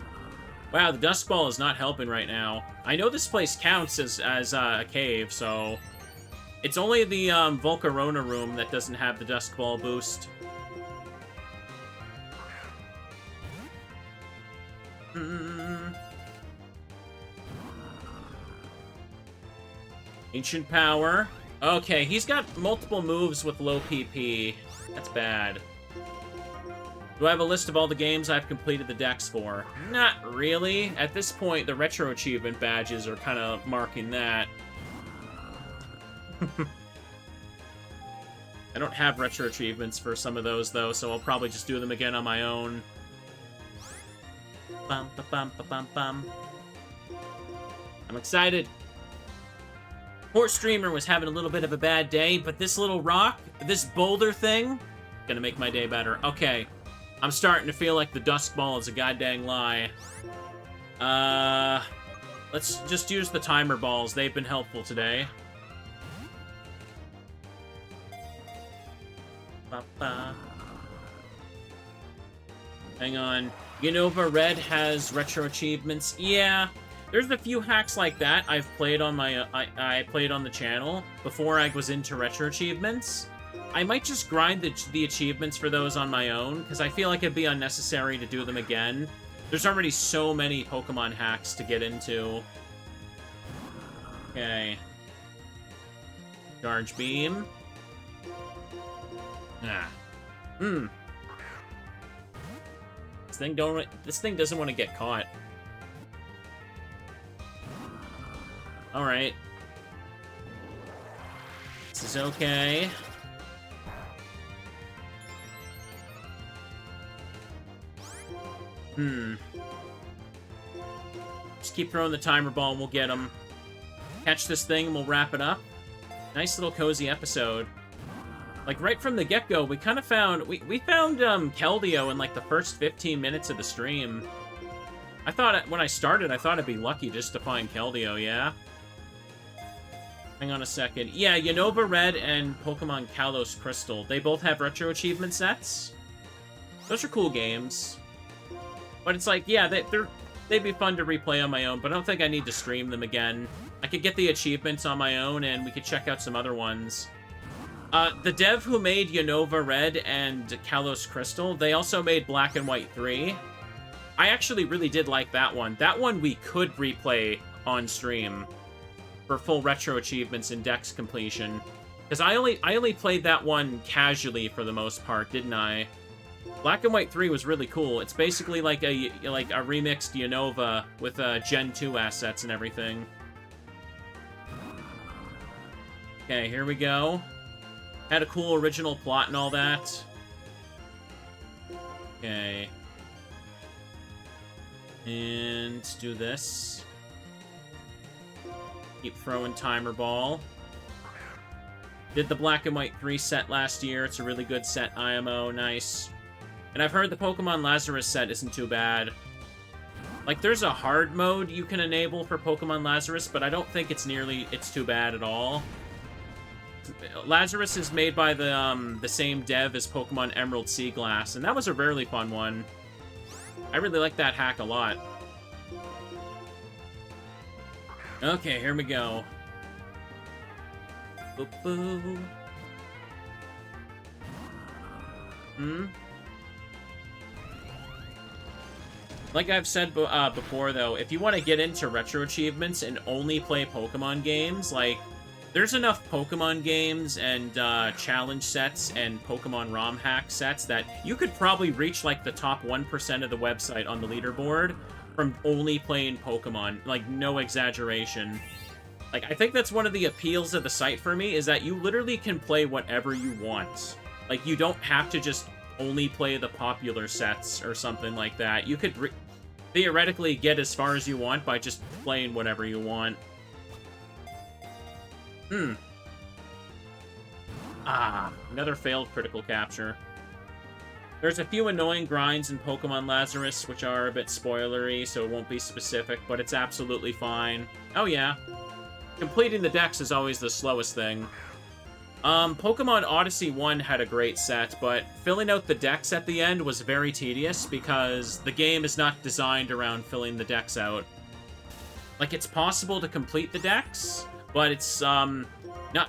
Wow, the Dusk Ball is not helping right now. I know this place counts as a cave, so... It's only the Volcarona room that doesn't have the Dusk Ball boost. Ancient Power. Okay, he's got multiple moves with low PP. That's bad. Do I have a list of all the games I've completed the Dex for? Not really. At this point, the Retro Achievement badges are kind of marking that. I don't have Retro Achievements for some of those, though, so I'll probably just do them again on my own. Bum, ba, bum, ba, bum, bum. I'm excited. Poor streamer was having a little bit of a bad day, but this little rock, this boulder thing, gonna make my day better. Okay, I'm starting to feel like the Dusk Ball is a goddamn lie. Let's just use the timer balls. They've been helpful today. Ba-ba-ba. Hang on. Unova Red has retro achievements. Yeah, there's a few hacks like that I've played on my I played on the channel before I was into retro achievements. I might just grind the achievements for those on my own, because I feel like it'd be unnecessary to do them again. There's already so many Pokemon hacks to get into. Okay. Charge Beam. Ah. This thing doesn't want to get caught. Alright. This is okay. Just keep throwing the timer ball and we'll get him. Catch this thing and we'll wrap it up. Nice little cozy episode. Like, right from the get-go, we kind of found... We found, Keldeo in, like, the first 15 minutes of the stream. I thought, when I started, I thought I'd be lucky just to find Keldeo, yeah? Hang on a second. Yeah, Unova Red and Pokemon Kalos Crystal. They both have retro achievement sets. Those are cool games. But it's like, yeah, they'd be fun to replay on my own, but I don't think I need to stream them again. I could get the achievements on my own, and we could check out some other ones. The dev who made Unova Red and Kalos Crystal, they also made Black and White 3. I actually really did like that one. That one we could replay on stream for full retro achievements and Dex completion. Because I only played that one casually for the most part, didn't I? Black and White 3 was really cool. It's basically like a remixed Unova with Gen 2 assets and everything. Okay, here we go. Had a cool original plot and all that. Okay. And do this. Keep throwing timer ball. Did the Black and White 3 set last year. It's a really good set, IMO. Nice. And I've heard the Pokemon Lazarus set isn't too bad. Like, there's a hard mode you can enable for Pokemon Lazarus, but I don't think it's too bad at all. Lazarus is made by the same dev as Pokemon Emerald Sea Glass, and that was a really fun one. I really like that hack a lot. Okay, here we go. Boop, boop. Like I've said before, though, if you want to get into retro achievements and only play Pokemon games, like, there's enough Pokemon games and challenge sets and Pokemon ROM hack sets that you could probably reach, like, the top 1% of the website on the leaderboard from only playing Pokemon. Like, no exaggeration. Like, I think that's one of the appeals of the site for me, is that you literally can play whatever you want. Like, you don't have to just only play the popular sets or something like that. You could theoretically get as far as you want by just playing whatever you want. Another failed critical capture. There's a few annoying grinds in Pokemon Lazarus, which are a bit spoilery, so it won't be specific, but it's absolutely fine. Oh yeah. Completing the Dex is always the slowest thing. Pokemon Odyssey 1 had a great set, but filling out the Dex at the end was very tedious because the game is not designed around filling the Dex out. Like, it's possible to complete the Dex, but it's, not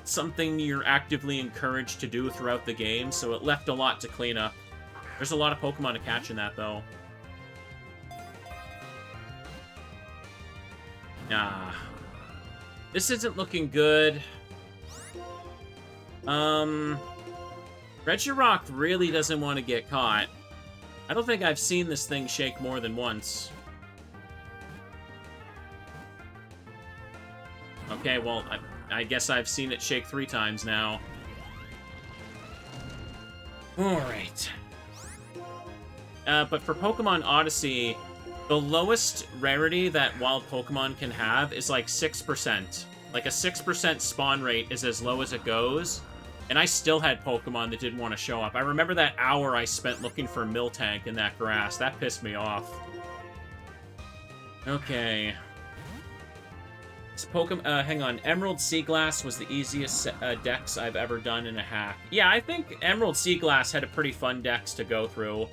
something you're actively encouraged to do throughout the game, so it left a lot to clean up. There's a lot of Pokemon to catch in that, though. This isn't looking good. Regirock really doesn't want to get caught. I don't think I've seen this thing shake more than once. Okay, well, I guess I've seen it shake 3 times now. Alright. But for Pokemon Odyssey, the lowest rarity that wild Pokemon can have is like 6%. Like, a 6% spawn rate is as low as it goes, and I still had Pokemon that didn't want to show up. I remember that hour I spent looking for Miltank in that grass. That pissed me off. Okay. Hang on. Emerald Sea Glass was the easiest dex I've ever done in a hack. Yeah, I think Emerald Sea Glass had a pretty fun dex to go through.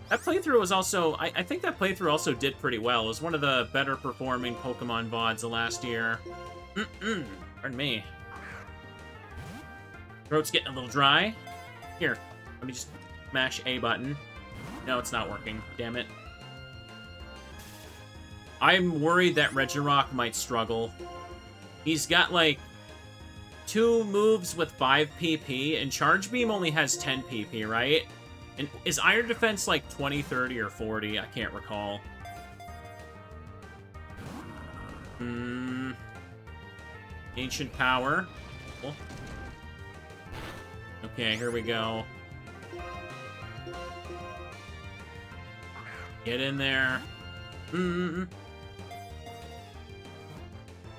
That playthrough was also... I think that playthrough also did pretty well. It was one of the better performing Pokemon VODs of last year. Pardon me. Throat's getting a little dry. Here, let me just mash A button. No, it's not working. Damn it. I'm worried that Regirock might struggle. He's got, like, 2 moves with 5 PP, and Charge Beam only has 10 PP, right? And is Iron Defense, like, 20, 30, or 40? I can't recall. Ancient Power. Cool. Okay, here we go. Get in there.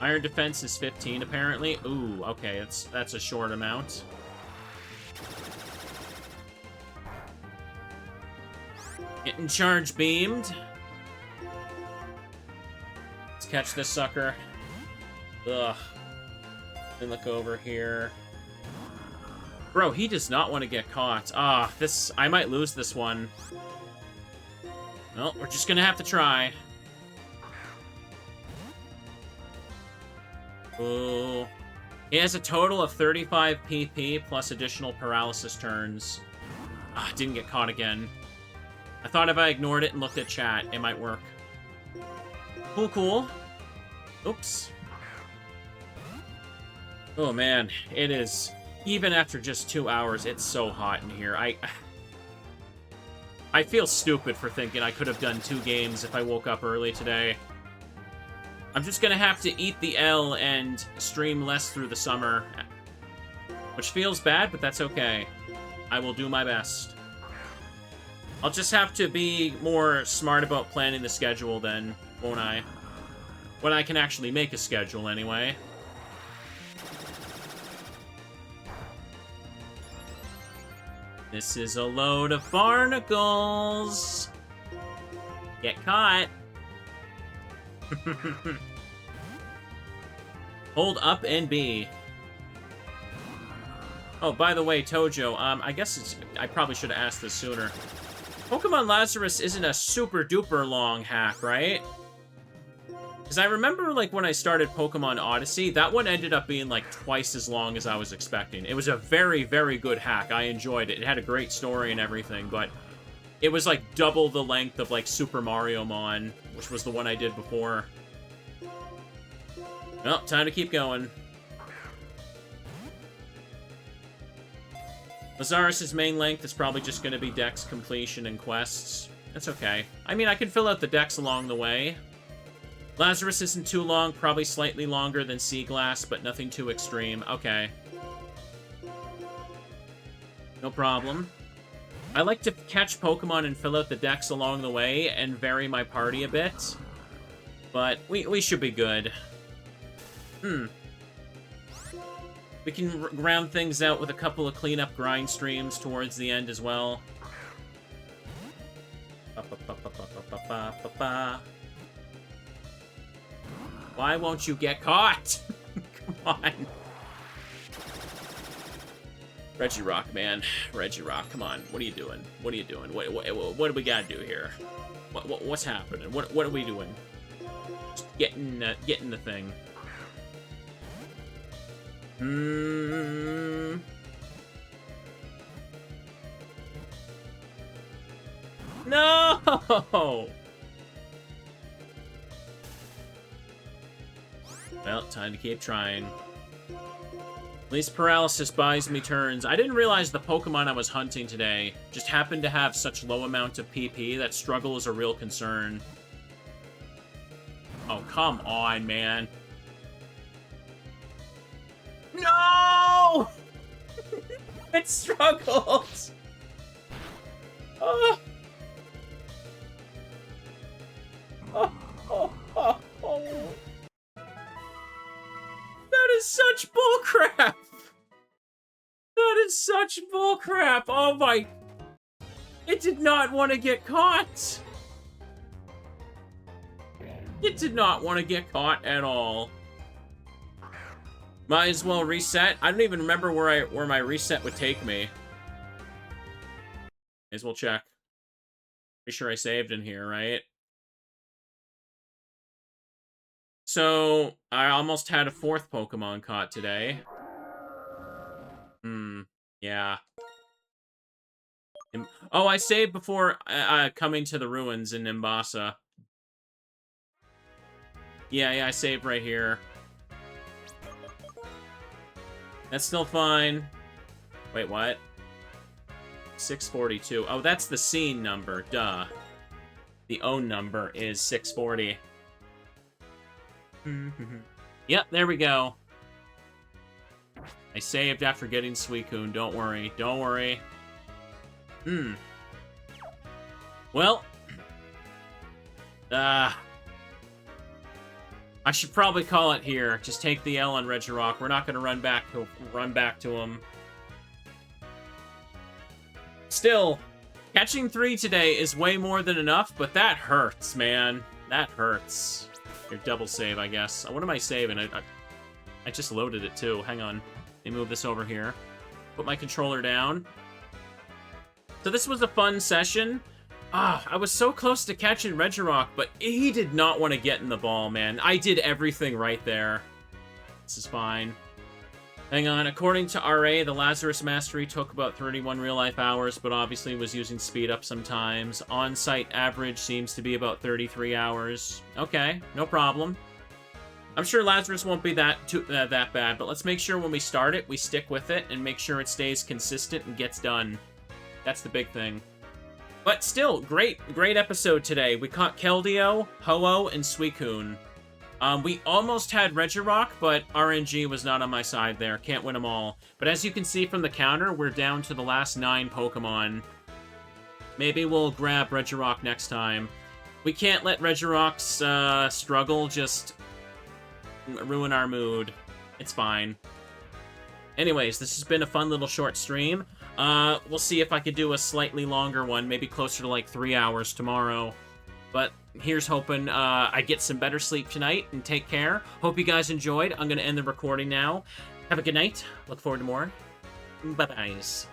Iron Defense is 15, apparently. Ooh, okay, that's a short amount. Getting Charge Beamed. Let's catch this sucker. Ugh. Then look over here. Bro, he does not want to get caught. Ah, I might lose this one. Well, we're just gonna have to try. Ooh. He has a total of 35 PP plus additional paralysis turns. Ah, didn't get caught again. I thought if I ignored it and looked at chat, it might work. Cool, cool. Oops. Oh, man. It is... Even after just 2 hours, it's so hot in here. I feel stupid for thinking I could have done 2 games if I woke up early today. I'm just gonna have to eat the L and stream less through the summer. Which feels bad, but that's okay. I will do my best. I'll just have to be more smart about planning the schedule then, won't I? When I can actually make a schedule, anyway. This is a load of barnacles. Get caught. Hold up and B. Oh, by the way, Tojo, I guess I probably should have asked this sooner. Pokemon Lazarus isn't a super duper long hack, right? Because I remember, like, when I started Pokemon Odyssey, that one ended up being, like, twice as long as I was expecting. It was a very, very good hack. I enjoyed it. It had a great story and everything, but it was, like, double the length of, like, Super Mario Mon, which was the one I did before. Well, time to keep going. Lazarus' main length is probably just going to be Dex completion and quests. That's okay. I mean, I can fill out the Dex along the way. Lazarus isn't too long, probably slightly longer than Sea Glass, but nothing too extreme. Okay. No problem. I like to catch Pokemon and fill out the Dex along the way and vary my party a bit. But we should be good. We can round things out with a couple of cleanup grind streams towards the end as well. Why won't you get caught? Come on. Regirock, man. Regirock, come on. What are you doing? What are you doing? What do we gotta do here? What's happening? What are we doing? Just getting the thing. No! Well, time to keep trying. At least paralysis buys me turns. I didn't realize the Pokemon I was hunting today just happened to have such low amount of PP that struggle is a real concern. Oh, come on, man. No! It struggles! Oh. That is such bullcrap! That is such bullcrap! Oh my... It did not want to get caught! It did not want to get caught at all. Might as well reset. I don't even remember where my reset would take me. May as well check. Pretty sure I saved in here, right? So, I almost had a 4th Pokemon caught today. Yeah. Oh, I saved before coming to the ruins in Nimbasa. Yeah, I saved right here. That's still fine. Wait, what? 642. Oh, that's the scene number. Duh. The own number is 640. Yep, there we go. I saved after getting Suicune. Don't worry. Don't worry. Well. I should probably call it here. Just take the L on Regirock. We're not going to run back to him. Still, catching 3 today is way more than enough, but that hurts, man. That hurts. Your double save, I guess. What am I saving? I just loaded it, too. Hang on. Let me move this over here. Put my controller down. So this was a fun session. I was so close to catching Regirock, but he did not want to get in the ball, man. I did everything right there. This is fine. Hang on. According to RA, the Lazarus Mastery took about 31 real-life hours, but obviously was using speed-up sometimes. On-site average seems to be about 33 hours. Okay, no problem. I'm sure Lazarus won't be that bad, but let's make sure when we start it, we stick with it and make sure it stays consistent and gets done. That's the big thing. But still, great episode today. We caught Keldeo, Ho-Oh, and Suicune. We almost had Regirock, but RNG was not on my side there. Can't win them all. But as you can see from the counter, we're down to the last 9 Pokemon. Maybe we'll grab Regirock next time. We can't let Regirock's struggle just ruin our mood. It's fine. Anyways, this has been a fun little short stream. We'll see if I could do a slightly longer one, maybe closer to like 3 hours tomorrow. But here's hoping I get some better sleep tonight, and take care. Hope you guys enjoyed. I'm going to end the recording now. Have a good night. Look forward to more. Bye-byes.